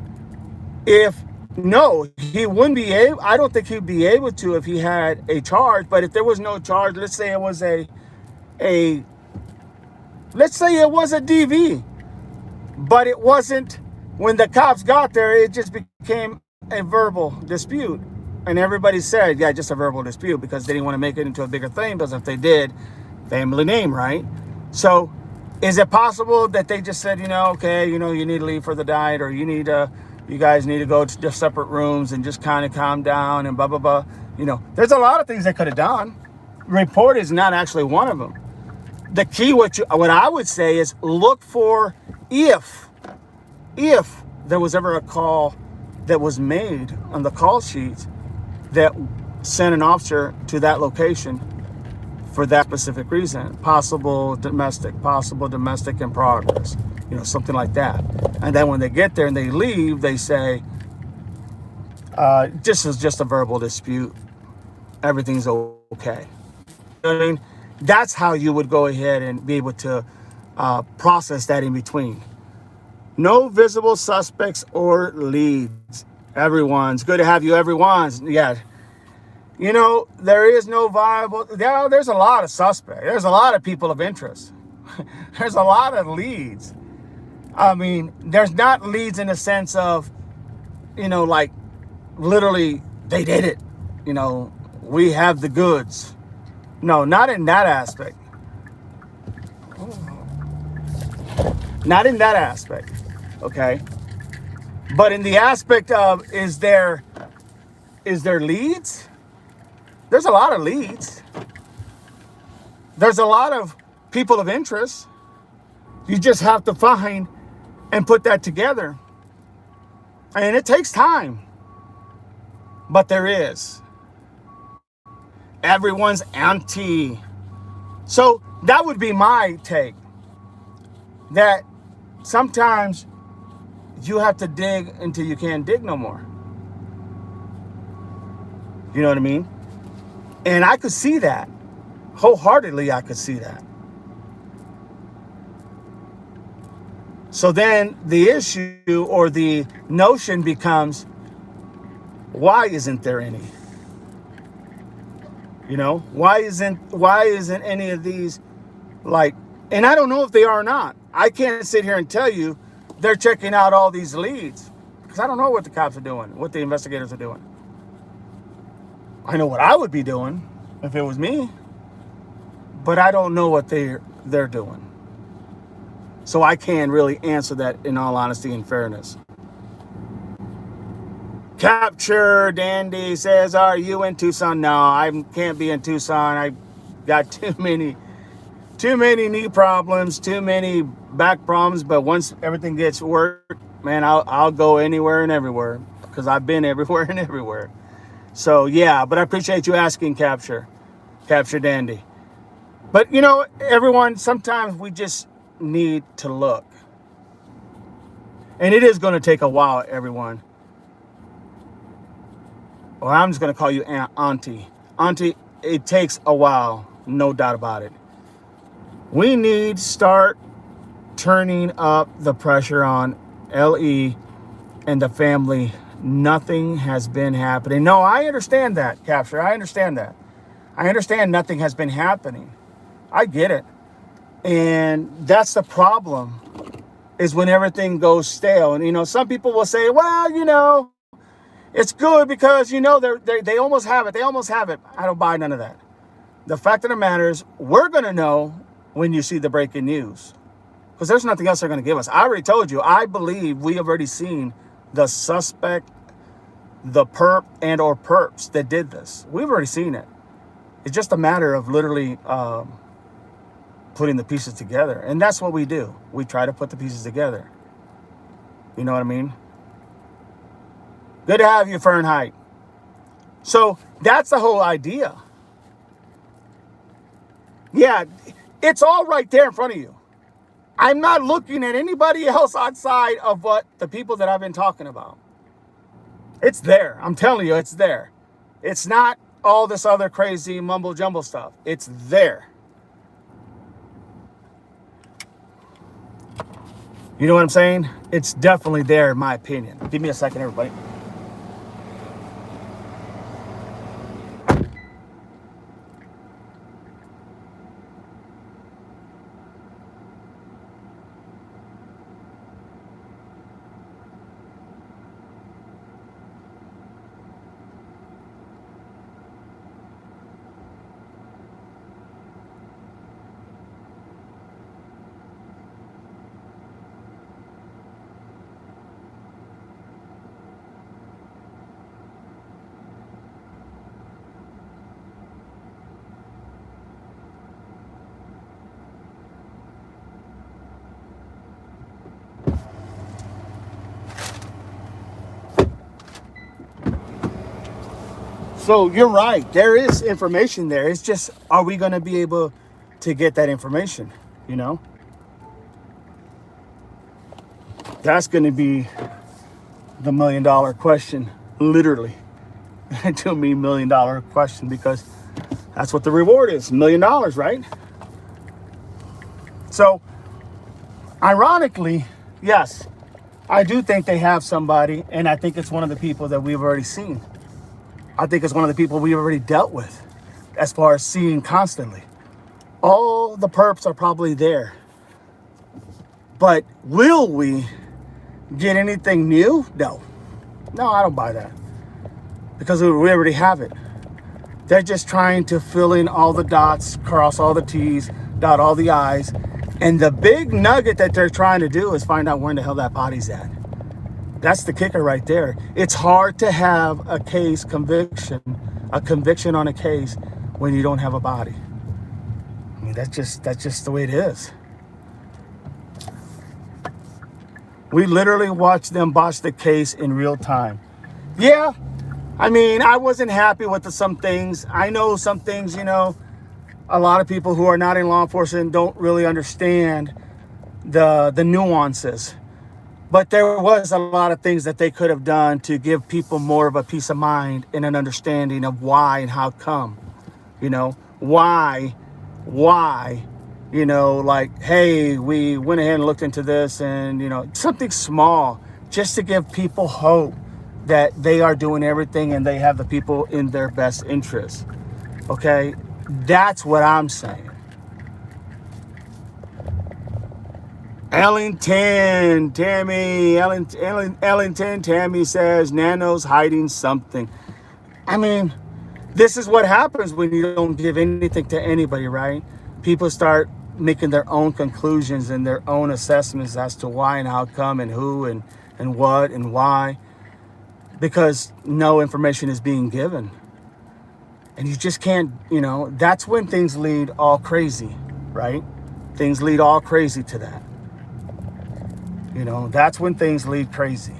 he wouldn't be able, I don't think he'd be able to if he had a charge. But if there was no charge, let's say it was let's say it was a DV, but it wasn't, when the cops got there, it just became a verbal dispute. And everybody said, yeah, just a verbal dispute, because they didn't want to make it into a bigger thing, because if they did, family name, right? So is it possible that they just said, okay, you need to leave for the night, or you guys need to go to just separate rooms and just kind of calm down and blah, blah, blah. There's a lot of things they could have done. Report is not actually one of them. The key, what I would say is look for if there was ever a call that was made on the call sheets that sent an officer to that location for that specific reason. Possible domestic in progress, something like that. And then when they get there and they leave, they say, this is just a verbal dispute. Everything's okay. You know what I mean? That's how you would go ahead and be able to process that in between. No visible suspects or leads. Everyone's good to have you. Everyone's, yeah. There is no viable. There's a lot of suspects. There's a lot of people of interest. There's a lot of leads. I mean, there's not leads in the sense of, like literally they did it. We have the goods. No, not in that aspect. Not in that aspect. Okay. But in the aspect of, is there leads? There's a lot of leads. There's a lot of people of interest. You just have to find and put that together. And it takes time. But there is. Everyone's anti. So that would be my take. That sometimes you have to dig until you can't dig no more. You know what I mean? And I could see that. Wholeheartedly, I could see that. So then the issue or the notion becomes, why isn't there any? Why isn't any of these, like, and I don't know if they are or not. I can't sit here and tell you they're checking out all these leads, because I don't know what the cops are doing, what the investigators are doing. I know what I would be doing if it was me, but I don't know what they're doing. So I can't really answer that in all honesty and fairness. Capture Dandy says, are you in Tucson? No, I can't be in Tucson. I got too many knee problems, too many back problems. But once everything gets worked, man, I'll go anywhere and everywhere, because I've been everywhere and everywhere. So yeah, but I appreciate you asking, Capture Dandy. But you know, everyone, sometimes we just need to look. And it is going to take a while, everyone. Well, I'm just going to call you Auntie. Auntie, it takes a while, no doubt about it. We need to start turning up the pressure on LE and the family. Nothing has been happening. No, I understand that, Capture. I understand that. I understand nothing has been happening. I get it. And that's the problem, is when everything goes stale. And, you know, some people will say, well, you know, it's good because, you know, they almost have it. They almost have it. I don't buy none of that. The fact of the matter is, we're going to know when you see the breaking news, because there's nothing else they're going to give us. I already told you, I believe we have already seen the suspect, the perp and or perps that did this. We've already seen it. It's just a matter of literally putting the pieces together. And that's what we do. We try to put the pieces together. You know what I mean? Good to have you, Fahrenheit. So that's the whole idea. Yeah, it's all right there in front of you. I'm not looking at anybody else outside of what the people that I've been talking about. It's there. I'm telling you, it's there. It's not all this other crazy mumble jumble stuff. It's there. You know what I'm saying? It's definitely there, in my opinion. Give me a second, everybody. So you're right. There is information there. It's just, are we going to be able to get that information? You know, that's going to be the $1 million question, literally. To me, $1 million question, because that's what the reward is, $1 million, right? So, ironically, yes, I do think they have somebody, and I think it's one of the people that we've already seen. I think it's one of the people we've already dealt with, as far as seeing constantly. All the perps are probably there. But will we get anything new? No. No, I don't buy that. Because we already have it. They're just trying to fill in all the dots, cross all the T's, dot all the I's. And the big nugget that they're trying to do is find out where the hell that body's at. That's the kicker right there. It's hard to have a conviction on a case when you don't have a body. I mean, that's just the way it is. We literally watched them botch the case in real time. Yeah, I mean, I wasn't happy with some things. I know some things, you know, a lot of people who are not in law enforcement don't really understand the nuances. But there was a lot of things that they could have done to give people more of a peace of mind and an understanding of why and how come. You know, why, you know, like, hey, we went ahead and looked into this, and, you know, something small just to give people hope that they are doing everything and they have the people in their best interest. Okay, that's what I'm saying. Ellington Tammy says Nano's hiding something. I mean, this is what happens when you don't give anything to anybody, right? People start making their own conclusions and their own assessments as to why and how come and who and what and why, because no information is being given. And you just can't, you know, that's when things lead all crazy, right? Things lead all crazy to that. You know, that's when things lead crazy.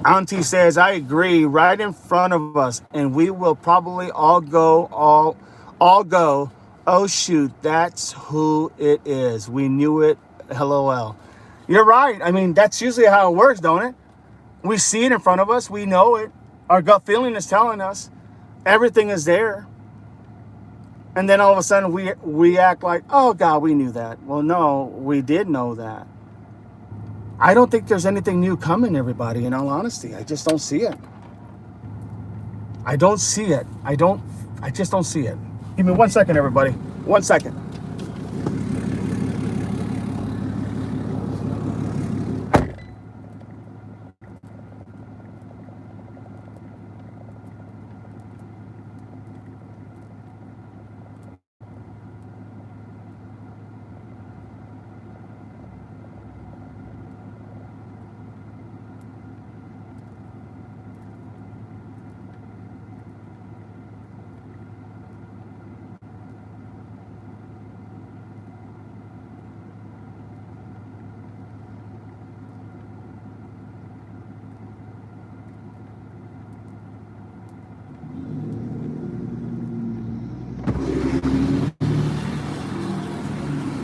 Auntie says, I agree, right in front of us, and we will probably all go. Oh shoot, that's who it is. We knew it. LOL. You're right. I mean, that's usually how it works, don't it? We see it in front of us. We know it. Our gut feeling is telling us everything is there. And then all of a sudden we act like, oh God, we knew that. Well, no, we did know that. I don't think there's anything new coming, everybody, in all honesty. I just don't see it. I don't see it. I just don't see it. Give me 1 second, everybody. 1 second.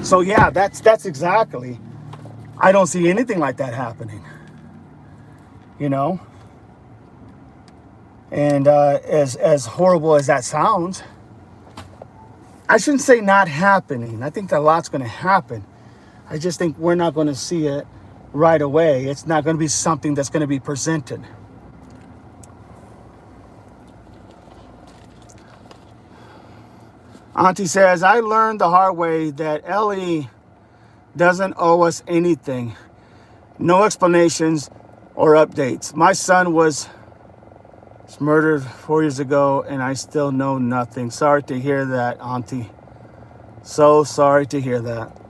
So yeah, that's exactly. I don't see anything like that happening. You know? And as horrible as that sounds, I shouldn't say not happening. I think a lot's going to happen. I just think we're not going to see it right away. It's not going to be something that's going to be presented. Auntie says, I learned the hard way that Ellie doesn't owe us anything. No explanations or updates. My son was murdered 4 years ago and I still know nothing. Sorry to hear that, Auntie. So sorry to hear that.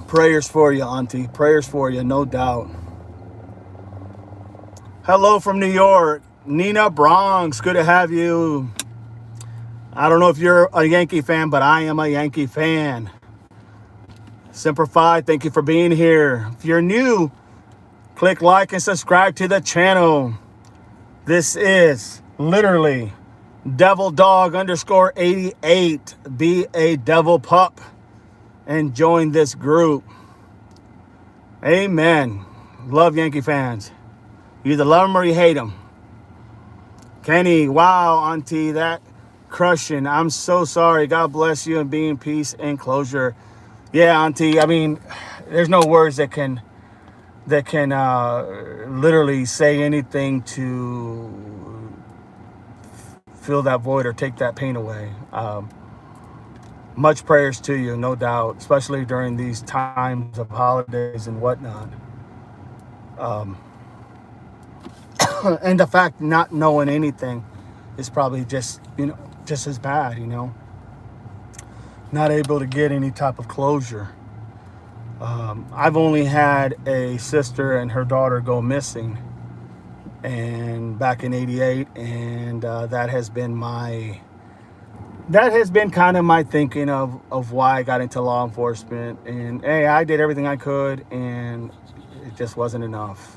Prayers for you, Auntie. Prayers for you, no doubt. Hello from New York. Nina Bronx, good to have you. I don't know if you're a Yankee fan, but I am a Yankee fan. Semper Fi, thank you for being here. If you're new, click like and subscribe to the channel. This is literally Devil Dog _88. Be a devil pup and join this group. Amen. Love Yankee fans. You either love them or you hate them. Kenny, wow, Auntie, that crushing. I'm so sorry. God bless you and be in peace and closure. Yeah, Auntie, I mean, there's no words that can literally say anything to fill that void or take that pain away. Much prayers to you, no doubt, especially during these times of holidays and whatnot. And the fact not knowing anything is probably just as bad, not able to get any type of closure. I've only had a sister and her daughter go missing, and back in '88, and that has been kind of my thinking of why I got into law enforcement. And hey, I did everything I could, and it just wasn't enough.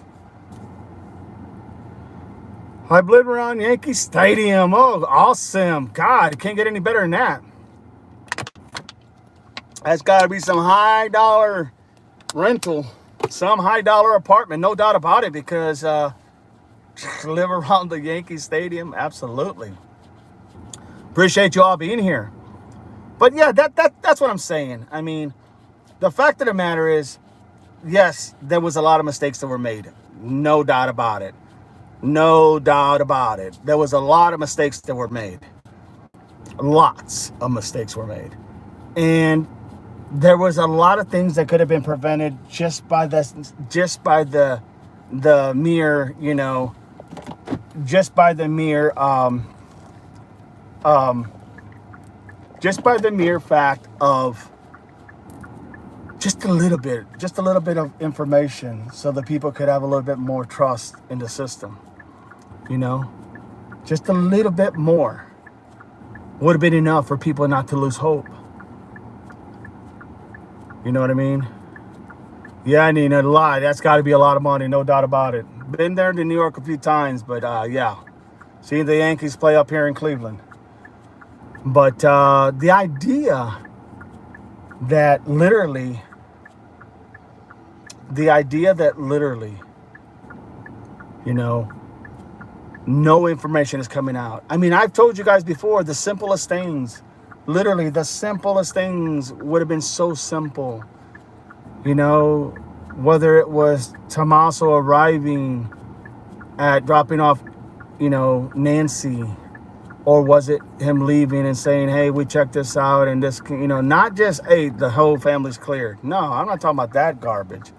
I lived around Yankee Stadium. Oh, awesome. God, it can't get any better than that. That's got to be some high dollar rental, some high dollar apartment, no doubt about it, because live around the Yankee Stadium, absolutely. Appreciate you all being here. But yeah, that's what I'm saying. I mean, the fact of the matter is, yes, there was a lot of mistakes that were made. No doubt about it. No doubt about it. There was a lot of mistakes that were made. Lots of mistakes were made. And there was a lot of things that could have been prevented just by the mere, just by the mere fact of just a little bit of information, so that people could have a little bit more trust in the system. Just a little bit more would have been enough for people not to lose hope. You know what I mean? Yeah, I mean, a lot. That's got to be a lot of money, no doubt about it. Been there to New York a few times, but yeah, seeing the Yankees play up here in Cleveland. But the idea that literally, the idea that literally, you know, no information is coming out. I mean, I've told you guys before, the simplest things, literally the simplest things would have been so simple. You know, whether it was Tommaso arriving at dropping off, Nancy, or was it him leaving and saying, hey, we checked this out and this, not just, hey, the whole family's cleared. No, I'm not talking about that garbage.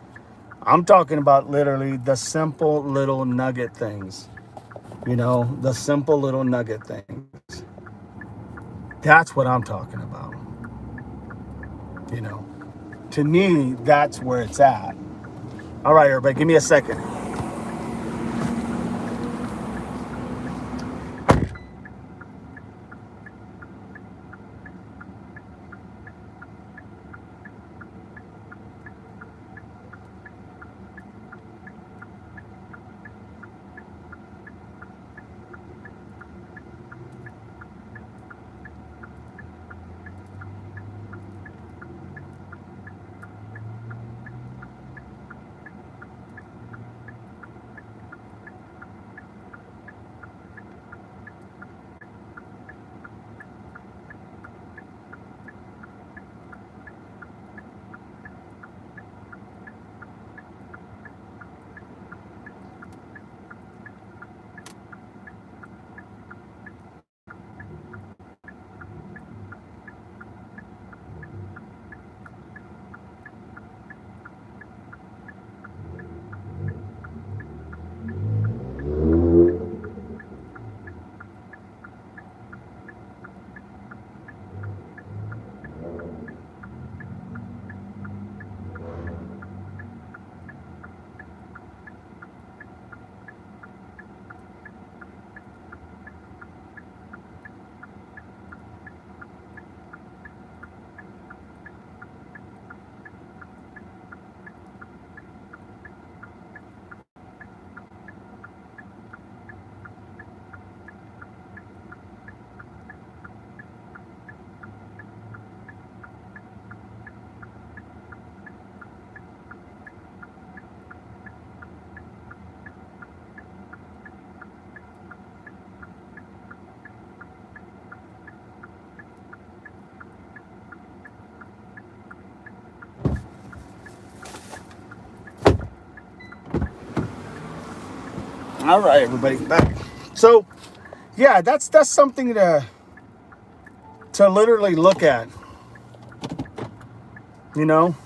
I'm talking about literally the simple little nugget things, the simple little nugget things. That's what I'm talking about. You know, to me, that's where it's at. All right, everybody, give me a second. All right, everybody, back. So, yeah, that's something to literally look at. You know,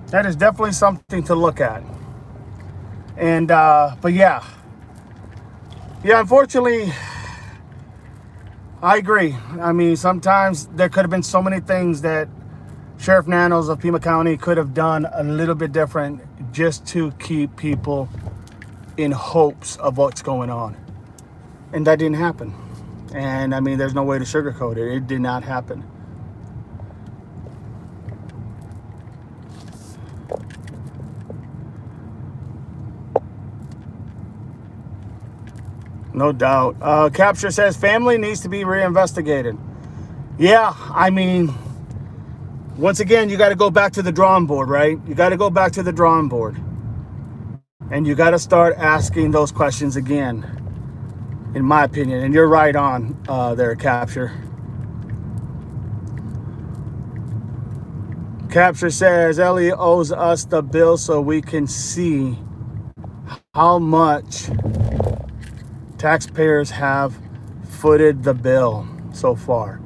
that is definitely something to look at. And but yeah, unfortunately, I agree. I mean, sometimes there could have been so many things that Sheriff Nanos of Pima County could have done a little bit different just to keep people in hopes of what's going on. And that didn't happen. And I mean, there's no way to sugarcoat it. It did not happen. No doubt. Capture says family needs to be reinvestigated. Yeah, I mean, once again, you got to go back to the drawing board, right? You got to go back to the drawing board. And you got to start asking those questions again, in my opinion. And you're right on there, Capture. Capture says Elliot owes us the bill so we can see how much taxpayers have footed the bill so far.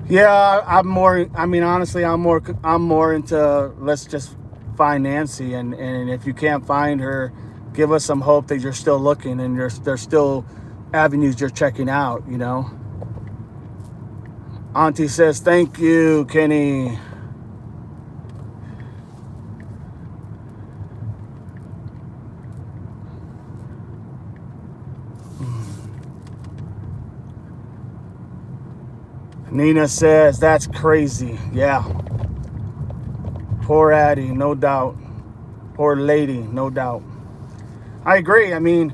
Yeah, I'm more. I mean, honestly, I'm more into let's just find Nancy, and if you can't find her, give us some hope that you're still looking and there's still avenues you're checking out. Auntie says thank you, Kenny. Nina says, that's crazy. Yeah. Poor Addie, no doubt. Poor lady, no doubt. I agree. I mean,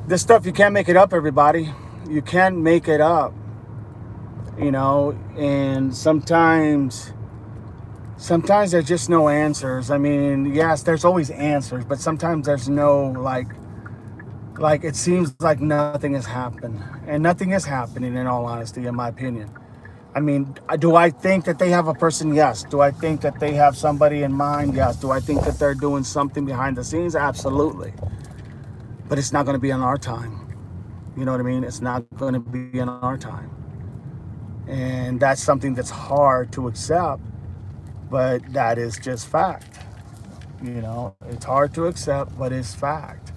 this stuff, you can't make it up, everybody. You can't make it up, and sometimes there's just no answers. I mean, yes, there's always answers, but sometimes there's no, like it seems like nothing has happened. And nothing is happening, in all honesty, in my opinion. I mean, do I think that they have a person? Yes. Do I think that they have somebody in mind? Yes. Do I think that they're doing something behind the scenes? Absolutely. But it's not going to be on our time. You know what I mean? It's not going to be on our time. And that's something that's hard to accept, but that is just fact. It's hard to accept, but it's fact.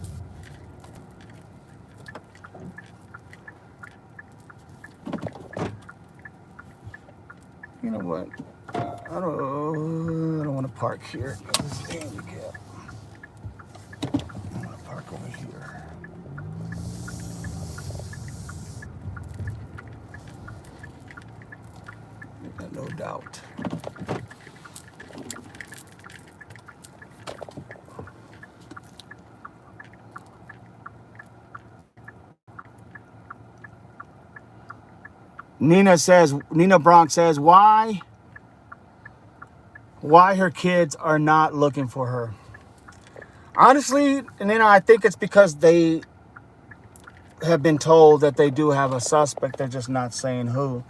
You know what? I don't want to park here. This is handicap. I want to park over here. No doubt. Nina Bronx says, why her kids are not looking for her. Honestly, Nina, I think it's because they have been told that they do have a suspect. They're just not saying who.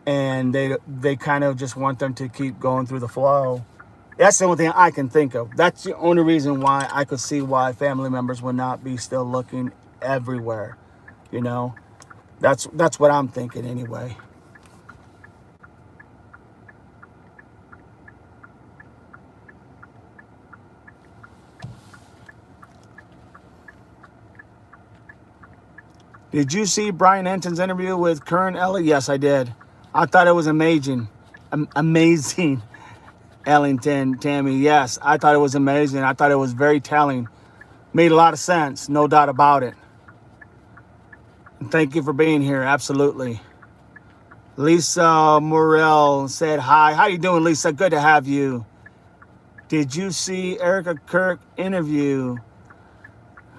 And they kind of just want them to keep going through the flow. That's the only thing I can think of. That's the only reason why I could see why family members would not be still looking everywhere. That's what I'm thinking anyway. Did you see Brian Enton's interview with Kern Ellie? Yes, I did. I thought it was amazing. Amazing. Ellington, Tammy, yes. I thought it was amazing. I thought it was very telling. Made a lot of sense, no doubt about it. And thank you for being here, absolutely. Lisa Morrell said hi. How you doing, Lisa? Good to have you. Did you see Erica Kirk interview?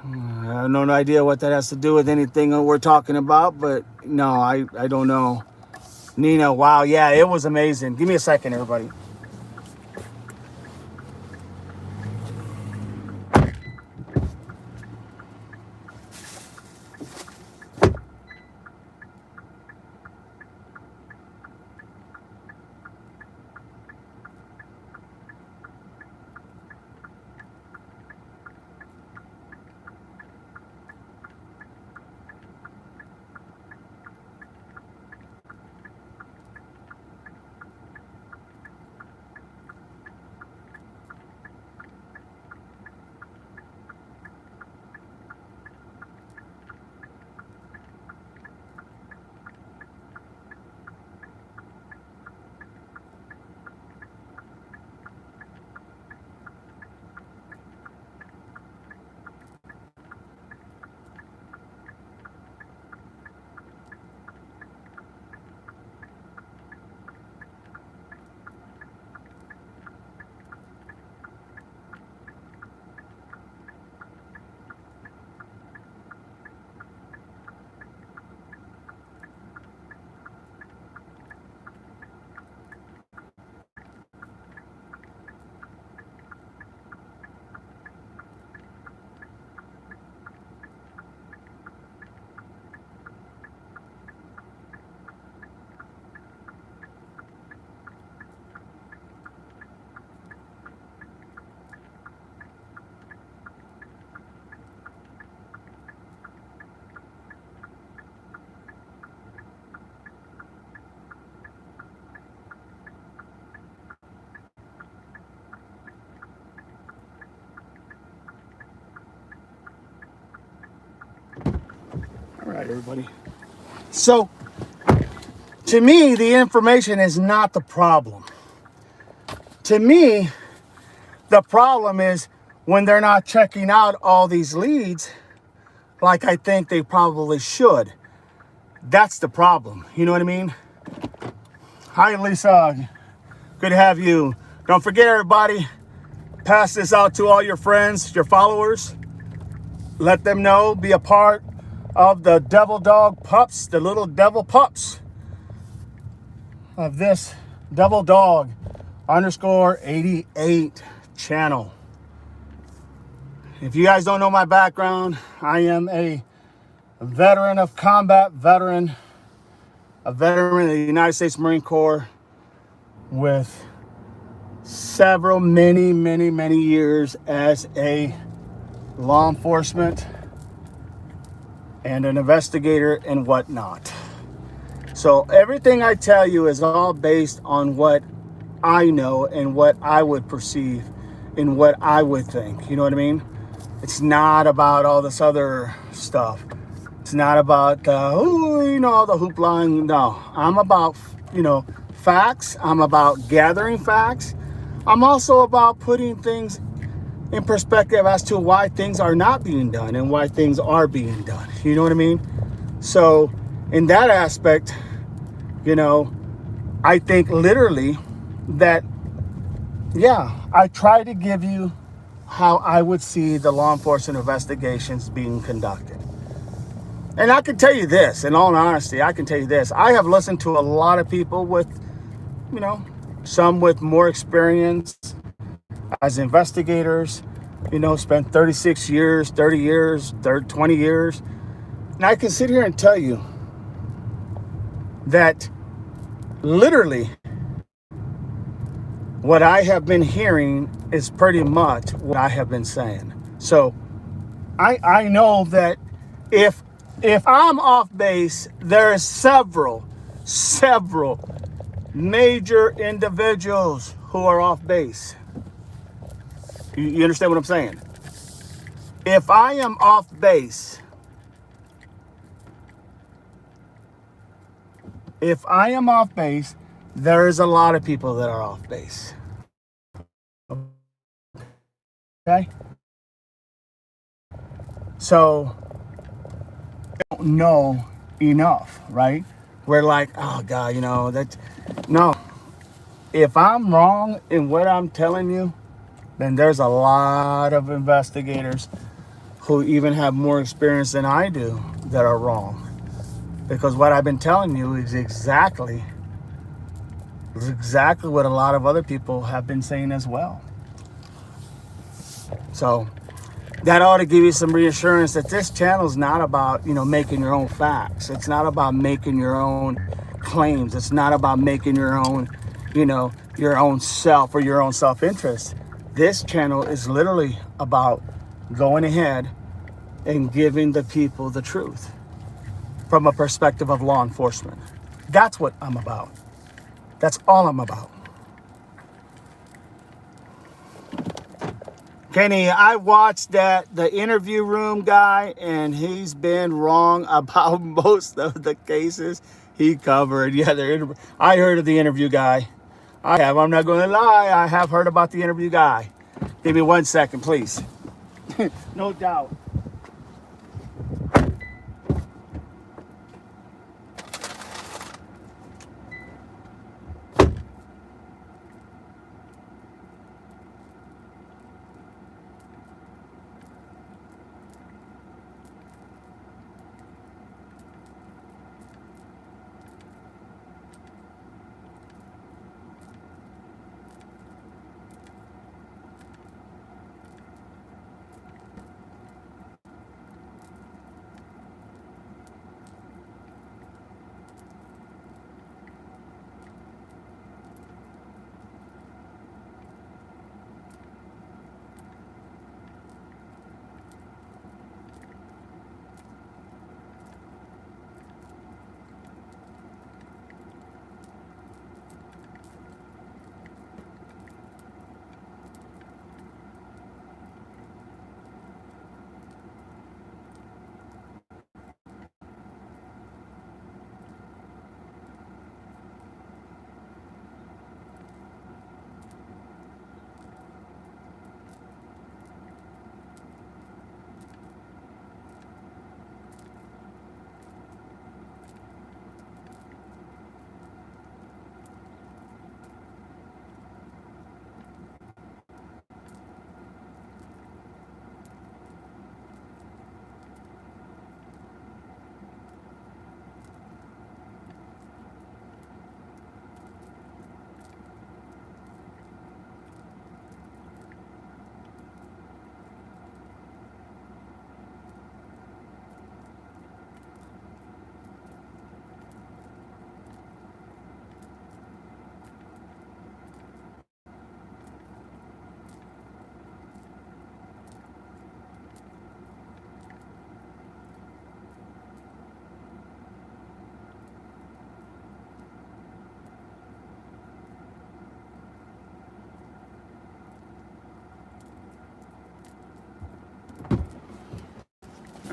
I have no idea what that has to do with anything that we're talking about, but no, I don't know. Nina, wow, yeah, it was amazing. Give me a second, everybody. All right, everybody. So, to me, the information is not the problem. To me, the problem is when they're not checking out all these leads like I think they probably should. That's the problem. You know what I mean? Hi, Lisa. Good to have you. Don't forget, everybody, pass this out to all your friends, your followers. Let them know, be a part of the Devil Dog Pups, the little devil pups of this Devil Dog _88 channel. If you guys don't know my background, I am a veteran of combat, a veteran of the United States Marine Corps with many years as a law enforcement and an investigator and whatnot. So everything I tell you is all based on what I know and what I would perceive and what I would think. You know what I mean? It's not about all this other stuff. It's not about, all the hoopla. No, I'm about, facts. I'm about gathering facts. I'm also about putting things in perspective as to why things are not being done and why things are being done. You know what I mean? So in that aspect, I think literally that, I try to give you how I would see the law enforcement investigations being conducted. And I can tell you this, in all honesty, I can tell you this. I have listened to a lot of people with, some with more experience as investigators, spent 36 years, 30 years, 20 years. And I can sit here and tell you that literally what I have been hearing is pretty much what I have been saying. So I know that if I'm off base, there are several major individuals who are off base. You understand what I'm saying? If I am off base, there's a lot of people that are off base. Okay? So, I don't know enough, right? We're like, oh God, no. If I'm wrong in what I'm telling you, then there's a lot of investigators who even have more experience than I do that are wrong. Because what I've been telling you is exactly what a lot of other people have been saying as well. So that ought to give you some reassurance that this channel is not about, making your own facts. It's not about making your own claims. It's not about making your own, your own self or your own self-interest. This channel is literally about going ahead and giving the people the truth from a perspective of law enforcement. That's what I'm about. That's all I'm about. Kenny, I watched the interview room guy, and he's been wrong about most of the cases he covered. Yeah, I heard of the interview guy. I'm not going to lie. I have heard about the interview guy. Give me 1 second, please. No doubt.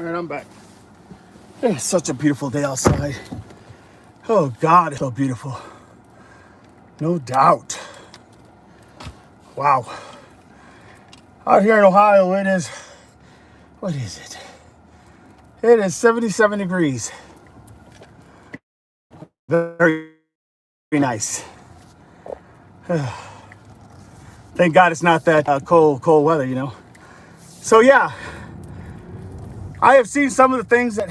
All right, I'm back. It's such a beautiful day outside. Oh God, it's so beautiful. No doubt. Wow. Out here in Ohio, it is, what is it? It is 77 degrees. Very, very nice. Thank God it's not that cold weather, you know. So yeah, I have seen some of the things that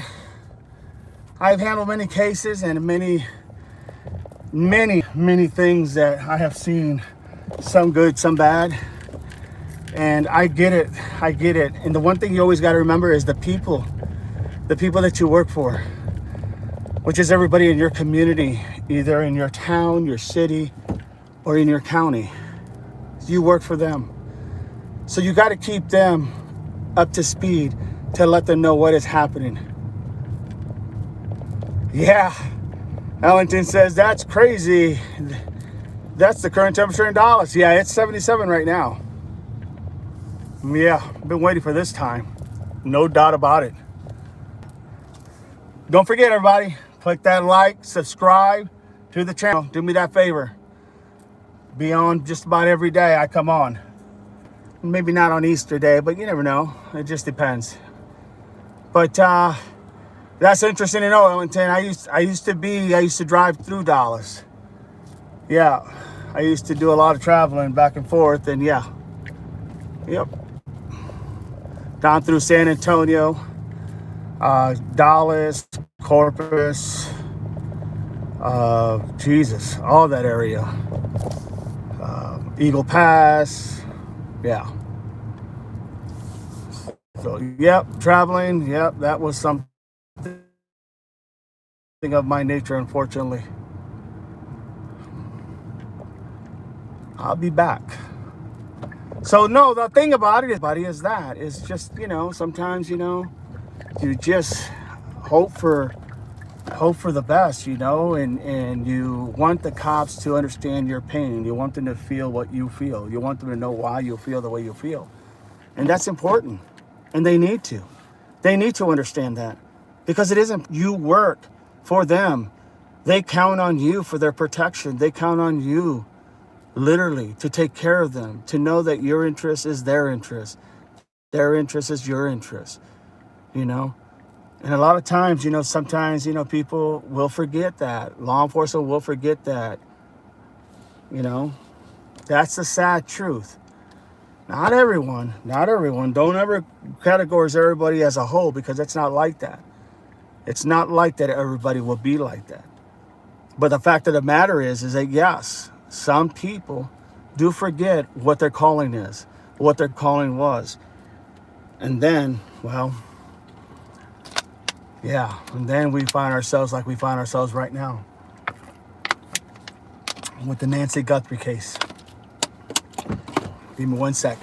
I've handled many cases and many things that I have seen, some good, some bad. And I get it. And the one thing you always got to remember is the people that you work for, which is everybody in your community, either in your town, your city, or in your county. You work for them. So you got to keep them up to speed to let them know what is happening. Yeah, Ellington says, that's crazy. That's the current temperature in Dallas. Yeah, it's 77 right now. Yeah, been waiting for this time. No doubt about it. Don't forget, everybody, click that like, subscribe to the channel. Do me that favor. Be on just about every day I come on. Maybe not on Easter Day, but you never know. It just depends. But that's interesting to know, Ellington. I used to drive through Dallas. Yeah, I used to do a lot of traveling back and forth, and yeah, yep, down through San Antonio, Dallas, Corpus, Jesus, all that area, Eagle Pass, yeah. So yep, traveling, yep, that was something of my nature, unfortunately. I'll be back. So no, the thing about it, buddy, is that is just, you know, sometimes, you know, you just hope for the best, you know, and you want the cops to understand your pain. You want them to feel what you feel. You want them to know why you feel the way you feel. And that's important. And they need to. They need to understand that. Because it isn't you work for them. They count on you for their protection. They count on you literally to take care of them, to know that your interest is their interest. Their interest is your interest, you know? And a lot of times, you know, sometimes, you know, people will forget that. Law enforcement will forget that, you know? That's the sad truth. Not everyone. Don't ever categorize everybody as a whole, because it's not like that. It's not like that everybody will be like that. But the fact of the matter is that yes, some people do forget what their calling is, what their calling was. And then, well, yeah, and then we find ourselves like we find ourselves right now with the Nancy Guthrie case. Give me 1 sec.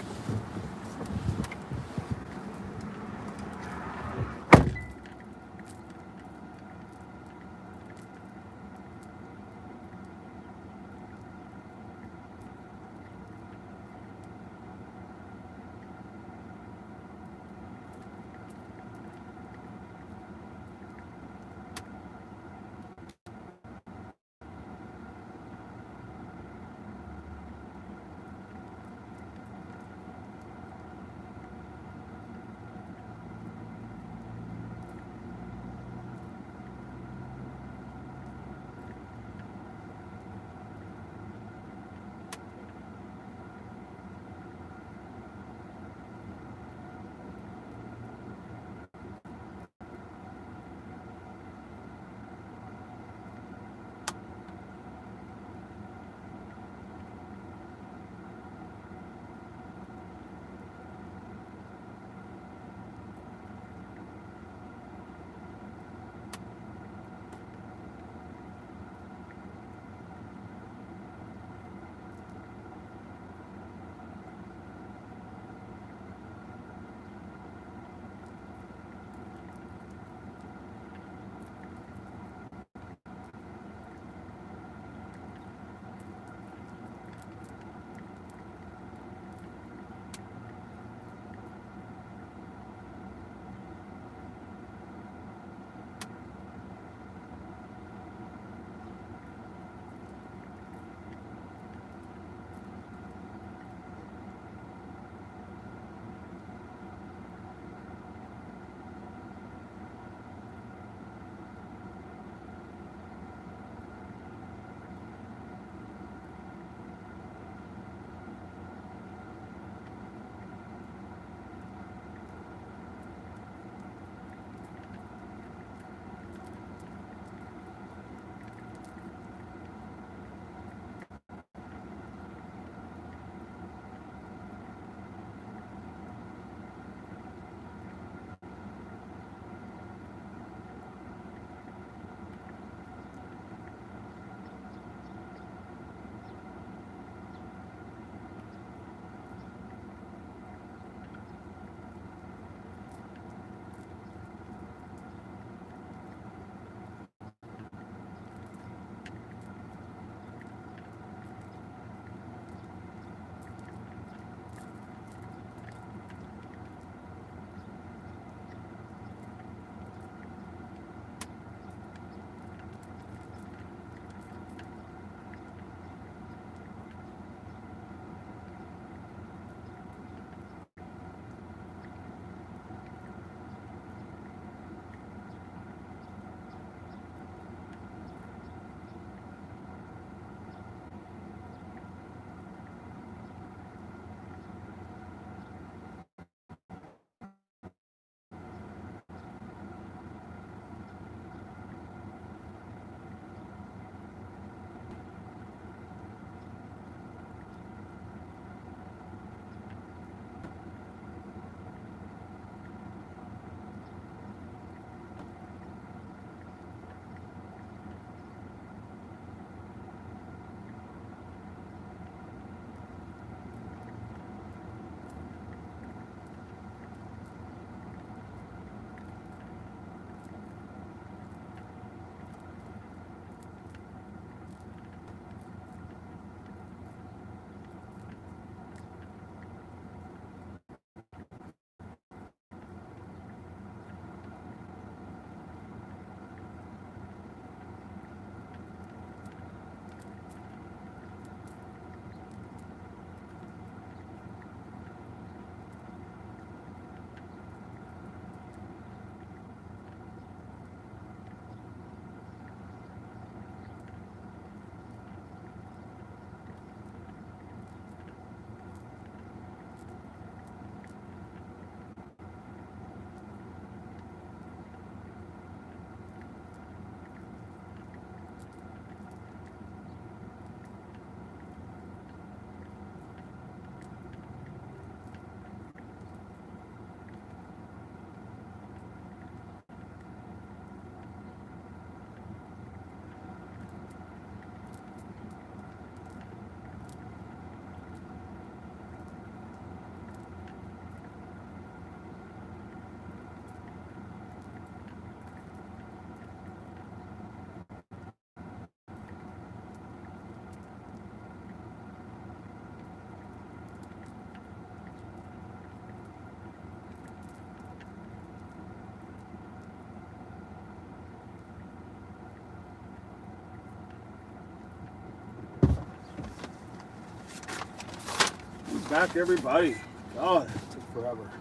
back, everybody. God, it took forever.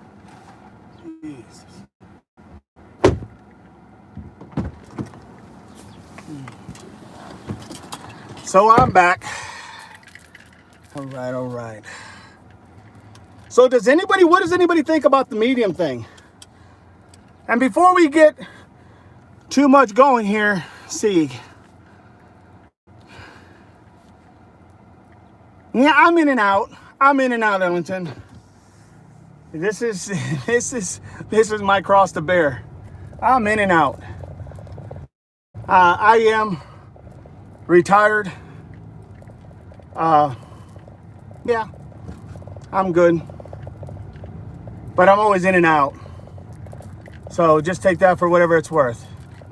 Jesus. So I'm back. All right, all right. So what does anybody think about the medium thing? And before we get too much going here, see. Yeah, I'm in and out, Ellington. This is my cross to bear. I'm in and out. I am retired. Yeah, I'm good. But I'm always in and out. So just take that for whatever it's worth.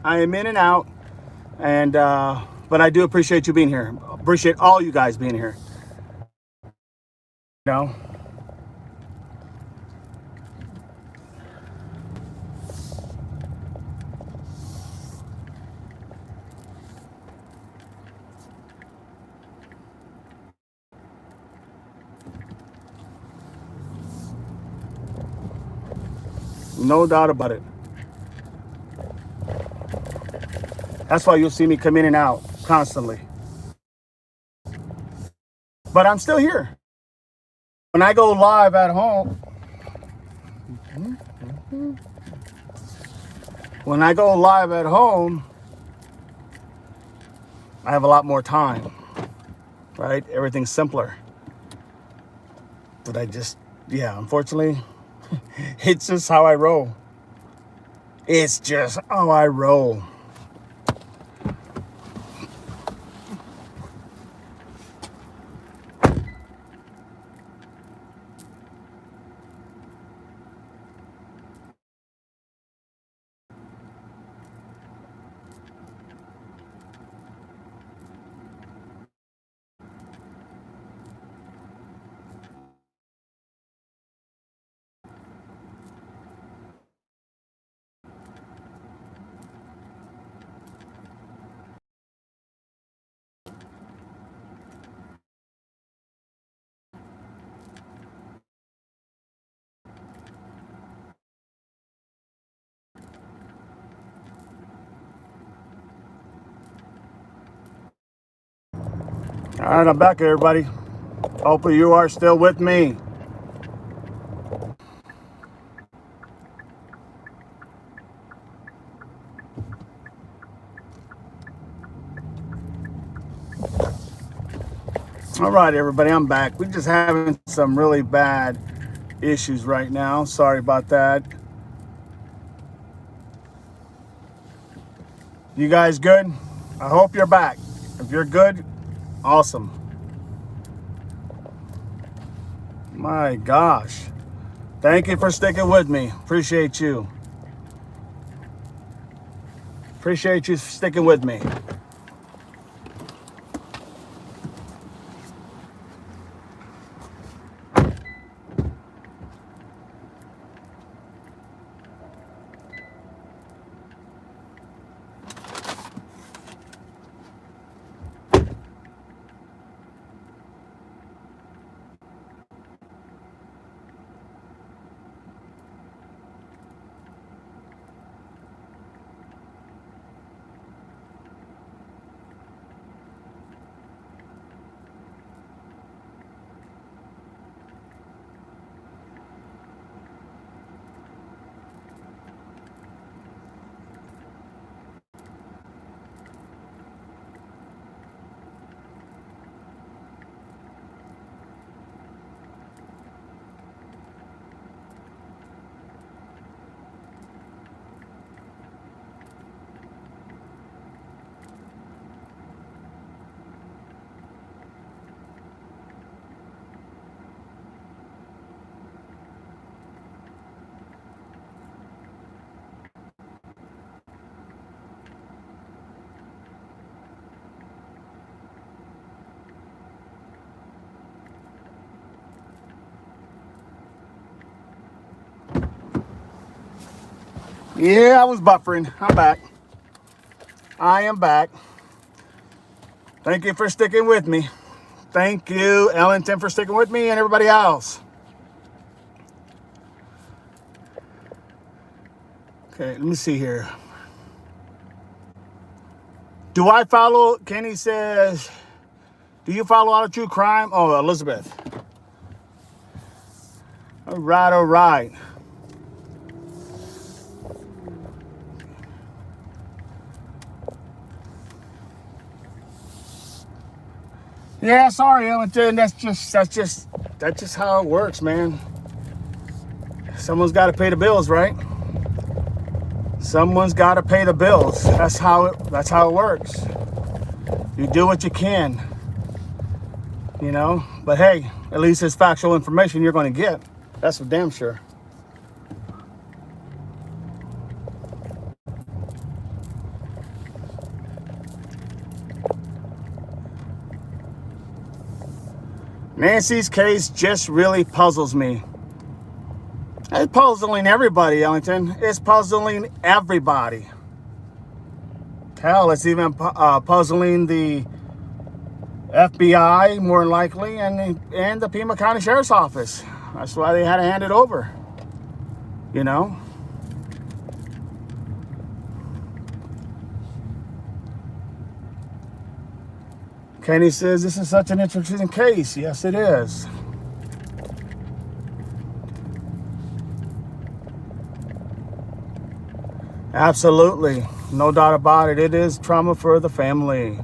I am in and out, and but I do appreciate you being here. Appreciate all you guys being here. You know? No doubt about it. That's why you'll see me come in and out constantly. But I'm still here. When I go live at home, I have a lot more time, right? Everything's simpler. But unfortunately, it's just how I roll. It's just how I roll. All right, I'm back, everybody. Hopefully you are still with me. All right, everybody, I'm back. We're just having some really bad issues right now. Sorry about that. You guys good? I hope you're back. If you're good, awesome. My gosh. Thank you for sticking with me. Appreciate you. Appreciate you sticking with me. Yeah, I was buffering. I'm back. I am back. Thank you for sticking with me. Thank you, Ellington, for sticking with me and everybody else. Okay, let me see here. Do I follow? Kenny says, do you follow all the true crime? Oh, Elizabeth. All right, all right. Yeah, sorry, Ellington. That's just how it works, man. Someone's got to pay the bills, right? Someone's got to pay the bills. That's how it works. You do what you can, you know. But hey, at least it's factual information you're going to get. That's for damn sure. Nancy's case just really puzzles me. It's puzzling everybody, Ellington. It's puzzling everybody. Hell, it's even puzzling the FBI, more than likely, and the Pima County Sheriff's Office. That's why they had to hand it over, you know? Kenny says, this is such an interesting case. Yes, it is. Absolutely. No doubt about it. It is trauma for the family.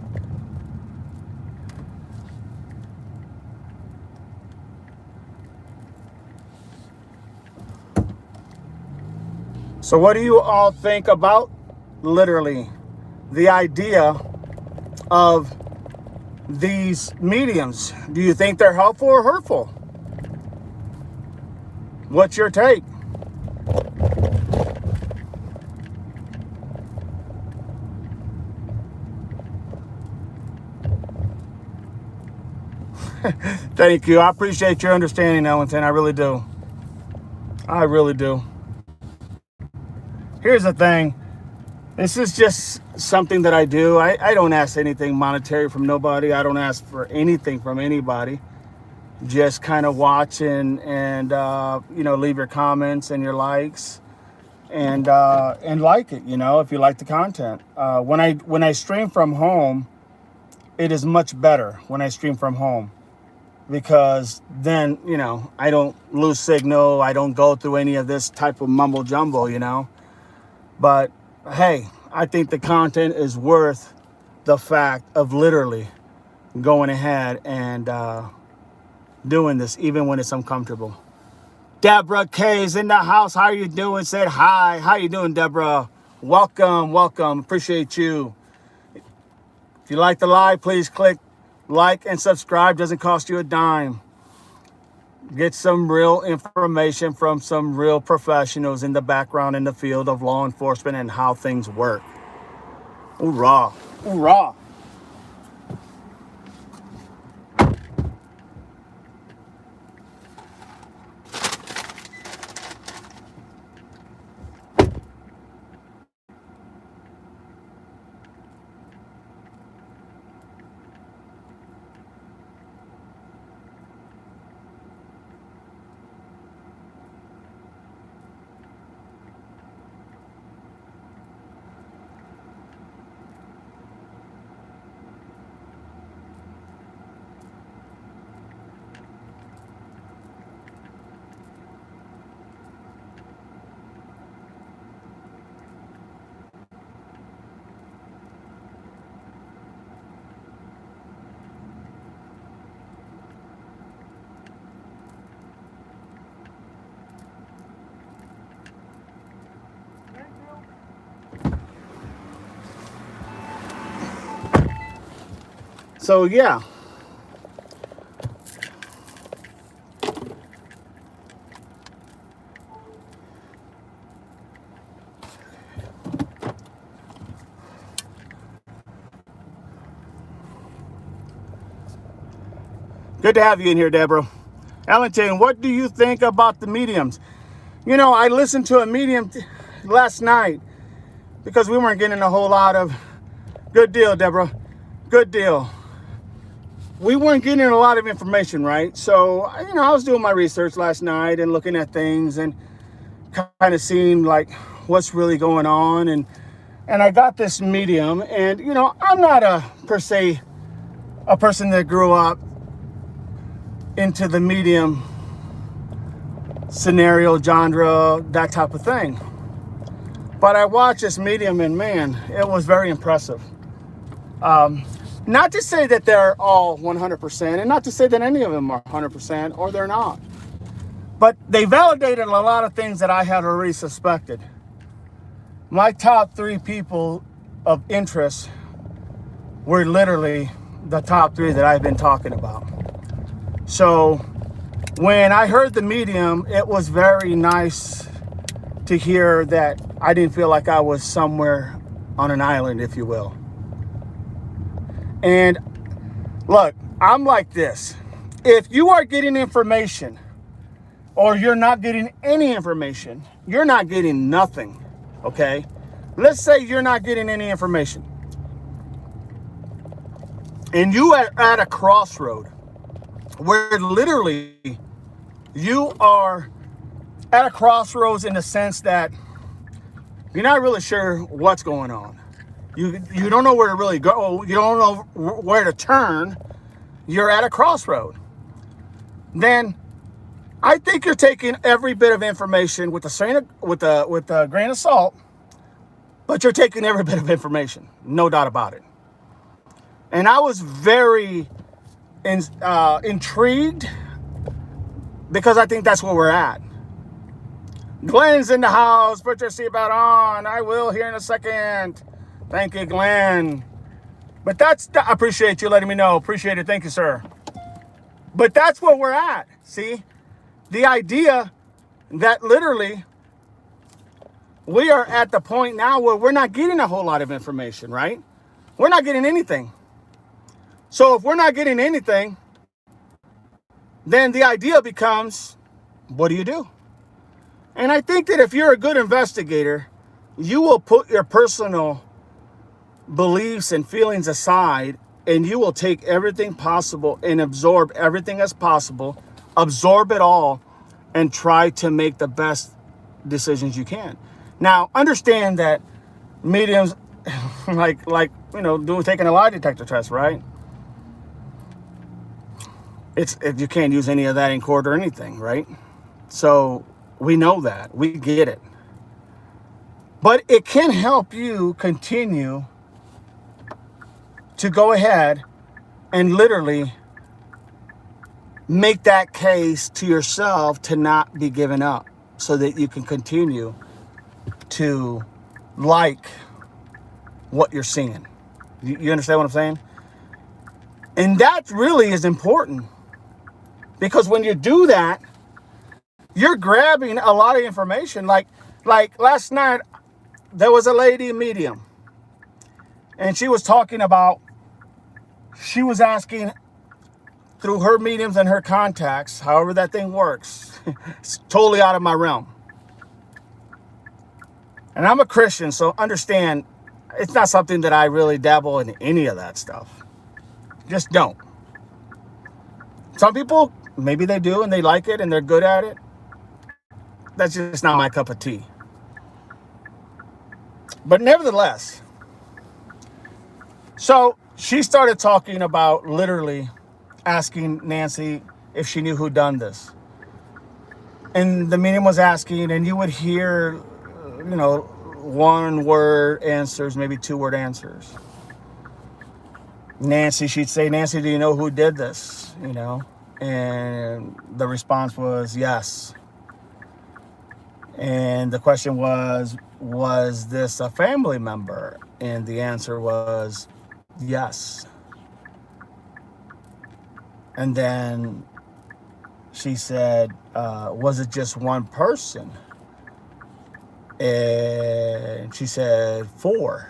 So what do you all think about, literally, the idea of these mediums? Do you think they're helpful or hurtful? What's your take? Thank you. I appreciate your understanding, Ellington. I really do. I really do. Here's the thing. This is just something that I do. I don't ask anything monetary from nobody. I don't ask for anything from anybody. Just kind of watch and leave your comments and your likes and like it, if you like the content. When I stream from home, it is much better when I stream from home, because then, I don't lose signal. I don't go through any of this type of mumble jumble, But hey, I think the content is worth the fact of literally going ahead and doing this, even when it's uncomfortable. Deborah K is in the house. How are you doing? Said hi. How you doing, Deborah? Welcome. Appreciate you. If you like the live, please click like and subscribe. Doesn't cost you a dime. Get some real information from some real professionals in the background in the field of law enforcement and how things work. Hoorah. Hoorah. So yeah. Good to have you in here, Deborah. Ellington, what do you think about the mediums? I listened to a medium last night because we weren't getting a whole lot of... Good deal, Deborah. Good deal. we weren't getting a lot of information, right? So, I was doing my research last night and looking at things and kind of seeing like what's really going on. And I got this medium, and, I'm not per se a person that grew up into the medium scenario, genre, that type of thing. But I watched this medium, and man, it was very impressive. Not to say that they're all 100%, and not to say that any of them are 100%, or they're not. But they validated a lot of things that I had already suspected. My top 3 people of interest were literally the top 3 that I've been talking about. So when I heard the medium, it was very nice to hear that I didn't feel like I was somewhere on an island, if you will. And look, I'm like this. If you are getting information or you're not getting any information, you're not getting nothing, okay? Let's say you're not getting any information. And you are at a crossroad where literally you are at a crossroads in the sense that you're not really sure what's going on. You don't know where to really go. You don't know where to turn. You're at a crossroad. Then I think you're taking every bit of information with a grain of salt, but you're taking every bit of information, no doubt about it. And I was very intrigued because I think that's where we're at. Glenn's in the house. Put your seatbelt on. I will here in a second. Thank you, Glenn. But I appreciate you letting me know. Appreciate it. Thank you, sir. But that's where we're at. See? The idea that literally we are at the point now where we're not getting a whole lot of information, right? We're not getting anything. So if we're not getting anything, then the idea becomes, what do you do? And I think that if you're a good investigator, you will put your personal beliefs and feelings aside, and you will take everything possible and absorb everything as possible, absorb it all, and try to make the best decisions you can. Now, understand that mediums, taking a lie detector test, right? You can't use any of that in court or anything, right? So we know that. We get it. But it can help you continue to go ahead and literally make that case to yourself to not be given up so that you can continue to like what you're seeing. You understand what I'm saying? And that really is important, because when you do that, you're grabbing a lot of information. Like last night, there was a lady medium, and she was talking about, she was asking through her mediums and her contacts, however that thing works. It's totally out of my realm. And I'm a Christian, so understand, it's not something that I really dabble in any of that stuff. Just don't. Some people, maybe they do and they like it and they're good at it. That's just not my cup of tea. But nevertheless, so she started talking about literally asking Nancy if she knew who done this. And the medium was asking, and you would hear, 1-word answers, maybe 2-word answers. Nancy, she'd say, Nancy, do you know who did this? And the response was yes. And the question was this a family member? And the answer was yes. And then she said, was it just one person? And she said 4.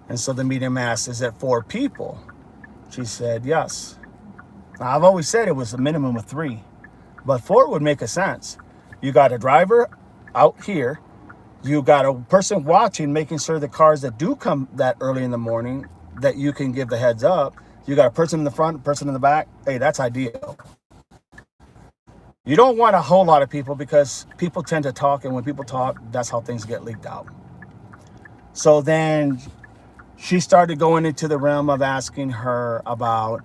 And so the medium asked, is it 4 people? She said yes. Now, I've always said it was a minimum of 3, but 4 would make a sense. You got a driver out here. You got a person watching, making sure the cars that do come that early in the morning, that you can give the heads up. You got a person in the front, a person in the back. Hey, that's ideal. You don't want a whole lot of people because people tend to talk, and when people talk, that's how things get leaked out. So then she started going into the realm of asking her about,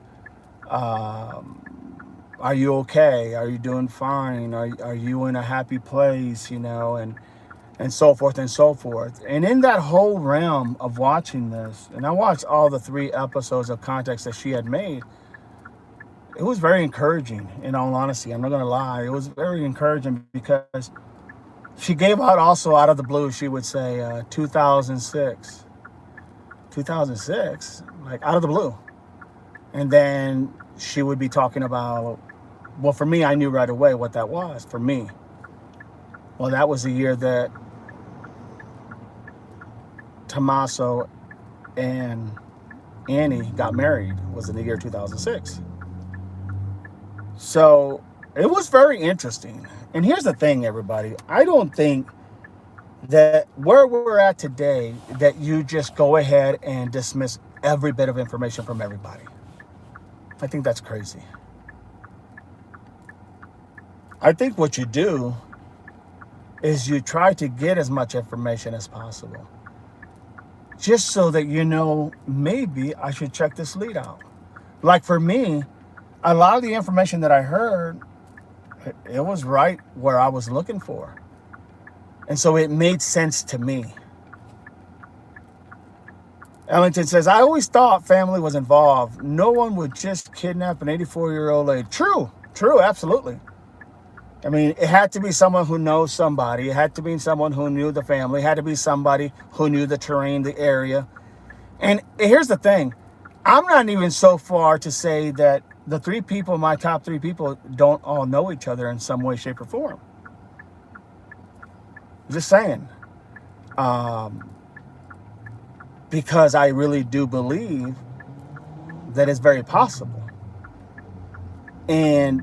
are you okay? Are you doing fine? Are you in a happy place? And so forth and so forth. And in that whole realm of watching this, and I watched all the 3 episodes of Context that she had made, it was very encouraging, in all honesty. I'm not going to lie. It was very encouraging because she gave out also out of the blue, she would say 2006. 2006? Like out of the blue. And then she would be talking about, well, for me, I knew right away what that was for me. Well, that was the year that Tommaso and Annie got married, was in the year 2006. So it was very interesting. And here's the thing, everybody. I don't think that where we're at today, that you just go ahead and dismiss every bit of information from everybody. I think that's crazy. I think what you do is you try to get as much information as possible, just so that maybe I should check this lead out. Like for me, a lot of the information that I heard, it was right where I was looking for. And so it made sense to me. Ellington says, I always thought family was involved. No one would just kidnap an 84-year-old lady. True, absolutely. I mean, it had to be someone who knows somebody. It had to be someone who knew the family. It had to be somebody who knew the terrain, the area. And here's the thing. I'm not even so far to say that the 3 people, my top 3 people, don't all know each other in some way, shape, or form. Just saying. Because I really do believe that it's very possible. And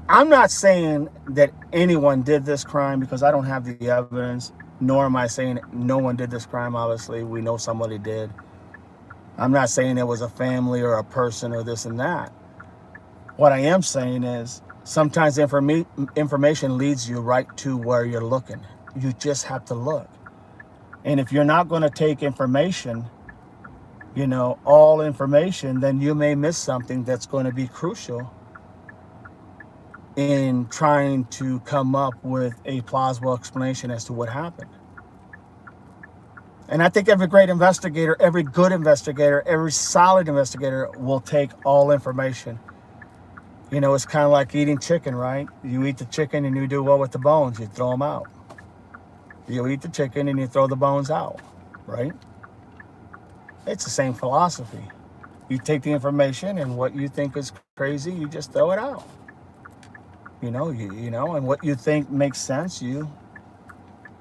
I'm not saying that anyone did this crime, because I don't have the evidence, nor am I saying no one did this crime. Obviously, we know somebody did. I'm not saying it was a family or a person or this and that. What I am saying is sometimes information leads you right to where you're looking. You just have to look. And if you're not going to take information, all information, then you may miss something that's going to be crucial in trying to come up with a plausible explanation as to what happened. And I think every great investigator, every good investigator, every solid investigator will take all information. It's kind of like eating chicken, right? You eat the chicken and you do well with the bones. You throw them out. You eat the chicken and you throw the bones out, right? It's the same philosophy. You take the information, and what you think is crazy, you just throw it out. And what you think makes sense, you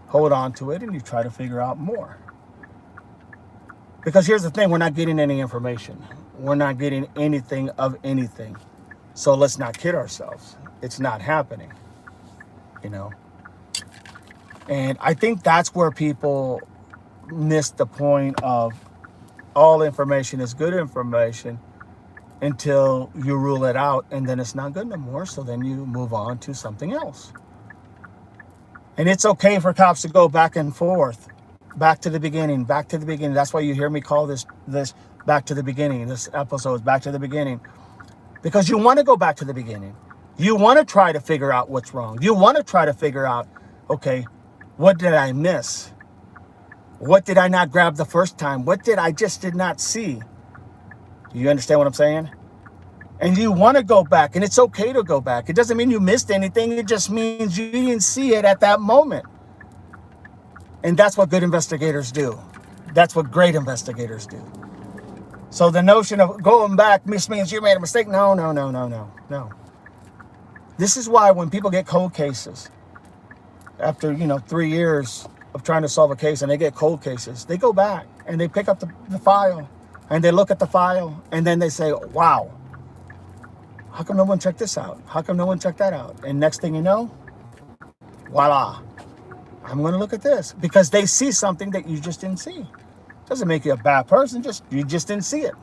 hold on to it and you try to figure out more. Because here's the thing, we're not getting any information. We're not getting anything of anything. So let's not kid ourselves. It's not happening, And I think that's where people miss the point of all information is good information until you rule it out, and then it's not good no more. So then you move on to something else. And it's okay for cops to go back and forth, back to the beginning. That's why you hear me call this back to the beginning. This episode is back to the beginning, because you want to go back to the beginning. You want to try to figure out what's wrong. You want to try to figure out, okay, what did I miss? What did I not grab the first time? What did I just did not see? You understand what I'm saying? And you want to go back, and it's okay to go back. It doesn't mean you missed anything. It just means you didn't see it at that moment. And that's what good investigators do. That's what great investigators do. So the notion of going back means you made a mistake. No. This is why when people get cold cases, after 3 years of trying to solve a case, and they get cold cases, they go back and they pick up the file, and they look at the file, and then they say, wow, how come no one checked this out? How come no one checked that out? And next thing you know, voila, I'm going to look at this, because they see something that you just didn't see. Doesn't make you a bad person, you just didn't see it.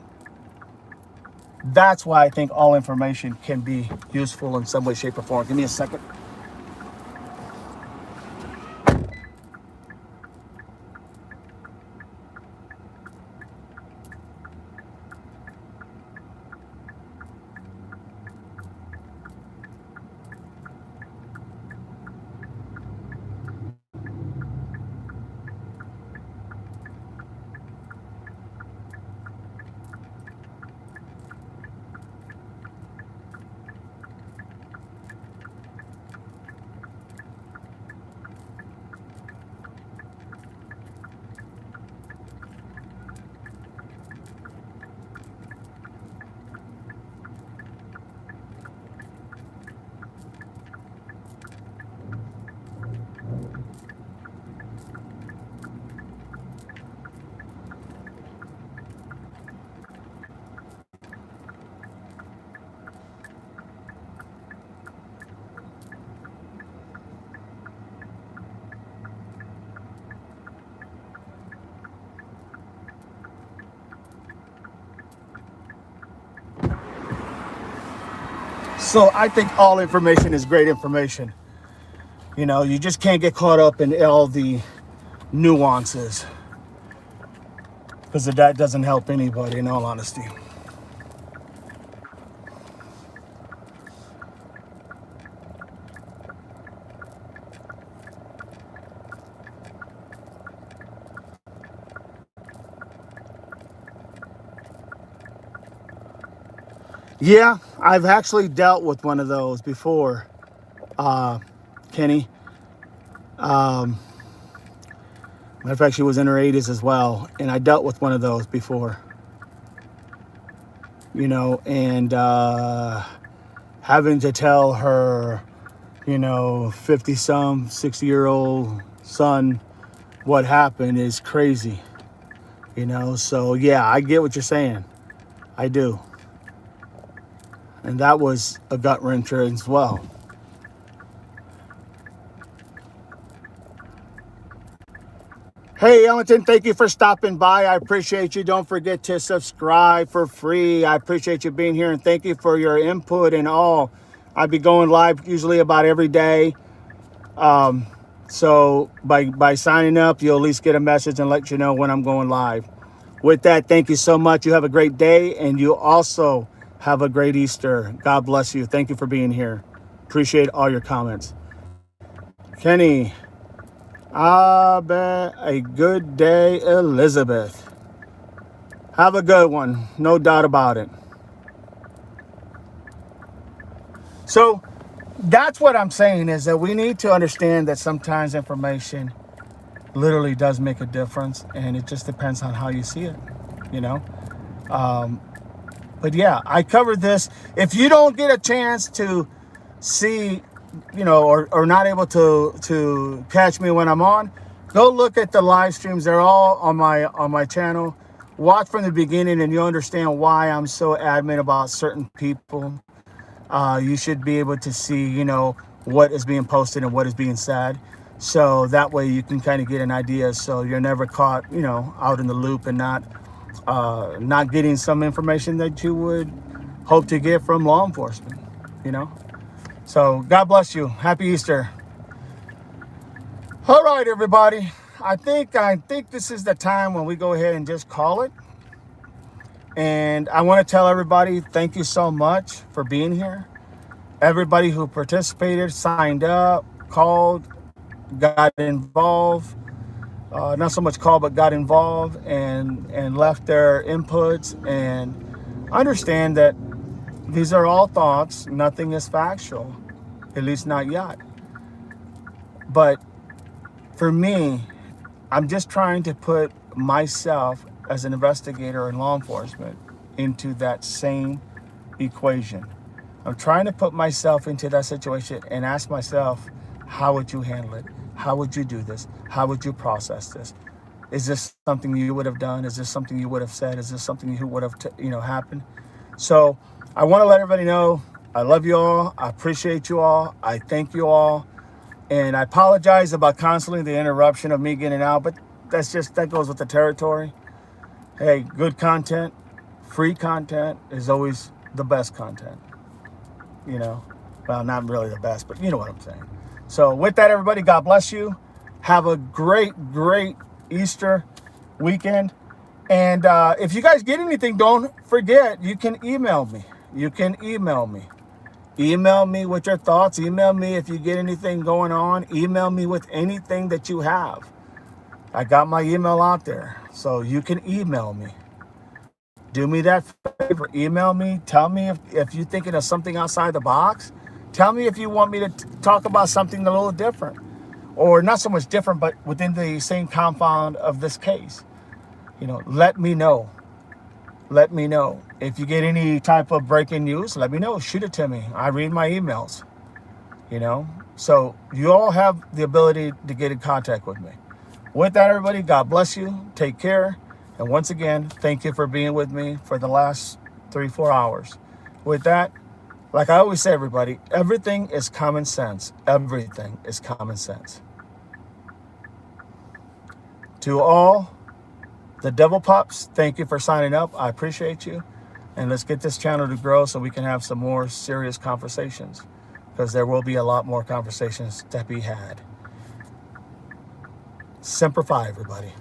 That's why I think all information can be useful in some way, shape, or form. Give me a second. So I think all information is great information. You just can't get caught up in all the nuances, because that doesn't help anybody, in all honesty. Yeah, I've actually dealt with one of those before, Kenny. Um, Matter of fact, she was in her 80s as well, and I dealt with one of those before. And having to tell her, 50 some 60-year-old son what happened is crazy. So yeah, I get what you're saying. I do. And that was a gut wrencher as well. Hey, Ellington, thank you for stopping by. I appreciate you. Don't forget to subscribe for free. I appreciate you being here, and thank you for your input and all. I'll be going live usually about every day. So by signing up, you'll at least get a message and let you know when I'm going live. With that, thank you so much. You have a great day, and you also have a great Easter. God bless you. Thank you for being here. Appreciate all your comments. Kenny, I bet a good day, Elizabeth. Have a good one. No doubt about it. So that's what I'm saying, is that we need to understand that sometimes information literally does make a difference, and it just depends on how you see it, you know. But yeah, I covered this. If you don't get a chance to see, or not able to catch me when I'm on, go look at the live streams. They're all on my channel. Watch from the beginning, and you'll understand why I'm so adamant about certain people. You should be able to see, what is being posted and what is being said. So that way you can kind of get an idea. So you're never caught, out in the loop and not getting some information that you would hope to get from law enforcement, So God bless you. Happy Easter. All right, everybody. I think this is the time when we go ahead and just call it. And I want to tell everybody, thank you so much for being here. Everybody who participated, signed up, called, got involved. Not so much called, but got involved and left their inputs. And understand that these are all thoughts. Nothing is factual, at least not yet. But for me, I'm just trying to put myself as an investigator in law enforcement into that same equation. I'm trying to put myself into that situation and ask myself, how would you handle it? How would you do this? How would you process this? Is this something you would have done? Is this something you would have said? Is this something you would have, happened? So I want to let everybody know I love you all. I appreciate you all. I thank you all. And I apologize about constantly the interruption of me getting out, but that goes with the territory. Hey, good content, free content is always the best content, you know. Well, not really the best, but you know what I'm saying. So with that, everybody, God bless you. Have a great Easter weekend. And if you guys get anything, don't forget, you can email me. Email me with your thoughts. Email me if you get anything going on. Email me with anything that you have. I got my email out there, so you can email me. Do me that favor. Email me. Tell me if you're thinking of something outside the box. Tell me if you want me to talk about something a little different. Or not so much different, but within the same confound of this case. You know, let me know. Let me know. If you get any type of breaking news, let me know. Shoot it to me. I read my emails. You know, so you all have the ability to get in contact with me. With that, everybody, God bless you. Take care. And once again, thank you for being with me for the last 3-4 hours. With that, like I always say, everybody, everything is common sense. Everything is common sense. To all the Devil Pups, thank you for signing up. I appreciate you. And let's get this channel to grow so we can have some more serious conversations, because there will be a lot more conversations to be had. Semper Fi, everybody.